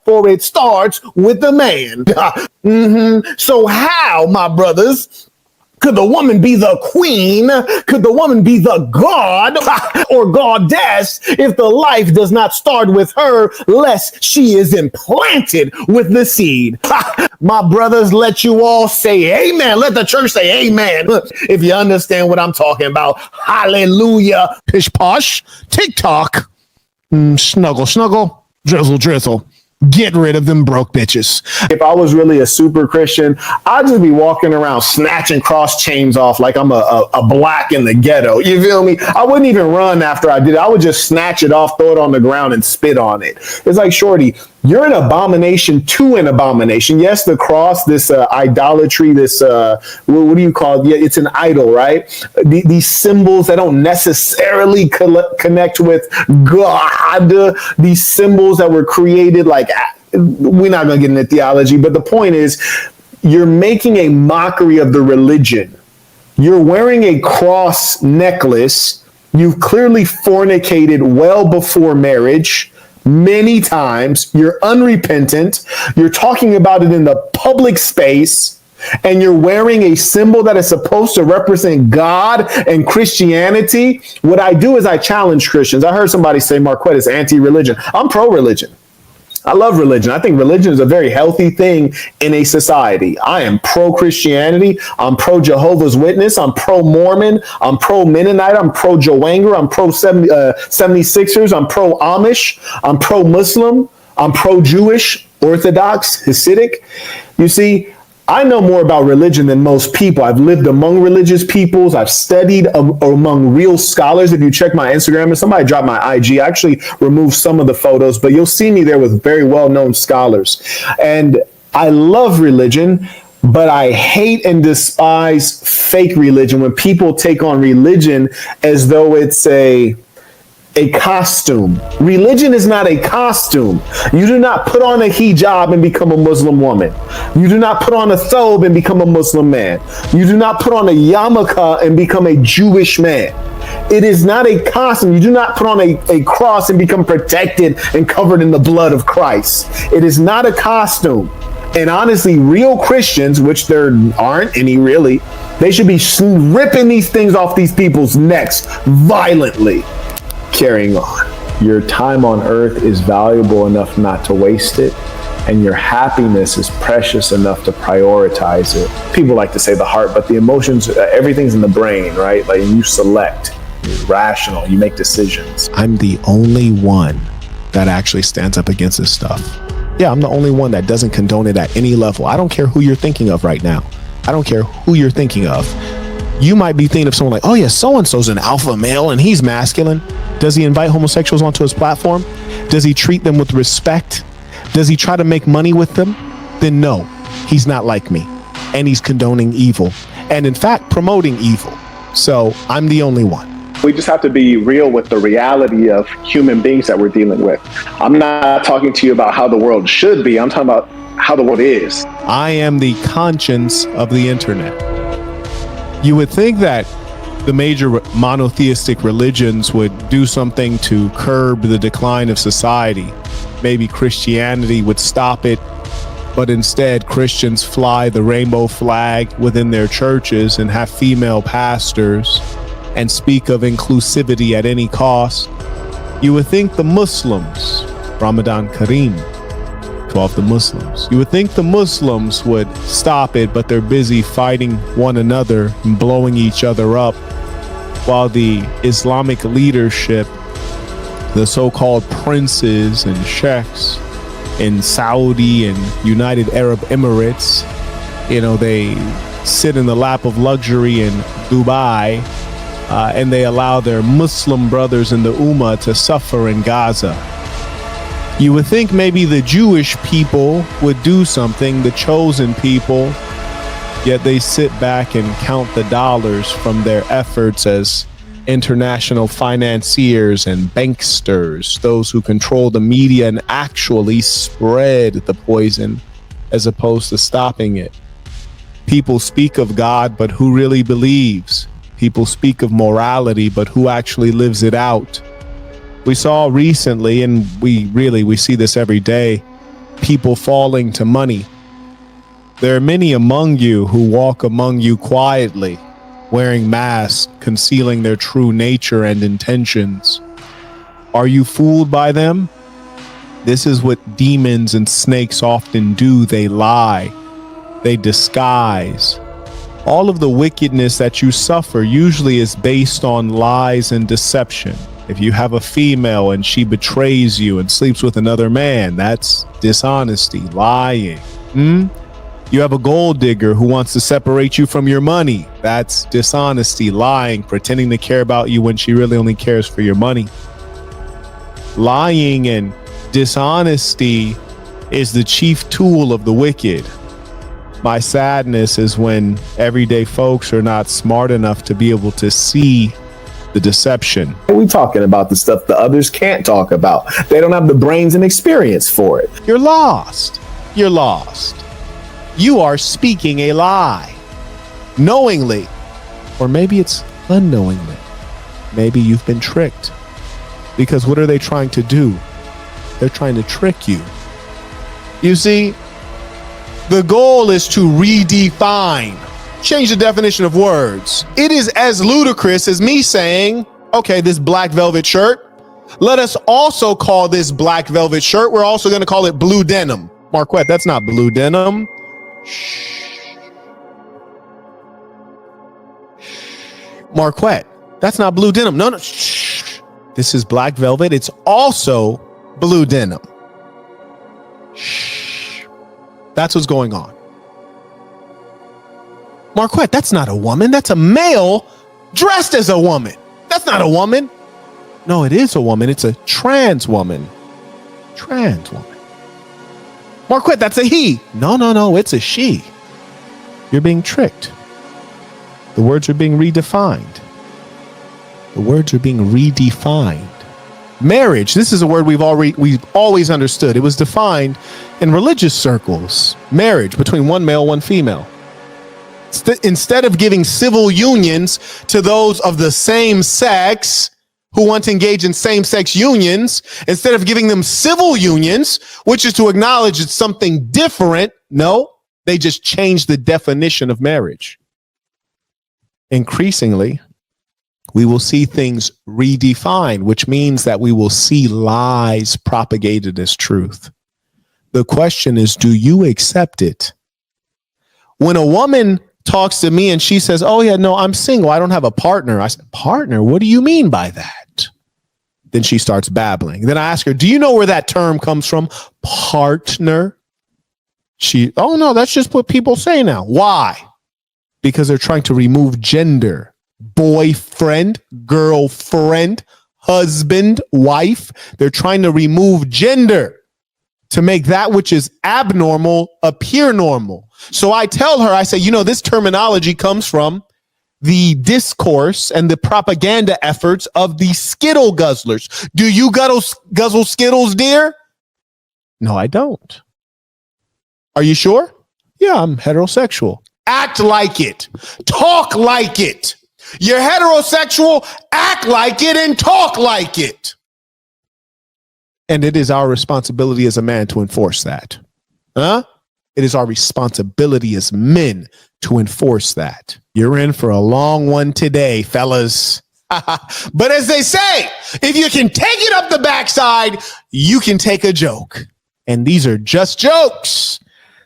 For it starts with the man. So how, my brothers, could the woman be the queen? Could the woman be the god or goddess if the life does not start with her, lest she is implanted with the seed? My brothers, let you all say amen. Let the church say amen if you understand what I'm talking about. Hallelujah. Pish posh, TikTok, snuggle, snuggle, drizzle, drizzle. Get rid of them broke bitches. If I was really a super Christian, I'd just be walking around snatching cross chains off like I'm a black in the ghetto. You feel me? I wouldn't even run after I did it. I would just snatch it off, throw it on the ground, and spit on it. It's like, shorty, you're an abomination to an abomination. Yes, the cross, this idolatry, this, what do you call it? Yeah, it's an idol, right? These symbols that don't necessarily connect with God. These symbols that were created, like, we're not going to get into theology, but the point is, you're making a mockery of the religion. You're wearing a cross necklace. You've clearly fornicated well before marriage. Many times. You're unrepentant. You're talking about it in the public space, and you're wearing a symbol that is supposed to represent God and Christianity. What I do is I challenge Christians. I heard somebody say Marquette is anti-religion. I'm pro-religion. I love religion. I think religion is a very healthy thing in a society. I am pro-Christianity. I'm pro-Jehovah's Witness. I'm pro-Mormon. I'm pro-Mennonite. I'm pro-Joanger. I'm pro-76ers. I'm pro-Amish. I'm pro-Muslim. I'm pro-Jewish, Orthodox, Hasidic. You see, I know more about religion than most people. I've lived among religious peoples. I've studied among real scholars. If you check my Instagram, and somebody dropped my IG, I actually removed some of the photos, but you'll see me there with very well-known scholars. And I love religion, but I hate and despise fake religion when people take on religion as though it's a costume. Religion is not a costume. You do not put on a hijab and become a Muslim woman. You do not put on a thobe and become a Muslim man. You do not put on a yarmulke and become a Jewish man. It is not a costume. You do not put on a cross and become protected and covered in the blood of Christ. It is not a costume. And honestly, real Christians, which there aren't any really, they should be ripping these things off these people's necks violently. Carrying on. Your time on earth is valuable enough not to waste it, and your happiness is precious enough to prioritize it. People like to say the heart, but the emotions, everything's in the brain, right? Like, you select, you're rational, you make decisions. I'm the only one that actually stands up against this stuff. Yeah, I'm the only one that doesn't condone it at any level. I don't care who you're thinking of right now. I don't care who you're thinking of. You might be thinking of someone like, oh yeah, so-and-so's an alpha male and he's masculine. Does he invite homosexuals onto his platform? Does he treat them with respect? Does he try to make money with them? Then no, he's not like me. And he's condoning evil. And in fact, promoting evil. So I'm the only one. We just have to be real with the reality of human beings that we're dealing with. I'm not talking to you about how the world should be. I'm talking about how the world is. I am the conscience of the internet. You would think that the major monotheistic religions would do something to curb the decline of society. Maybe Christianity would stop it, but instead Christians fly the rainbow flag within their churches and have female pastors and speak of inclusivity at any cost. You would think the Muslims, Ramadan Kareem, to all the Muslims. You would think the Muslims would stop it, but they're busy fighting one another and blowing each other up, while the Islamic leadership, the so-called princes and sheikhs in Saudi and United Arab Emirates, they sit in the lap of luxury in Dubai, and they allow their Muslim brothers in the Ummah to suffer in Gaza. You would think maybe the Jewish people would do something, the chosen people, yet they sit back and count the dollars from their efforts as international financiers and banksters, those who control the media and actually spread the poison as opposed to stopping it. People speak of God, but who really believes? People speak of morality, but who actually lives it out? We saw recently, and we see this every day, people falling to money. There are many among you who walk among you quietly, wearing masks, concealing their true nature and intentions. Are you fooled by them? This is what demons and snakes often do. They lie. They disguise. All of the wickedness that you suffer usually is based on lies and deception. If you have a female and she betrays you and sleeps with another man, that's dishonesty, lying. You have a gold digger who wants to separate you from your money. That's dishonesty, lying, pretending to care about you when she really only cares for your money. Lying and dishonesty is the chief tool of the wicked. My sadness is when everyday folks are not smart enough to be able to see the deception. We talking about the stuff the others can't talk about. They don't have the brains and experience for it. You're lost. You're lost. You are speaking a lie. Knowingly. Or maybe it's unknowingly. Maybe you've been tricked. Because what are they trying to do? They're trying to trick you. You see, the goal is to redefine. Change the definition of words. It is as ludicrous as me saying, okay, this black velvet shirt, let us also call this black velvet shirt, we're also going to call it blue denim. Marquette, that's not blue denim. Marquette, that's not blue denim. No. Shh. This is black velvet. It's also blue denim. Shh. That's what's going on. Marquette, that's not a woman. That's a male dressed as a woman. That's not a woman. No, it is a woman. It's a trans woman. Trans woman. Marquette, that's a he. No, it's a she. You're being tricked. The words are being redefined. The words are being redefined. Marriage, this is a word we've always understood. It was defined in religious circles. Marriage between one male, one female. Instead of giving civil unions to those of the same sex who want to engage in same-sex unions, instead of giving them civil unions, which is to acknowledge it's something different, no, they just changed the definition of marriage. Increasingly, we will see things redefined, which means that we will see lies propagated as truth. The question is, do you accept it? When a woman talks to me and she says, oh yeah, no, I'm single, I don't have a partner. I said, partner? What do you mean by that? Then she starts babbling. Then I ask her, do you know where that term comes from? Partner? Oh no, that's just what people say now. Why? Because they're trying to remove gender. Boyfriend, girlfriend, husband, wife. They're trying to remove gender to make that which is abnormal appear normal. So I tell her, I say, this terminology comes from the discourse and the propaganda efforts of the Skittle guzzlers. Do you guzzle Skittles, dear? No, I don't. Are you sure? Yeah, I'm heterosexual. Act like it. Talk like it. You're heterosexual. Act like it and talk like it. And it is our responsibility as a man to enforce that. It is our responsibility as men to enforce that. You're in for a long one today, fellas. But as they say, if you can take it up the backside, you can take a joke. And these are just jokes.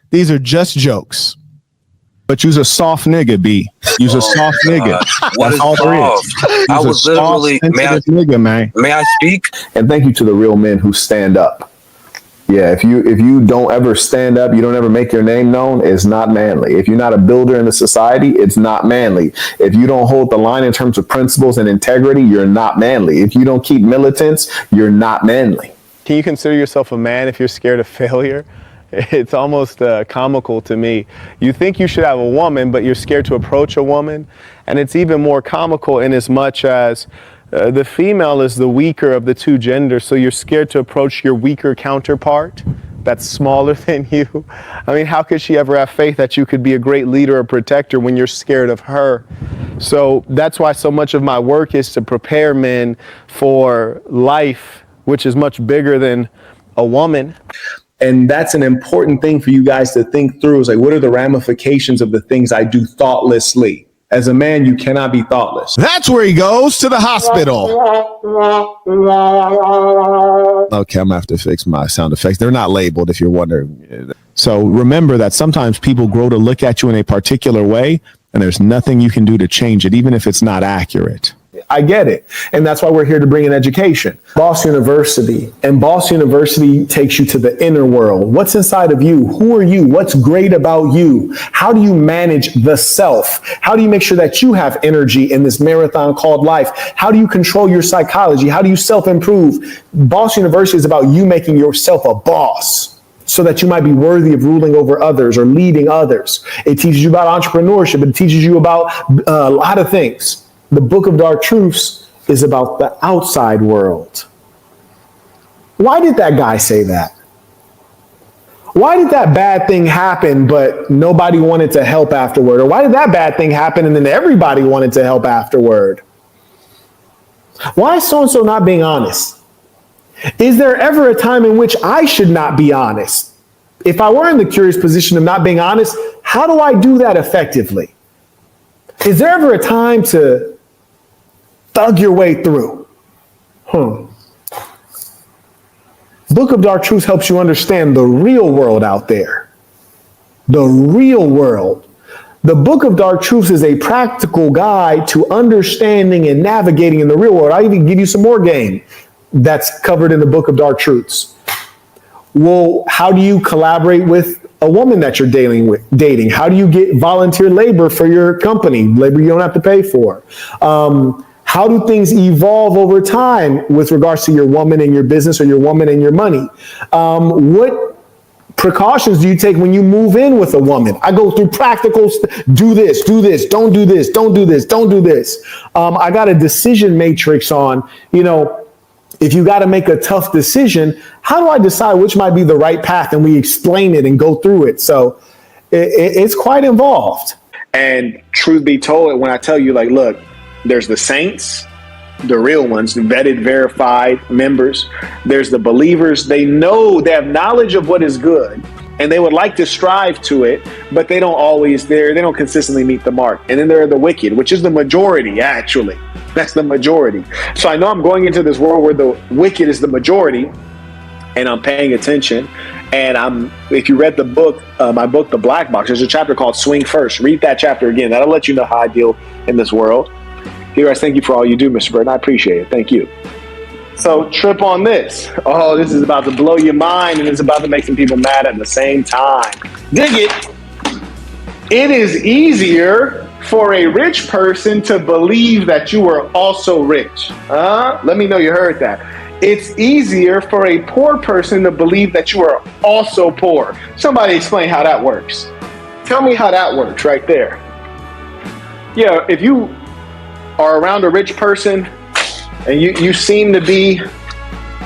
These are just jokes. But you's a soft nigga, B. You's a soft nigga. What is all there is. I was literally, may I speak? And thank you to the real men who stand up. Yeah, if you don't ever stand up, you don't ever make your name known, it's not manly. If you're not a builder in the society, it's not manly. If you don't hold the line in terms of principles and integrity, you're not manly. If you don't keep militants, you're not manly. Can you consider yourself a man if you're scared of failure? It's almost comical to me. You think you should have a woman, but you're scared to approach a woman. And it's even more comical in as much as the female is the weaker of the two genders, so you're scared to approach your weaker counterpart that's smaller than you. I mean, how could she ever have faith that you could be a great leader or protector when you're scared of her? So that's why so much of my work is to prepare men for life, which is much bigger than a woman. And that's an important thing for you guys to think through, is like, what are the ramifications of the things I do thoughtlessly? As a man, you cannot be thoughtless. That's where he goes, to the hospital. Okay, I'm gonna have to fix my sound effects. They're not labeled, if you're wondering. So remember that sometimes people grow to look at you in a particular way, and there's nothing you can do to change it, even if it's not accurate. I get it. And that's why we're here to bring in education. Boss University. And Boss University takes you to the inner world. What's inside of you? Who are you? What's great about you? How do you manage the self? How do you make sure that you have energy in this marathon called life? How do you control your psychology? How do you self-improve? Boss University is about you making yourself a boss, so that you might be worthy of ruling over others or leading others. It teaches you about entrepreneurship. It teaches you about a lot of things. The Book of Dark Truths is about the outside world. Why did that guy say that? Why did that bad thing happen, but nobody wanted to help afterward? Or why did that bad thing happen and then everybody wanted to help afterward? Why is so-and-so not being honest? Is there ever a time in which I should not be honest? If I were in the curious position of not being honest, how do I do that effectively? Is there ever a time to thug your way through? Book of Dark Truths helps you understand the real world out there. The real world. The Book of Dark Truths is a practical guide to understanding and navigating in the real world. I'll even give you some more game that's covered in the Book of Dark Truths. Well, how do you collaborate with a woman that you're dating? How do you get volunteer labor for your company? Labor you don't have to pay for. How do things evolve over time with regards to your woman and your business, or your woman and your money? What precautions do you take when you move in with a woman? I go through practical, do this, don't do this, don't do this, don't do this. I got a decision matrix on, if you got to make a tough decision, how do I decide which might be the right path? And we explain it and go through it. So it's quite involved. And truth be told, when I tell you, like, look, there's the saints, the real ones, the vetted, verified members. There's the believers. They know, they have knowledge of what is good, and they would like to strive to it, but they don't consistently meet the mark. And then there are the wicked, which is the majority, actually. That's the majority. So I know I'm going into this world where the wicked is the majority, and I'm paying attention. And if you read the book, my book, The Black Box, there's a chapter called Swing First. Read that chapter again. That'll let you know how I deal in this world. Guys, thank you for all you do, Mr. Burton. I appreciate it. Thank you. So trip on this. Oh, this is about to blow your mind, and it's about to make some people mad at the same time. Dig it. It is easier for a rich person to believe that you are also rich. Let me know you heard that. It's easier for a poor person to believe that you are also poor. Somebody explain how that works. Tell me how that works right there. Yeah, if you are around a rich person and you seem to be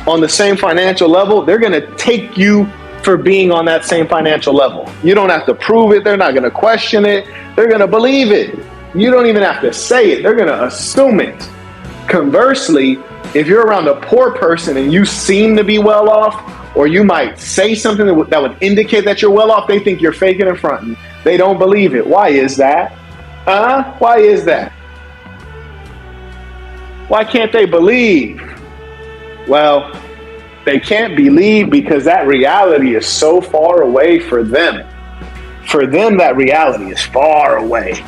on the same financial level, they're going to take you for being on that same financial level. You don't have to prove it. They're not going to question it. They're going to believe it. You don't even have to say it. They're going to assume it. Conversely, if you're around a poor person and you seem to be well off, or you might say something that would indicate that you're well off, they think you're faking and fronting. They don't believe it. Why is that? Why is that? Why can't they believe? Well, they can't believe because that reality is so far away for them. For them, that reality is far away.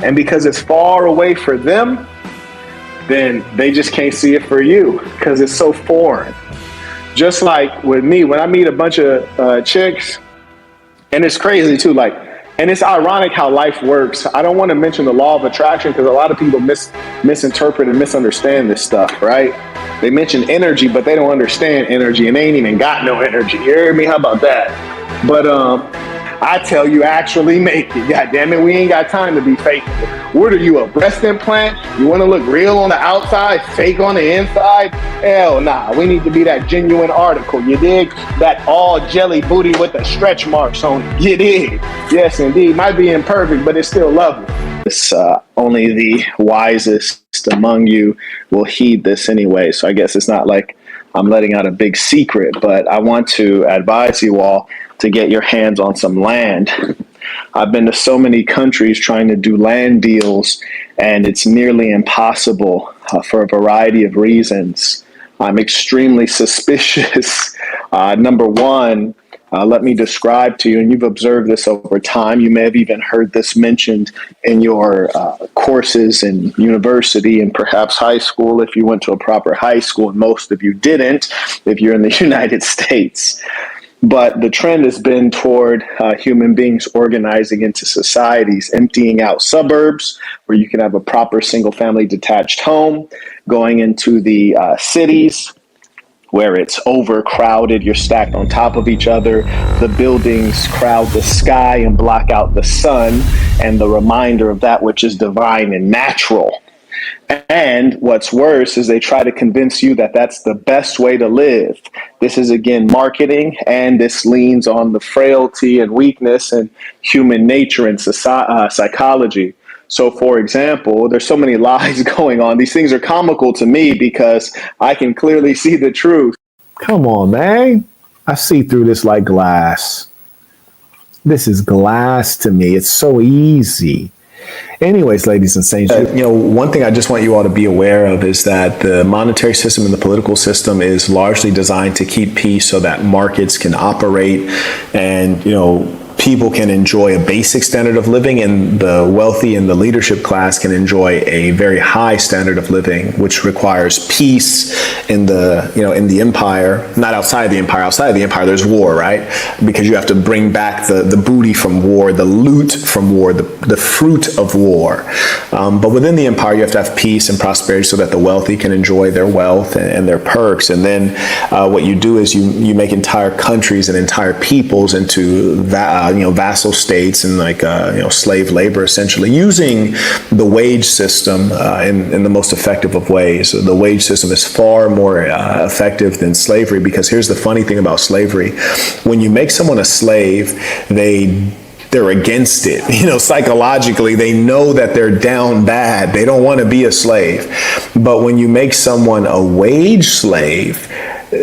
And because it's far away for them, then they just can't see it for you because it's so foreign. Just like with me, when I meet a bunch of chicks, and it's crazy too, and it's ironic how life works. I don't want to mention the law of attraction because a lot of people misinterpret and misunderstand this stuff, right? They mention energy, but they don't understand energy, and they ain't even got no energy. You hear me? How about that? But I tell you, actually make it. God damn it, we ain't got time to be fake. What are you, a breast implant? You want to look real on the outside, fake on the inside? Hell nah, we need to be that genuine article, you dig? That all jelly booty with the stretch marks on it, you dig? Yes, indeed. Might be imperfect, but it's still lovely. It's, only the wisest among you will heed this anyway. So I guess it's not like I'm letting out a big secret, but I want to advise you all to get your hands on some land. I've been to so many countries trying to do land deals, and it's nearly impossible for a variety of reasons. I'm extremely suspicious. Number one, let me describe to you, and you've observed this over time. You may have even heard this mentioned in your courses in university and perhaps high school if you went to a proper high school, and most of you didn't if you're in the United States. But the trend has been toward human beings organizing into societies, emptying out suburbs where you can have a proper single-family detached home, going into the cities where it's overcrowded, you're stacked on top of each other, the buildings crowd the sky and block out the sun and the reminder of that which is divine and natural. And what's worse is they try to convince you that that's the best way to live. This is, again, marketing, and this leans on the frailty and weakness and human nature and psychology. So, for example, there's so many lies going on. These things are comical to me because I can clearly see the truth. Come on, man. I see through this like glass. This is glass to me. It's so easy. Anyways, ladies and saints, one thing I just want you all to be aware of is that the monetary system and the political system is largely designed to keep peace so that markets can operate and, people can enjoy a basic standard of living, and the wealthy and the leadership class can enjoy a very high standard of living, which requires peace in the empire, not outside the empire. Outside of the empire, there's war, right? Because you have to bring back the booty from war, the loot from war, the fruit of war. But within the empire, you have to have peace and prosperity so that the wealthy can enjoy their wealth and their perks. And then what you do is you make entire countries and entire peoples into vassal states and slave labor, essentially using the wage system in the most effective of ways. So the wage system is far more effective than slavery, because here's the funny thing about slavery. When you make someone a slave, they're against it. Psychologically, they know that they're down bad. They don't want to be a slave. But when you make someone a wage slave,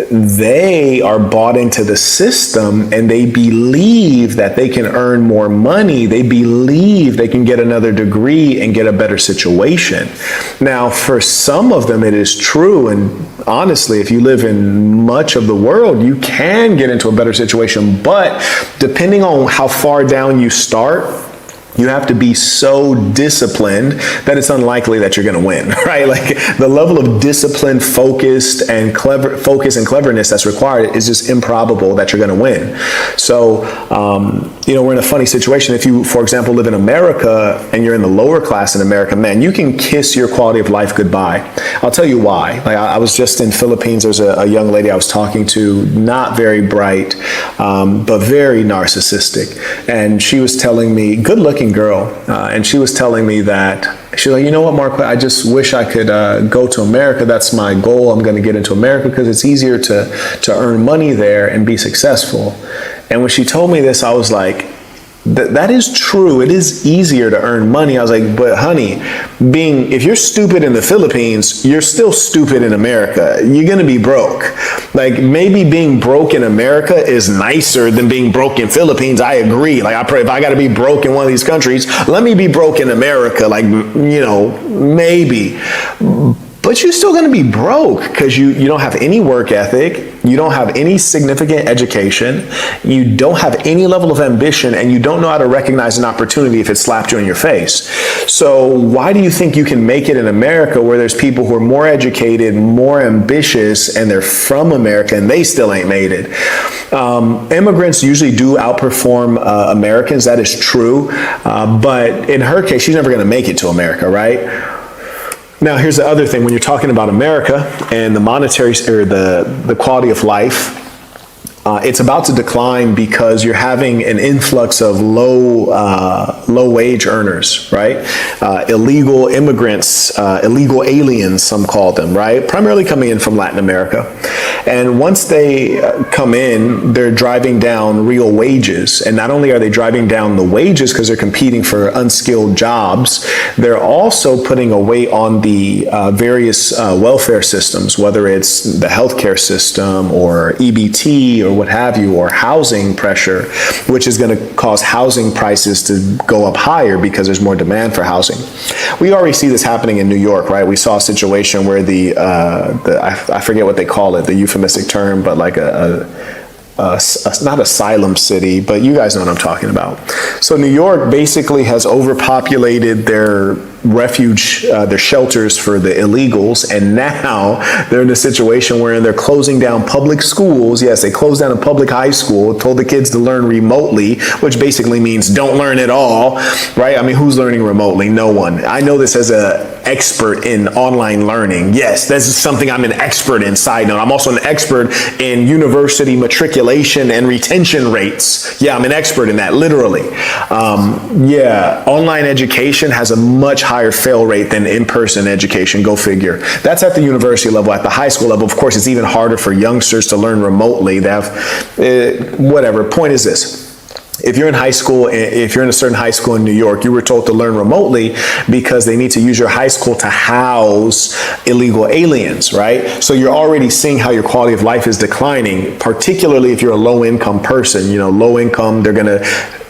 they are bought into the system and they believe that they can earn more money. They believe they can get another degree and get a better situation. Now, for some of them, it is true. And honestly, if you live in much of the world, you can get into a better situation. But depending on how far down you start, you have to be so disciplined that it's unlikely that you're going to win, right? Like the level of discipline, focus and cleverness that's required is just improbable that you're going to win. So, we're in a funny situation. If you, for example, live in America and you're in the lower class in America, man, you can kiss your quality of life goodbye. I'll tell you why. Like I was just in Philippines. There's a young lady I was talking to, not very bright, but very narcissistic. And she was telling me, good looking girl, and she was telling me that she's like, you know what, Mark, I just wish I could go to America. That's my goal. I'm going to get into America because it's easier to earn money there and be successful. And when she told me this, I was like, that is true. It is easier to earn money. I was like, but honey, if you're stupid in the Philippines, you're still stupid in America. You're going to be broke. Like maybe being broke in America is nicer than being broke in Philippines. I agree. Like I pray if I got to be broke in one of these countries, let me be broke in America. Like, maybe. But you're still going to be broke because you don't have any work ethic. You don't have any significant education. You don't have any level of ambition, and you don't know how to recognize an opportunity if it slapped you in your face. So why do you think you can make it in America where there's people who are more educated, more ambitious, and they're from America and they still ain't made it? Immigrants usually do outperform Americans. That is true. But in her case, she's never going to make it to America, right? Now, here's the other thing. When you're talking about America and the monetary or the quality of life, it's about to decline because you're having an influx of low wage earners, right? Illegal immigrants, illegal aliens, some call them, right? Primarily coming in from Latin America. And once they come in, they're driving down real wages. And not only are they driving down the wages because they're competing for unskilled jobs, they're also putting a weight on the various welfare systems, whether it's the healthcare system or EBT or what have you, or housing pressure, which is going to cause housing prices to go up higher because there's more demand for housing. We already see this happening in New York, right? We saw a situation where I forget what they call it, the euphemistic term, but like not asylum city, but you guys know what I'm talking about. So New York basically has overpopulated their refuge, their shelters for the illegals, and now they're in a situation where they're closing down public schools. Yes, they closed down a public high school, told the kids to learn remotely, which basically means don't learn at all, right? I mean, who's learning remotely? No one. I know this as an expert in online learning. Yes, this is something I'm an expert in. Side note, I'm also an expert in university matriculation and retention rates. Yeah, I'm an expert in that, literally. Yeah, online education has a much higher fail rate than in-person education. Go figure. That's at the university level. At the high school level, of course, it's even harder for youngsters to learn remotely. They have, whatever. Point is this. If you're in high school, if you're in a certain high school in New York, you were told to learn remotely because they need to use your high school to house illegal aliens, right? So you're already seeing how your quality of life is declining, particularly if you're a low-income person. You know, low income,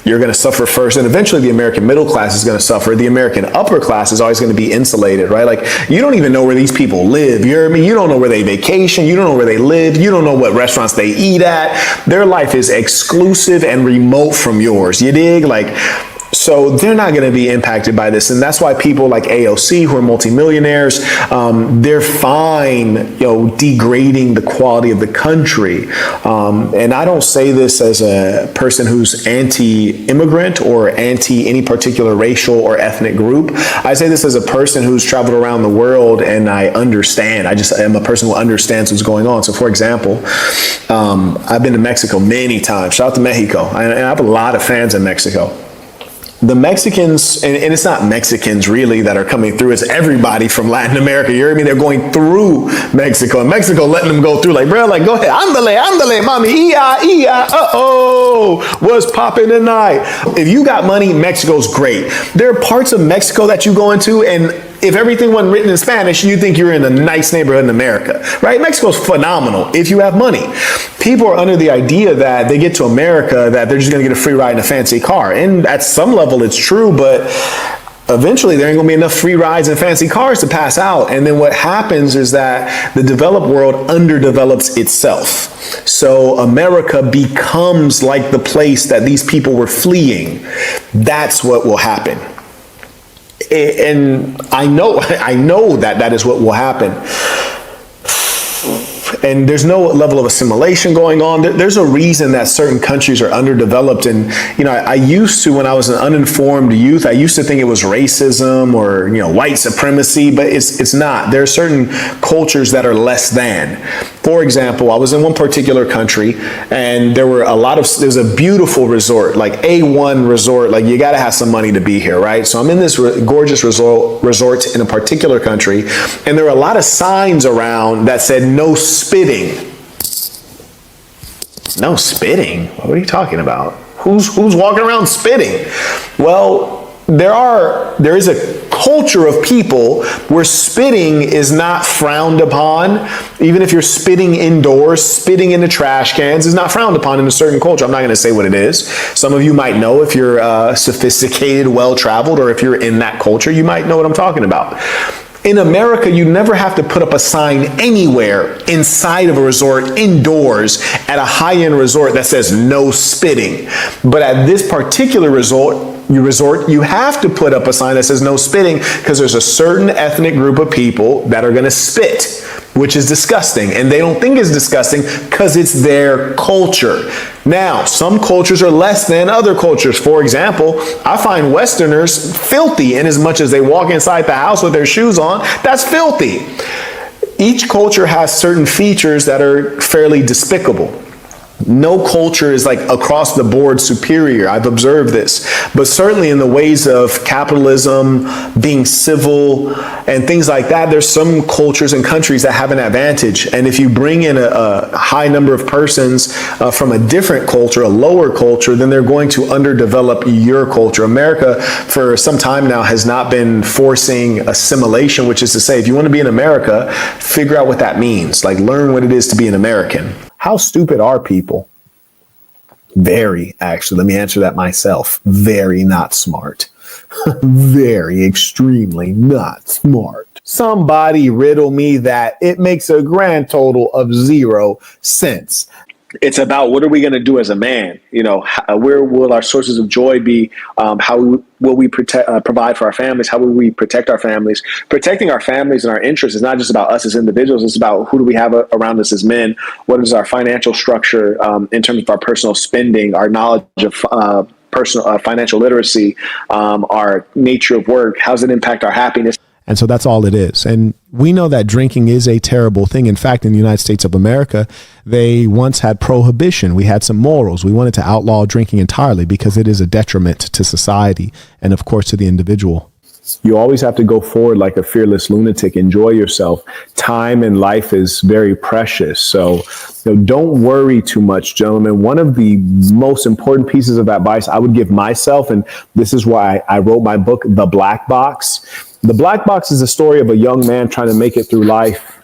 you're going to suffer first, and eventually the American middle class is going to suffer. The American upper class is always going to be insulated, right? Like, you don't even know where these people live. You hear me? You don't know where they vacation. You don't know where they live. You don't know what restaurants they eat at. Their life is exclusive and remote from yours. You dig? Like, so they're not going to be impacted by this. And that's why people like AOC, who are multimillionaires, they're fine, degrading the quality of the country. And I don't say this as a person who's anti-immigrant or anti any particular racial or ethnic group. I say this as a person who's traveled around the world and I understand. I just am a person who understands what's going on. So for example, I've been to Mexico many times. Shout out to Mexico. And I have a lot of fans in Mexico. The Mexicans, and it's not Mexicans really that are coming through, it's everybody from Latin America. You hear me? They're going through Mexico. And Mexico letting them go through, like, bro, like, go ahead. Andale, mami, ia, uh-oh, what's popping tonight? If you got money, Mexico's great. There are parts of Mexico that you go into, and if everything wasn't written in Spanish, you think you're in a nice neighborhood in America, right? Mexico's phenomenal if you have money. People are under the idea that they get to America, that they're just going to get a free ride in a fancy car. And at some level, it's true, but eventually there ain't going to be enough free rides and fancy cars to pass out. And then what happens is that the developed world underdevelops itself. So America becomes like the place that these people were fleeing. That's what will happen. And I know that is what will happen. And there's no level of assimilation going on. There's a reason that certain countries are underdeveloped. And, I used to, when I was an uninformed youth, I used to think it was racism or, white supremacy, but it's not. There are certain cultures that are less than. For example, I was in one particular country and there's a beautiful resort, like A1 resort, like you got to have some money to be here, right? So I'm in this gorgeous resort in a particular country, and there were a lot of signs around that said no spitting. No spitting? What are you talking about? Who's walking around spitting? Well, there is a culture of people where spitting is not frowned upon. Even if you're spitting indoors, spitting into trash cans is not frowned upon in a certain culture. I'm not going to say what it is. Some of you might know if you're sophisticated, well-traveled, or if you're in that culture, you might know what I'm talking about. In America, you never have to put up a sign anywhere inside of a resort, indoors, at a high-end resort that says no spitting. But at this particular resort, you have to put up a sign that says no spitting because there's a certain ethnic group of people that are going to spit, which is disgusting. And they don't think it's disgusting because it's their culture. Now, some cultures are less than other cultures. For example, I find Westerners filthy in as much as they walk inside the house with their shoes on. That's filthy. Each culture has certain features that are fairly despicable. No culture is like across the board superior. I've observed this, but certainly in the ways of capitalism, being civil, and things like that, there's some cultures and countries that have an advantage. And if you bring in a high number of persons from a different culture, a lower culture, then they're going to underdevelop your culture. America, for some time now, has not been forcing assimilation, which is to say, if you want to be in America, figure out what that means. Like, learn what it is to be an American. How stupid are people? Very, actually. Let me answer that myself. Very not smart. Very, extremely not smart. Somebody riddle me that. It makes a grand total of 0 cents. It's about what are we going to do as a man? You know, where will our sources of joy be? How will we provide for our families? How will we protect our families? Protecting our families and our interests is not just about us as individuals. It's about who do we have around us as men? What is our financial structure in terms of our personal spending, our knowledge of personal financial literacy, our nature of work? How does it impact our happiness? And so that's all it is. And we know that drinking is a terrible thing. In fact, in the United States of America, they once had prohibition. We had some morals. We wanted to outlaw drinking entirely because it is a detriment to society and, of course, to the individual. You always have to go forward like a fearless lunatic. Enjoy yourself. Time in life is very precious. So don't worry too much, gentlemen. One of the most important pieces of advice I would give myself, and this is why I wrote my book, The Black Box. The Black Box is a story of a young man trying to make it through life,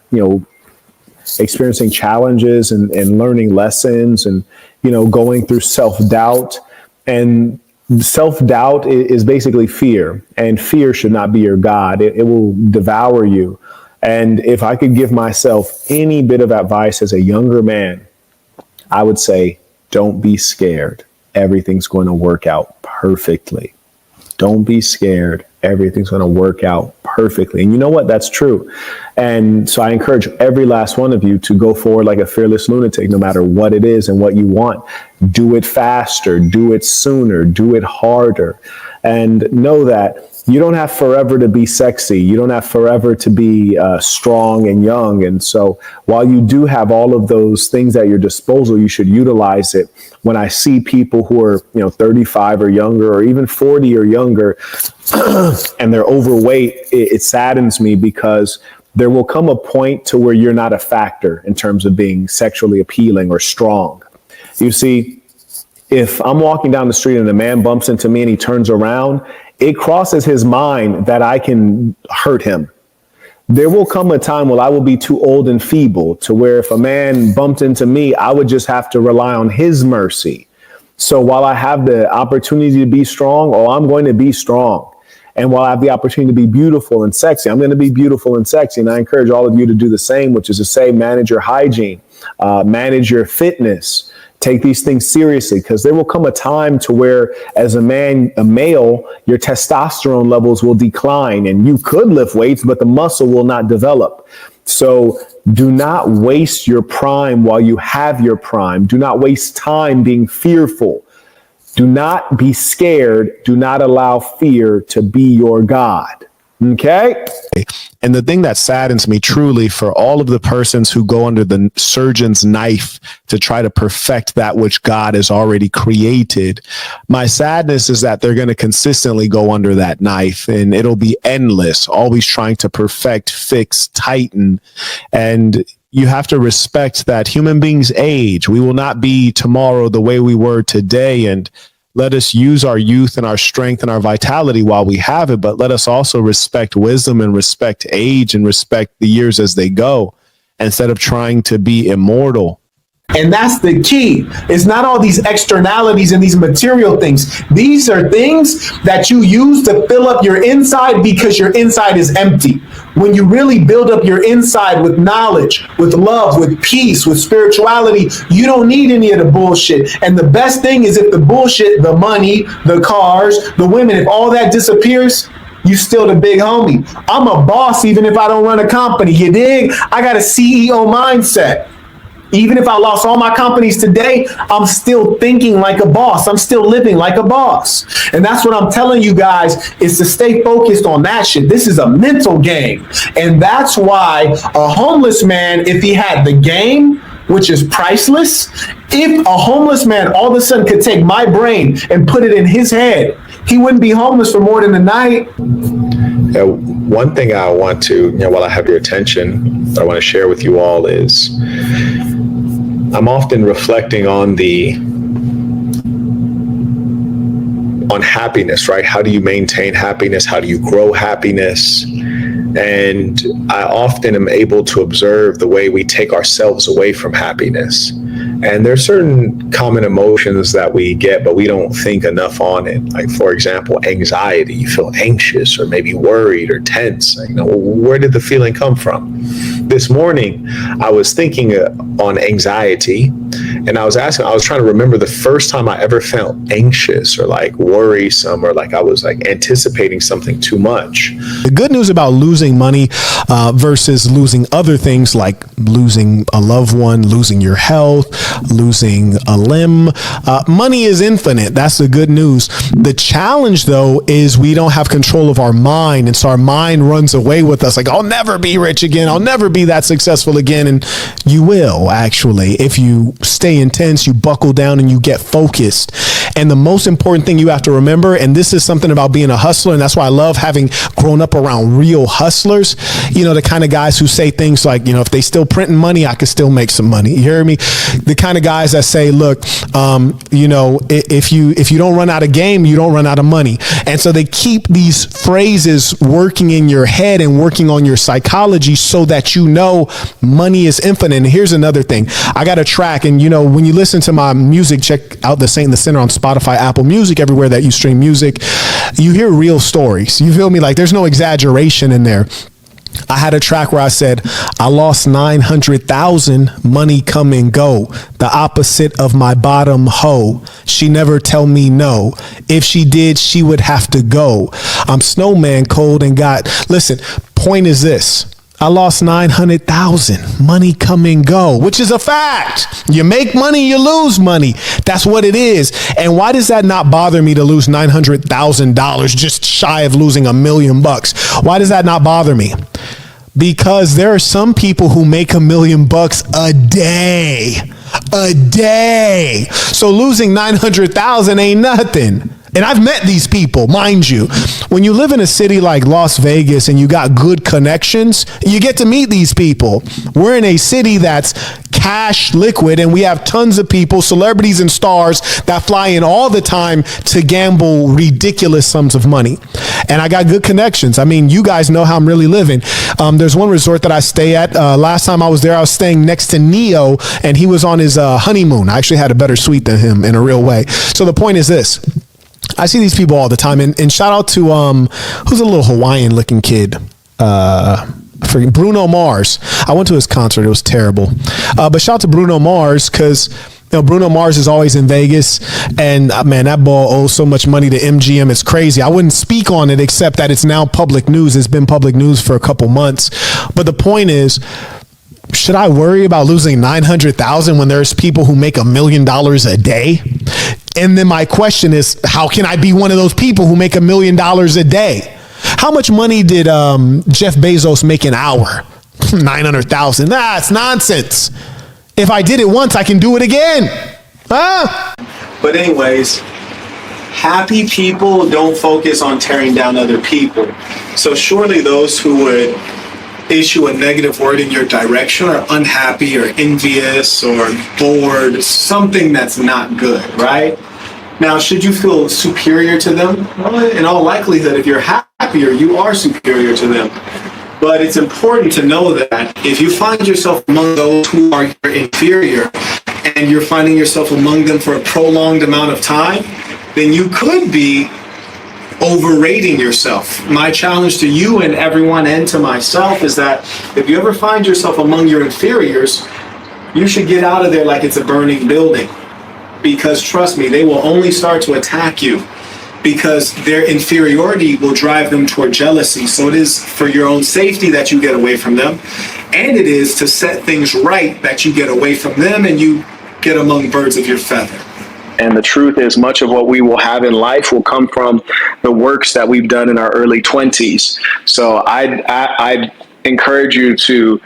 experiencing challenges and learning lessons and, going through self-doubt. And self-doubt is basically fear, and fear should not be your God. It will devour you. And if I could give myself any bit of advice as a younger man, I would say, don't be scared. Everything's going to work out perfectly. Don't be scared. Everything's going to work out perfectly. And you know what? That's true. And so I encourage every last one of you to go forward like a fearless lunatic, no matter what it is and what you want. Do it faster, do it sooner, do it harder. And know that you don't have forever to be sexy. You don't have forever to be strong and young. And so while you do have all of those things at your disposal, you should utilize it. When I see people who are, 35 or younger, or even 40 or younger, and they're overweight, it saddens me, because there will come a point to where you're not a factor in terms of being sexually appealing or strong. You see, if I'm walking down the street and a man bumps into me and he turns around, it crosses his mind that I can hurt him. There will come a time when I will be too old and feeble to where if a man bumped into me, I would just have to rely on his mercy. So while I have the opportunity to be strong, I'm going to be strong. And while I have the opportunity to be beautiful and sexy, I'm going to be beautiful and sexy. And I encourage all of you to do the same, which is to say, manage your hygiene, manage your fitness. Take these things seriously, because there will come a time to where, as a male, your testosterone levels will decline, and you could lift weights, but the muscle will not develop. So do not waste your prime while you have your prime. Do not waste time being fearful. Do not be scared. Do not allow fear to be your God. Okay? And the thing that saddens me truly for all of the persons who go under the surgeon's knife to try to perfect that which God has already created, my sadness is that they're going to consistently go under that knife, and it'll be endless, always trying to perfect, fix, tighten. And you have to respect that human beings age. We will not be tomorrow the way we were today. And let us use our youth and our strength and our vitality while we have it, but let us also respect wisdom and respect age and respect the years as they go, instead of trying to be immortal. And that's the key. It's not all these externalities and these material things. These are things that you use to fill up your inside, because your inside is empty. When you really build up your inside with knowledge, with love, with peace, with spirituality, you don't need any of the bullshit. And the best thing is, if the bullshit, the money, the cars, the women, if all that disappears, you still the big homie. I'm a boss even if I don't run a company. You dig? I got a CEO mindset. Even if I lost all my companies today, I'm still thinking like a boss. I'm still living like a boss. And that's what I'm telling you guys, is to stay focused on that shit. This is a mental game. And that's why a homeless man, if he had the game, which is priceless. If a homeless man all of a sudden could take my brain and put it in his head, he wouldn't be homeless for more than a night. One thing I want to, while I have your attention, that I want to share with you all is I'm often reflecting on happiness, right? How do you maintain happiness? How do you grow happiness? And I often am able to observe the way we take ourselves away from happiness. And there's certain common emotions that we get, but we don't think enough on it. Like, for example, anxiety. You feel anxious or maybe worried or tense. Where did the feeling come from? This morning, I was thinking on anxiety, and I was trying to remember the first time I ever felt anxious or like worrisome or like I was like anticipating something too much. The good news about losing money versus losing other things like losing a loved one, losing your health, losing a limb, money is infinite. That's the good news. The challenge, though, is we don't have control of our mind. And so our mind runs away with us like, I'll never be rich again. I'll never be that successful again. And you will, actually, if you stay intense, you buckle down and you get focused. And the most important thing you have to remember, and this is something about being a hustler, and that's why I love having grown up around real hustlers, the kind of guys who say things like, if they still printing money, I could still make some money. You hear me? The kind of guys that say, look, if you don't run out of game, you don't run out of money. And so they keep these phrases working in your head and working on your psychology so that money is infinite. And here's another thing. I got a track, and when you listen to my music, check out the Saint in the Center on Spotify, Apple Music, everywhere that you stream music, you hear real stories. You feel me? Like there's no exaggeration in there. I had a track where I said, I lost 900,000, money come and go. The opposite of my bottom hoe. She never tell me no. If she did, she would have to go. I'm snowman cold and listen, point is this. I lost 900,000, money come and go, which is a fact. You make money, you lose money. That's what it is. And why does that not bother me to lose $900,000, just shy of losing $1 million? Why does that not bother me? Because there are some people who make $1 million a day. So losing 900,000 ain't nothing. And I've met these people, mind you. When you live in a city like Las Vegas and you got good connections, you get to meet these people. We're in a city that's cash liquid, and we have tons of people, celebrities and stars, that fly in all the time to gamble ridiculous sums of money. And I got good connections. I mean, you guys know how I'm really living. There's one resort that I stay at. Last time I was there, I was staying next to Neo, and he was on his honeymoon. I actually had a better suite than him in a real way. So the point is this. I see these people all the time, and shout out to who's a little Hawaiian looking kid, for Bruno Mars. I went to his concert; it was terrible. But shout out to Bruno Mars, because Bruno Mars is always in Vegas, and man, that ball owes so much money to MGM. It's crazy. I wouldn't speak on it except that it's now public news. It's been public news for a couple months. But the point is, should I worry about losing 900,000 when there's people who make $1 million a day? And then my question is, how can I be one of those people who make $1 million a day? How much money did Jeff Bezos make an hour? 900,000. That's nonsense. If I did it once, I can do it again. But anyways, happy people don't focus on tearing down other people. So surely those who would issue a negative word in your direction are unhappy or envious or bored, something that's not good, right? Now, should you feel superior to them? Well, in all likelihood, if you're happier, you are superior to them. But it's important to know that if you find yourself among those who are inferior and you're finding yourself among them for a prolonged amount of time, then you could be overrating yourself. My challenge to you and everyone, and to myself, is that if you ever find yourself among your inferiors, you should get out of there like it's a burning building. Because trust me, they will only start to attack you because their inferiority will drive them toward jealousy. So it is for your own safety that you get away from them, and it is to set things right that you get away from them and you get among birds of your feather. And the truth is, much of what we will have in life will come from the works that we've done in our early 20s. So I'd encourage you to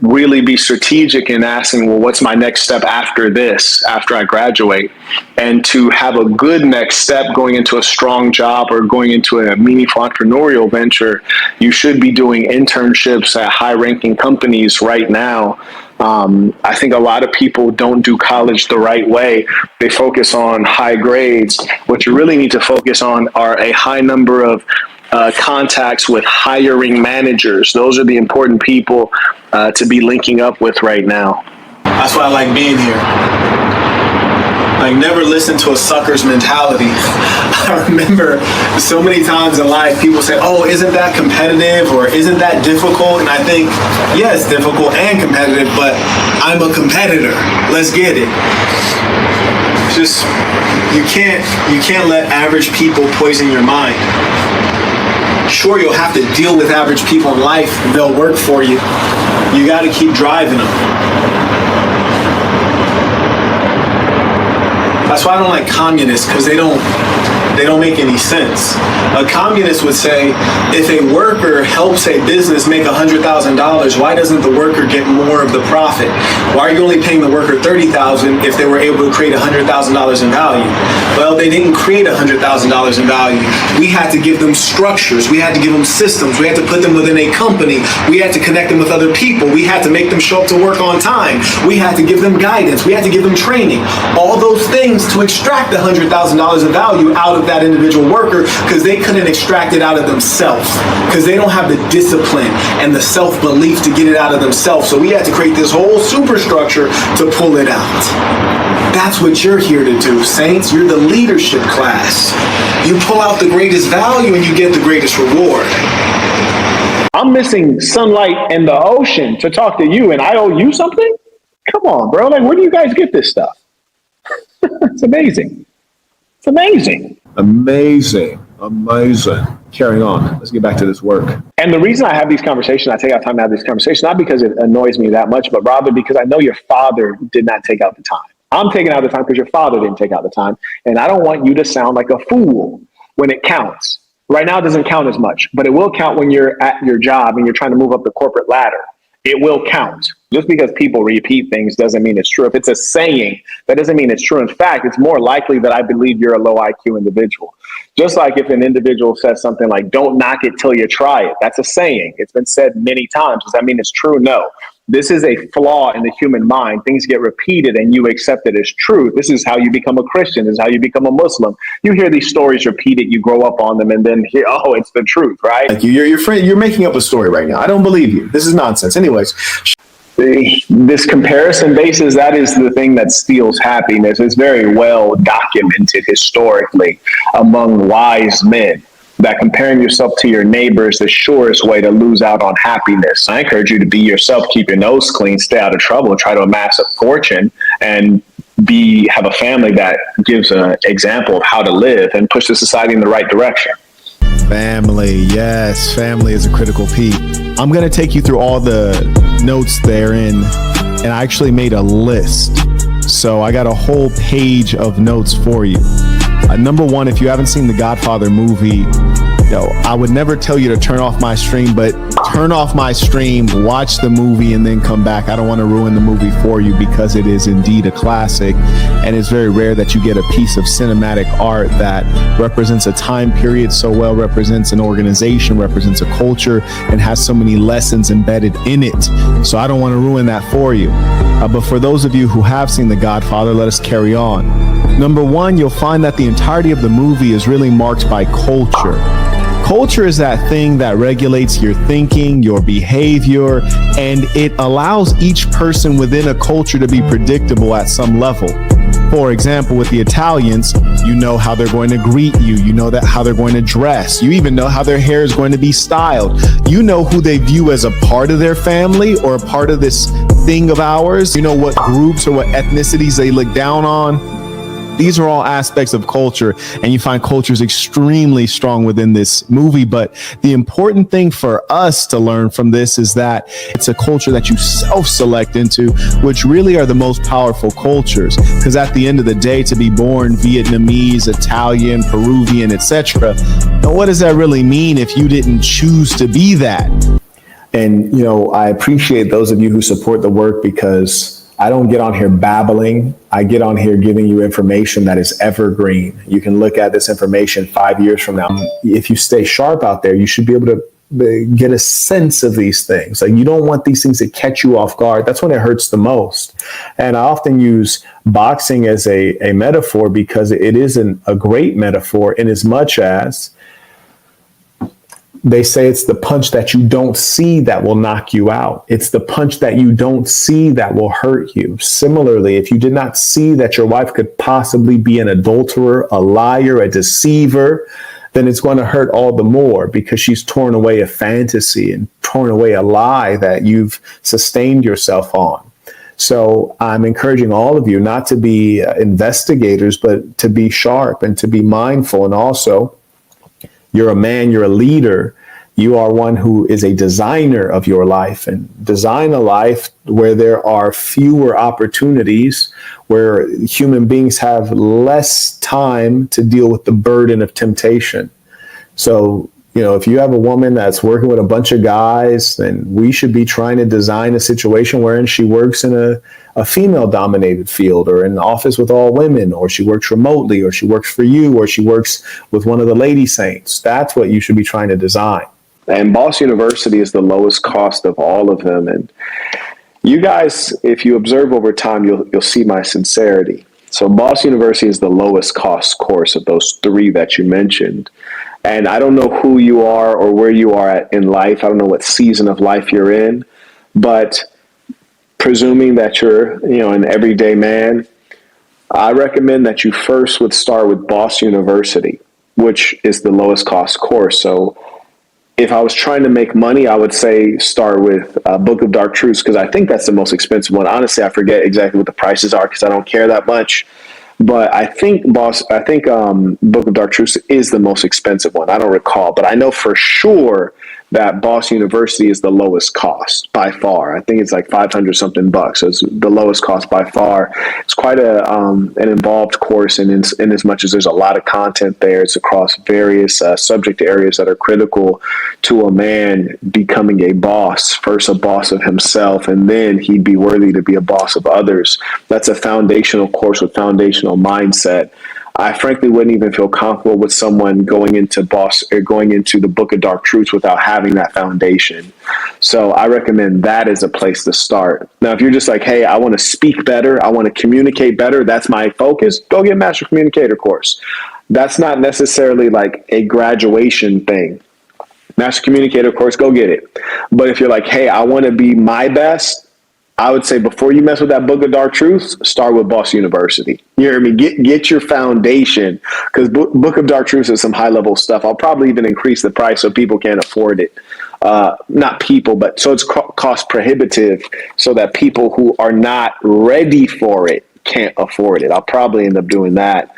really be strategic in asking, well, what's my next step after this, after I graduate? And to have a good next step going into a strong job or going into a meaningful entrepreneurial venture, you should be doing internships at high-ranking companies right now. I think a lot of people don't do college the right way. They focus on high grades. What you really need to focus on are a high number of contacts with hiring managers. Those are the important people to be linking up with right now. That's why I like being here. Like, never listen to a sucker's mentality. I remember so many times in life, people say, oh, isn't that competitive or isn't that difficult? And I think, yeah, it's difficult and competitive, but I'm a competitor. Let's get it. Just, you can't let average people poison your mind. Sure, you'll have to deal with average people in life. They'll work for you. You got to keep driving them. That's why I don't like communists, because they don't make any sense. A communist would say, if a worker helps a business make $100,000, why doesn't the worker get more of the profit? Why are you only paying the worker $30,000 if they were able to create $100,000 in value? Well, they didn't create $100,000 in value. We had to give them structures. We had to give them systems. We had to put them within a company. We had to connect them with other people. We had to make them show up to work on time. We had to give them guidance. We had to give them training. All those things to extract the $100,000 of value out of that individual worker, because they couldn't extract it out of themselves, because they don't have the discipline and the self-belief to get it out of themselves. So we had to create this whole superstructure to pull it out. That's what you're here to do, Saints. You're the leadership class. You pull out the greatest value and you get the greatest reward. I'm missing sunlight and the ocean to talk to you, and I owe you something? Come on, bro. Like, where do you guys get this stuff? It's amazing. It's amazing. Amazing. Carrying on. Let's get back to this work. And the reason I have these conversations, I take out time to have these conversations, not because it annoys me that much, but rather because I know your father did not take out the time. I'm taking out the time because your father didn't take out the time. And I don't want you to sound like a fool when it counts. Right now, it doesn't count as much, but it will count when you're at your job and you're trying to move up the corporate ladder. It will count. Just because people repeat things doesn't mean it's true. If it's a saying, that doesn't mean it's true. In fact, it's more likely that I believe you're a low IQ individual. Just like if an individual says something like, don't knock it till you try it. That's a saying. It's been said many times. Does that mean it's true? No. This is a flaw in the human mind. Things get repeated and you accept it as true. This is how you become a Christian. This is how you become a Muslim. You hear these stories repeated, you grow up on them, and then hear, oh, it's the truth, right? Like you're making up a story right now. I don't believe you. This is nonsense. Anyways. This comparison basis, that is the thing that steals happiness. It's very well documented historically among wise men that comparing yourself to your neighbor is the surest way to lose out on happiness. I encourage you to be yourself, keep your nose clean, stay out of trouble, try to amass a fortune, and have a family that gives an example of how to live and push the society in the right direction. Family, yes, family is a critical piece. I'm going to take you through all the notes therein, and I actually made a list. So I got a whole page of notes for you. Number one, if you haven't seen the Godfather movie, I would never tell you to turn off my stream, but turn off my stream, watch the movie, and then come back. I don't want to ruin the movie for you because it is indeed a classic, and it's very rare that you get a piece of cinematic art that represents a time period so well, represents an organization, represents a culture, and has so many lessons embedded in it. So I don't want to ruin that for you. But for those of you who have seen The Godfather, let us carry on. Number one, you'll find that the entirety of the movie is really marked by culture. Culture is that thing that regulates your thinking, your behavior, and it allows each person within a culture to be predictable at some level. For example, with the Italians, you know how they're going to greet you. You know how they're going to dress. You even know how their hair is going to be styled. You know who they view as a part of their family or a part of this thing of ours. You know what groups or what ethnicities they look down on. These are all aspects of culture, and you find culture is extremely strong within this movie. But the important thing for us to learn from this is that it's a culture that you self-select into, which really are the most powerful cultures. Because at the end of the day, to be born Vietnamese, Italian, Peruvian, etc., now what does that really mean if you didn't choose to be that? And, I appreciate those of you who support the work, because I don't get on here babbling. I get on here giving you information that is evergreen. You can look at this information 5 years from now. If you stay sharp out there, you should be able to get a sense of these things. Like, you don't want these things to catch you off guard. That's when it hurts the most. And I often use boxing as a metaphor, because it isn't a great metaphor, in as much as they say it's the punch that you don't see that will knock you out. It's the punch that you don't see that will hurt you. Similarly, if you did not see that your wife could possibly be an adulterer, a liar, a deceiver, then it's going to hurt all the more, because she's torn away a fantasy and torn away a lie that you've sustained yourself on. So I'm encouraging all of you not to be investigators, but to be sharp and to be mindful. And also, you're a man, you're a leader. You are one who is a designer of your life, and design a life where there are fewer opportunities, where human beings have less time to deal with the burden of temptation. So, if you have a woman that's working with a bunch of guys, then we should be trying to design a situation wherein she works in a female-dominated field, or in an office with all women, or she works remotely, or she works for you, or she works with one of the lady saints. That's what you should be trying to design. And Boss University is the lowest cost of all of them. And you guys, if you observe over time, you'll see my sincerity. So Boss University is the lowest cost course of those three that you mentioned. And I don't know who you are or where you are at in life. I don't know what season of life you're in, but presuming that you're, an everyday man, I recommend that you first would start with Boss University, which is the lowest cost course. So if I was trying to make money, I would say start with Book of Dark Truths, because I think that's the most expensive one. Honestly, I forget exactly what the prices are, because I don't care that much. But I think Book of Dark Truths is the most expensive one. I don't recall, but I know for sure that Boss University is the lowest cost by far. I think it's like 500 something bucks. So it's the lowest cost by far. It's quite an involved course, in as much as there's a lot of content there. It's across various subject areas that are critical to a man becoming a boss. First a boss of himself, and then he'd be worthy to be a boss of others. That's a foundational course with foundational mindset. I frankly wouldn't even feel comfortable with someone going into the Book of Dark Truths without having that foundation. So I recommend that as a place to start. Now, if you're just like, hey, I want to speak better, I want to communicate better, that's my focus, go get Master Communicator course. That's not necessarily like a graduation thing. Master Communicator course, go get it. But if you're like, hey, I want to be my best, I would say before you mess with that Book of Dark Truths, start with Boss University. You hear me? Get your foundation, because Book of Dark Truths is some high level stuff. I'll probably even increase the price so people can't afford it. Not people, but so it's cost prohibitive, so that people who are not ready for it can't afford it. I'll probably end up doing that,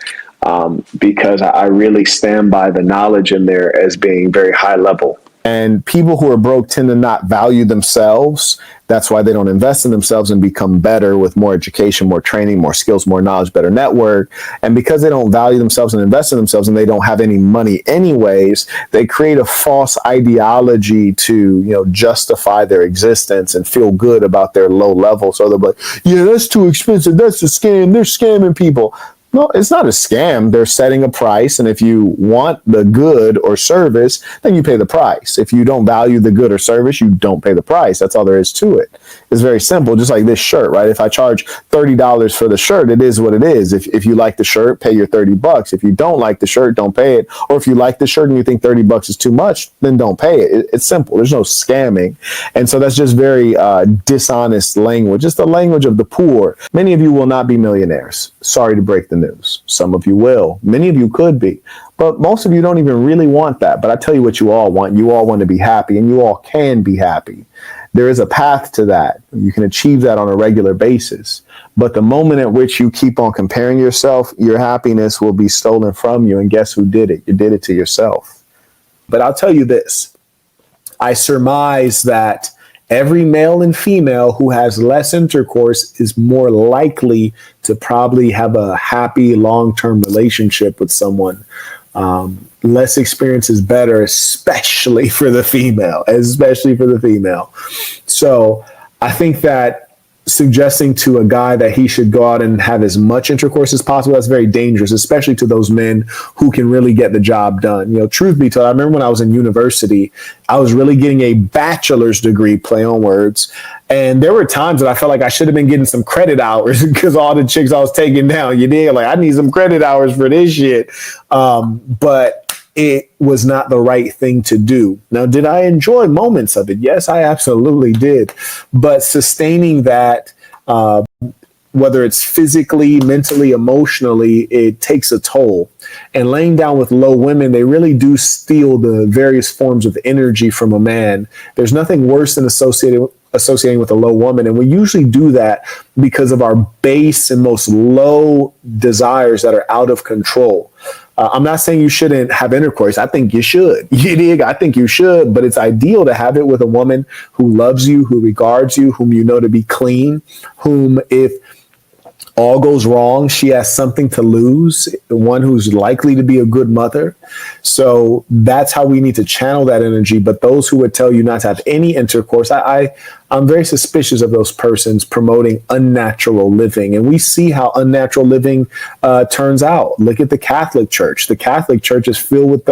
because I really stand by the knowledge in there as being very high level. And people who are broke tend to not value themselves. That's why they don't invest in themselves and become better with more education, more training, more skills, more knowledge, better network. And because they don't value themselves and invest in themselves, and they don't have any money anyways, they create a false ideology to, justify their existence and feel good about their low level. So they're like, yeah, that's too expensive. That's a scam. They're scamming people. No, it's not a scam. They're setting a price, and if you want the good or service, then you pay the price. If you don't value the good or service, you don't pay the price. That's all there is to it. It's very simple, just like this shirt, right? If I charge $30 for the shirt, it is what it is. If you like the shirt, pay your $30. If you don't like the shirt, don't pay it. Or if you like the shirt and you think $30 is too much, then don't pay it. It's simple. There's no scamming. And so that's just very dishonest language. It's the language of the poor. Many of you will not be millionaires. Sorry to break the news. Some of you will. Many of you could be. But most of you don't even really want that. But I tell you what you all want. You all want to be happy, and you all can be happy. There is a path to that. You can achieve that on a regular basis. But the moment at which you keep on comparing yourself, your happiness will be stolen from you. And guess who did it? You did it to yourself. But I'll tell you this. I surmise that every male and female who has less intercourse is more likely to probably have a happy long-term relationship with someone Less experience is better, especially for the female, So I think that suggesting to a guy that he should go out and have as much intercourse as possible, that's very dangerous, especially to those men who can really get the job done. Truth be told, I remember when I was in university, I was really getting a bachelor's degree, play on words. And there were times that I felt like I should have been getting some credit hours because all the chicks I was taking down, like, I need some credit hours for this shit. But it was not the right thing to do. Now, did I enjoy moments of it? Yes, I absolutely did. But sustaining that, whether it's physically, mentally, emotionally, it takes a toll. And laying down with low women, they really do steal the various forms of energy from a man. There's nothing worse than associating with a low woman. And we usually do that because of our base and most low desires that are out of control. I'm not saying you shouldn't have intercourse. I think you should. You dig? I think you should, but it's ideal to have it with a woman who loves you, who regards you, whom you know to be clean, whom, if all goes wrong, she has something to lose, one who's likely to be a good mother. So that's how we need to channel that energy. But those who would tell you not to have any intercourse, I'm very suspicious of those persons promoting unnatural living. And we see how unnatural living turns out. Look at the Catholic Church. The Catholic Church is filled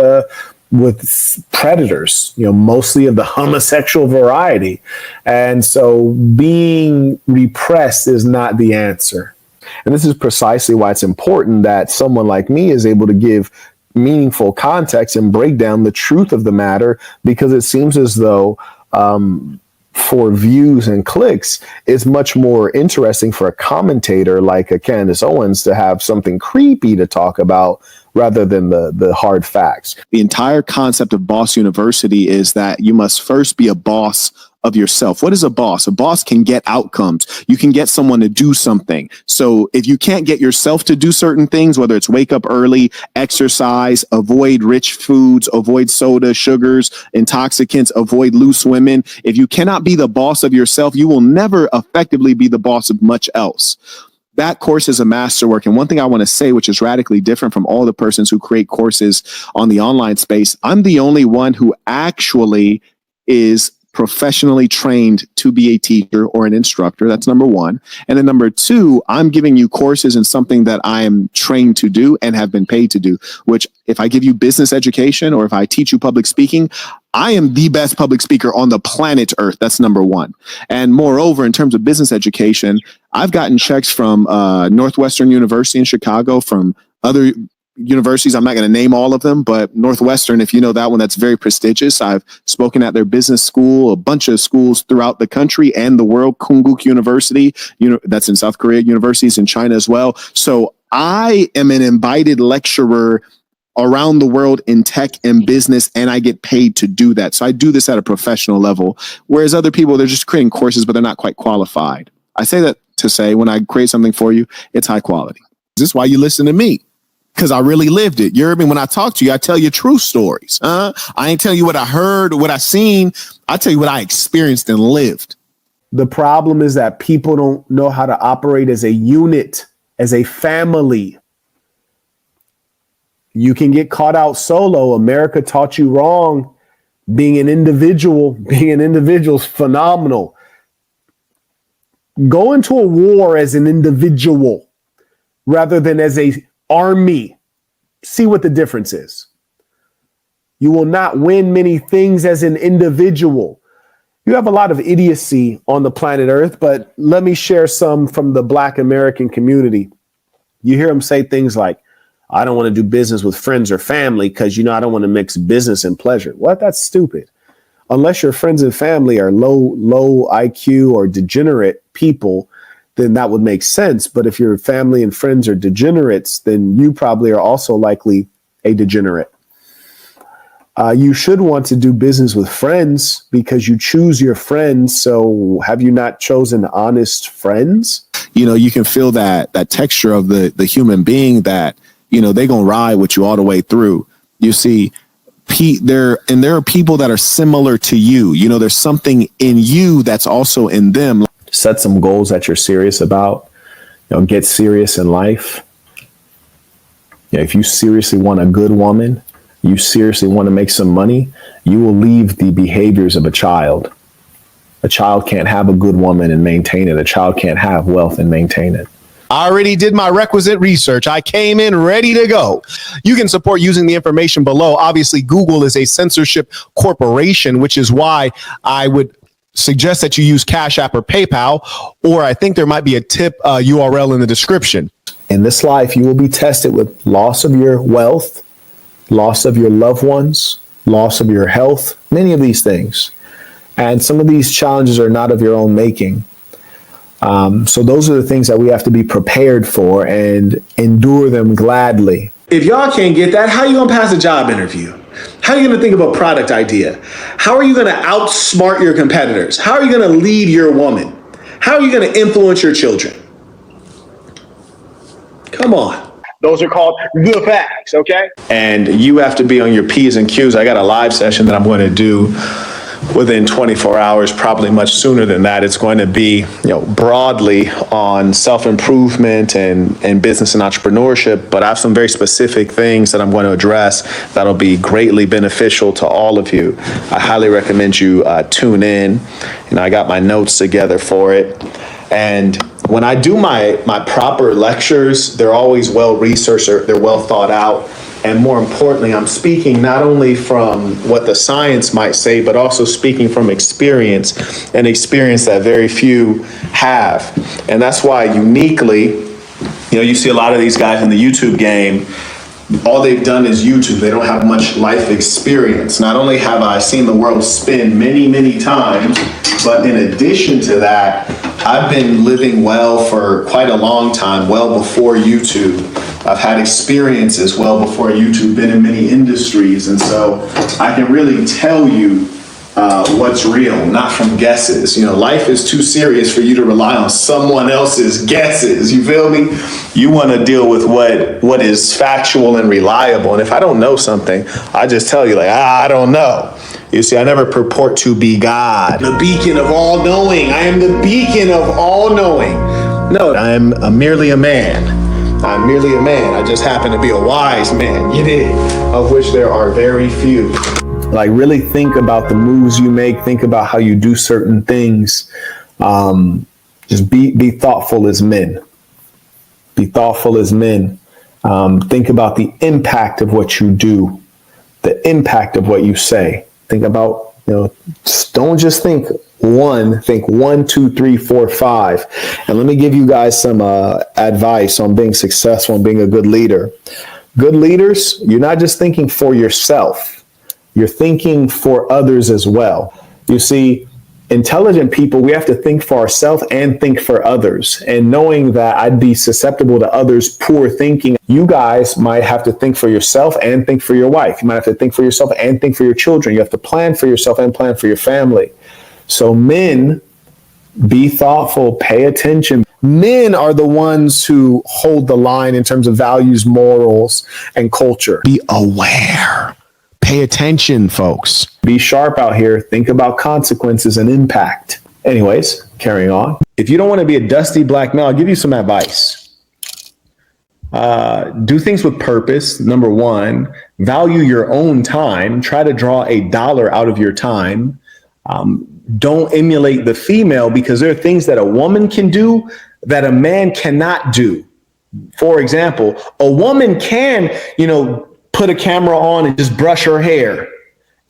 with predators, mostly of the homosexual variety. And so being repressed is not the answer. And this is precisely why it's important that someone like me is able to give meaningful context and break down the truth of the matter, because it seems as though for views and clicks, it's much more interesting for a commentator like a Candace Owens to have something creepy to talk about rather than the hard facts. The entire concept of Boss University is that you must first be a boss of yourself. What is a boss? A boss can get outcomes. You can get someone to do something. So if you can't get yourself to do certain things, whether it's wake up early, exercise, avoid rich foods, avoid soda, sugars, intoxicants, avoid loose women, if you cannot be the boss of yourself, you will never effectively be the boss of much else. That course is a masterwork. And one thing I want to say, which is radically different from all the persons who create courses on the online space, I'm the only one who actually is professionally trained to be a teacher or an instructor. That's number one. And then number two, I'm giving you courses in something that I am trained to do and have been paid to do, which if I give you business education or if I teach you public speaking, I am the best public speaker on the planet Earth. That's number one. And moreover, in terms of business education, I've gotten checks from Northwestern University in Chicago, from other universities. I'm not going to name all of them, but Northwestern, if you know that one, that's very prestigious. I've spoken at their business school, a bunch of schools throughout the country and the world. Koonguk University, that's in South Korea, universities in China as well. So I am an invited lecturer around the world in tech and business, and I get paid to do that. So I do this at a professional level, whereas other people, they're just creating courses, but they're not quite qualified. I say that to say when I create something for you, it's high quality. This is why you listen to me. Because I really lived it. You heard me when I talk to you. I tell you true stories. I ain't tell you what I heard or what I seen. I tell you what I experienced and lived. The problem is that people don't know how to operate as a unit, as a family. You can get caught out solo. America taught you wrong. Being an individual is phenomenal. Go into a war as an individual rather than as a army. See what the difference is. You will not win many things as an individual. You have a lot of idiocy on the planet Earth, but let me share some from the Black American community. You hear them say things like, I don't want to do business with friends or family because, I don't want to mix business and pleasure. What? That's stupid. Unless your friends and family are low IQ or degenerate people, then that would make sense. But if your family and friends are degenerates, then you probably are also likely a degenerate. You should want to do business with friends because you choose your friends. So have you not chosen honest friends? You can feel that texture of the human being that, they gonna ride with you all the way through. You see, there are people that are similar to you. There's something in you that's also in them. Set some goals that you're serious about. Get serious in life. If you seriously want a good woman, you seriously want to make some money, you will leave the behaviors of a child. A child can't have a good woman and maintain it. A child can't have wealth and maintain it. I already did my requisite research. I came in ready to go. You can support using the information below. Obviously, Google is a censorship corporation, which is why I would suggest that you use Cash App or PayPal, or I think there might be a tip URL in the description. In this life, you will be tested with loss of your wealth, loss of your loved ones, loss of your health, many of these things. And some of these challenges are not of your own making. So those are the things that we have to be prepared for and endure them gladly. If y'all can't get that, how are you going to pass a job interview? How are you going to think of a product idea? How are you going to outsmart your competitors? How are you going to lead your woman? How are you going to influence your children? Come on. Those are called the facts, okay? And you have to be on your P's and Q's. I got a live session that I'm going to do within 24 hours, probably much sooner than that. It's going to be, broadly on self-improvement and business and entrepreneurship, but I have some very specific things that I'm going to address that'll be greatly beneficial to all of you. I highly recommend you tune in. I got my notes together for it. And when I do my proper lectures, they're always well-researched, they're well thought out. And more importantly, I'm speaking not only from what the science might say, but also speaking from experience, an experience that very few have. And that's why uniquely, you see a lot of these guys in the YouTube game, all they've done is YouTube. They don't have much life experience. Not only have I seen the world spin many, many times, but in addition to that, I've been living well for quite a long time, well before YouTube. I've had experiences well before YouTube, been in many industries, and so I can really tell you what's real, not from guesses. Life is too serious for you to rely on someone else's guesses. You feel me? You want to deal with what is factual and reliable. And if I don't know something, I just tell you I don't know. You see, I never purport to be God, the beacon of all knowing. I am the beacon of all knowing. No, I am merely a man. I'm merely a man. I just happen to be a wise man, of which there are very few. Really think about the moves you make. Think about how you do certain things. Just be thoughtful as men. Be thoughtful as men. Think about the impact of what you do, the impact of what you say. Think about, don't just think 1, 2, 3, 4, 5. And let me give you guys some advice on being successful and being a good leader. Good leaders, you're not just thinking for yourself. You're thinking for others as well. You see, intelligent people, we have to think for ourselves and think for others. And knowing that I'd be susceptible to others' poor thinking, you guys might have to think for yourself and think for your wife. You might have to think for yourself and think for your children. You have to plan for yourself and plan for your family. So men, be thoughtful, pay attention. Men are the ones who hold the line in terms of values, morals, and culture. Be aware. Pay attention, folks. Be sharp out here. Think about consequences and impact. Anyways, carrying on. If you don't want to be a dusty black male, I'll give you some advice. Do things with purpose. Number 1, value your own time. Try to draw $1 out of your time. Don't emulate the female, because there are things that a woman can do that a man cannot do. For example, a woman can, put a camera on and just brush her hair,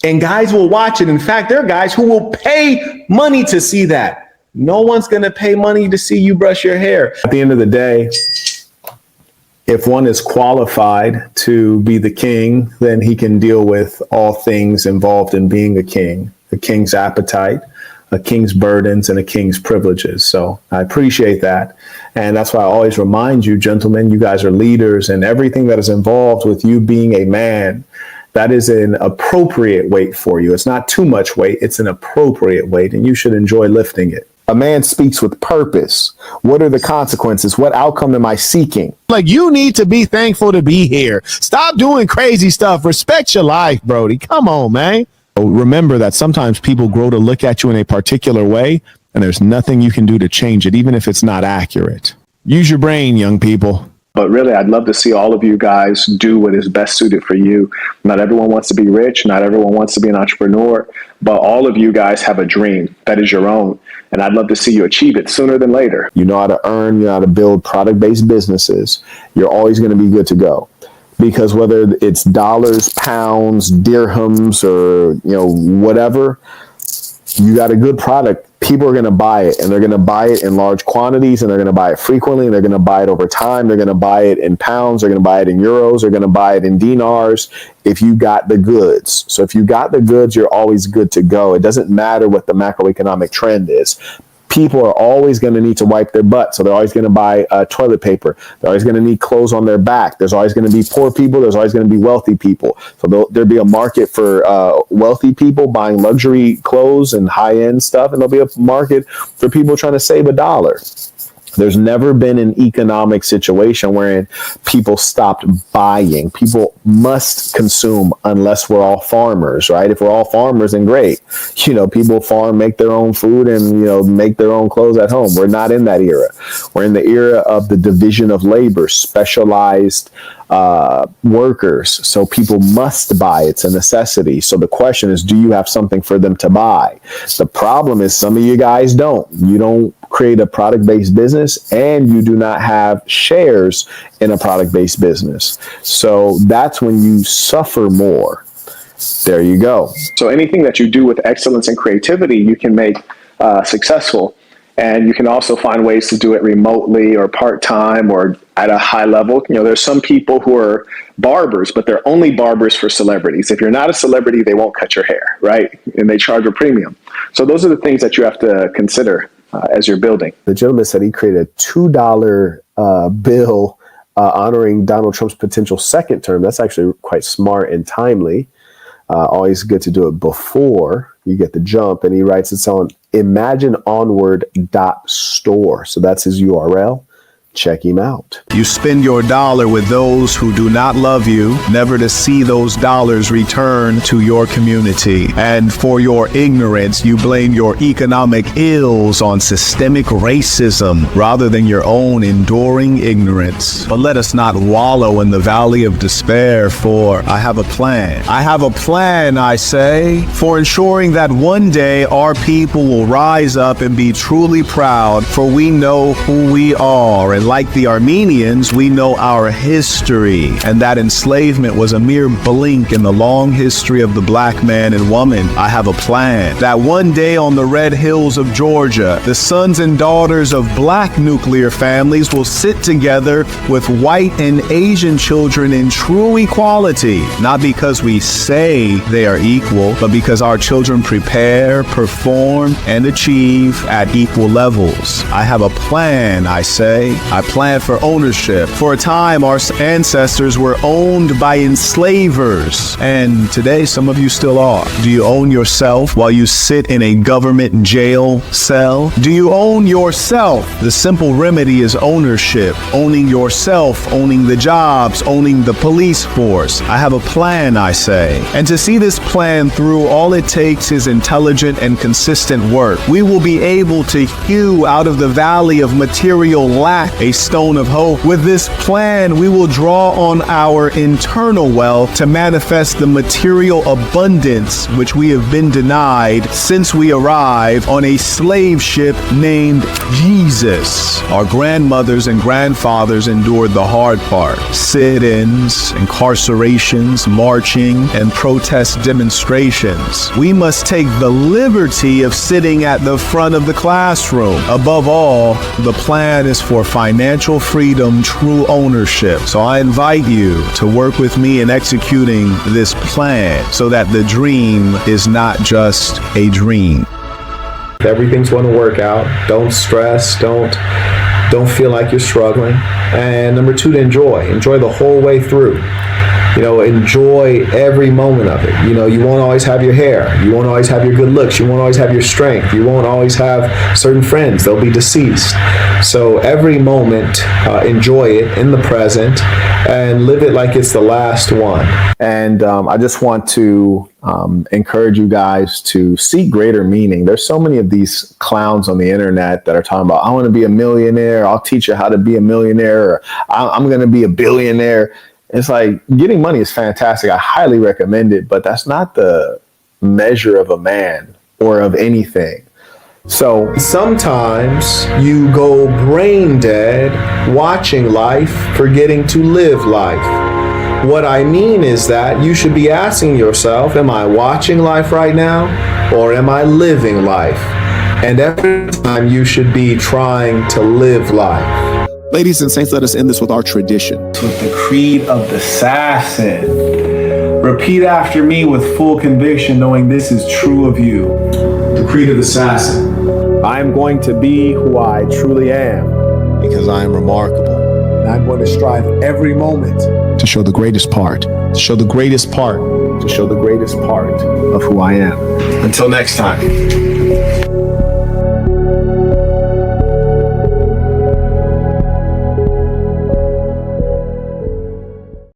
and guys will watch it. In fact, there are guys who will pay money to see that. No one's going to pay money to see you brush your hair. At the end of the day, if one is qualified to be the king, then he can deal with all things involved in being a king. A king's appetite, a king's burdens, and a king's privileges. So I appreciate that. And that's why I always remind you, gentlemen, you guys are leaders, and everything that is involved with you being a man, that is an appropriate weight for you. It's not too much weight. It's an appropriate weight, and you should enjoy lifting it. A man speaks with purpose. What are the consequences? What outcome am I seeking? You need to be thankful to be here. Stop doing crazy stuff. Respect your life, Brody. Come on, man. Remember that sometimes people grow to look at you in a particular way, and there's nothing you can do to change it, even if it's not accurate. Use your brain, young people. But really, I'd love to see all of you guys do what is best suited for you. Not everyone wants to be rich. Not everyone wants to be an entrepreneur. But all of you guys have a dream that is your own. And I'd love to see you achieve it sooner than later. You know how to earn, you know how to build product-based businesses. You're always going to be good to go. Because whether it's dollars, pounds, dirhams, or, you know, whatever, you got a good product. People are going to buy it, and they're going to buy it in large quantities, and they're going to buy it frequently, and they're going to buy it over time. They're going to buy it in pounds. They're going to buy it in euros. They're going to buy it in dinars if you got the goods. So if you got the goods, you're always good to go. It doesn't matter what the macroeconomic trend is. People are always going to need to wipe their butt. So they're always going to buy toilet paper. They're always going to need clothes on their back. There's always going to be poor people. There's always going to be wealthy people. So there'll be a market for wealthy people buying luxury clothes and high-end stuff. And there'll be a market for people trying to save $1. There's never been an economic situation wherein people stopped buying. People must consume unless we're all farmers, right? If we're all farmers, then great. You know, people farm, make their own food, and, you know, make their own clothes at home. We're not in that era. We're in the era of the division of labor, specialized workers. So people must buy. It's a necessity. So the question is, do you have something for them to buy? The problem is some of you guys don't. You don't create a product-based business, and you do not have shares in a product-based business. So that's when you suffer more. There you go. So anything that you do with excellence and creativity, you can make successful. And you can also find ways to do it remotely or part-time or at a high level. You know, there's some people who are barbers, but they're only barbers for celebrities. If you're not a celebrity, they won't cut your hair, right? And they charge a premium. So those are the things that you have to consider as you're building. The gentleman said he created a $2 bill honoring Donald Trump's potential second term. That's actually quite smart and timely. Always good to do it before you get the jump. And he writes it's on imagineonward.store. So that's his URL. Check him out. You spend your dollar with those who do not love you, never to see those dollars return to your community. And for your ignorance, you blame your economic ills on systemic racism rather than your own enduring ignorance. But let us not wallow in the valley of despair, for I have a plan. I have a plan, I say, for ensuring that one day our people will rise up and be truly proud, for we know who we are. And like the Armenians, we know our history, and that enslavement was a mere blink in the long history of the black man and woman. I have a plan that one day on the red hills of Georgia, the sons and daughters of black nuclear families will sit together with white and Asian children in true equality, not because we say they are equal, but because our children prepare, perform, and achieve at equal levels. I have a plan, I say. I plan for ownership. For a time, our ancestors were owned by enslavers, and today some of you still are. Do you own yourself while you sit in a government jail cell? Do you own yourself? The simple remedy is ownership. Owning yourself, owning the jobs, owning the police force. I have a plan, I say. And to see this plan through, all it takes is intelligent and consistent work. We will be able to hew out of the valley of material lack a stone of hope. With this plan, we will draw on our internal wealth to manifest the material abundance which we have been denied since we arrived on a slave ship named Jesus. Our grandmothers and grandfathers endured the hard part. Sit-ins, incarcerations, marching, and protest demonstrations. We must take the liberty of sitting at the front of the classroom. Above all, the plan is for financial freedom, true ownership. So I invite you to work with me in executing this plan so that the dream is not just a dream. Everything's going to work out. Don't stress. Don't feel like you're struggling. And number two, to enjoy the whole way through. enjoy every moment of it. You won't always have your hair. You won't always have your good looks. You won't always have your strength. You won't always have certain friends. They'll be deceased. So every moment, enjoy it in the present and live it like it's the last one. And I just want to encourage you guys to seek greater meaning. There's so many of these clowns on the internet that are talking about, I want to be a millionaire. I'll teach you how to be a millionaire. Or I'm going to be a billionaire. It's like, getting money is fantastic. I highly recommend it, but that's not the measure of a man or of anything. So sometimes you go brain dead watching life, forgetting to live life. What I mean is that you should be asking yourself, am I watching life right now, or am I living life? And every time you should be trying to live life. Ladies and saints, let us end this with our tradition. With the creed of the assassin. Repeat after me with full conviction, knowing this is true of you. The creed of the assassin. I am going to be who I truly am. Because I am remarkable. And I'm going to strive every moment To show the greatest part. To show the greatest part. to show the greatest part of who I am. Until next time.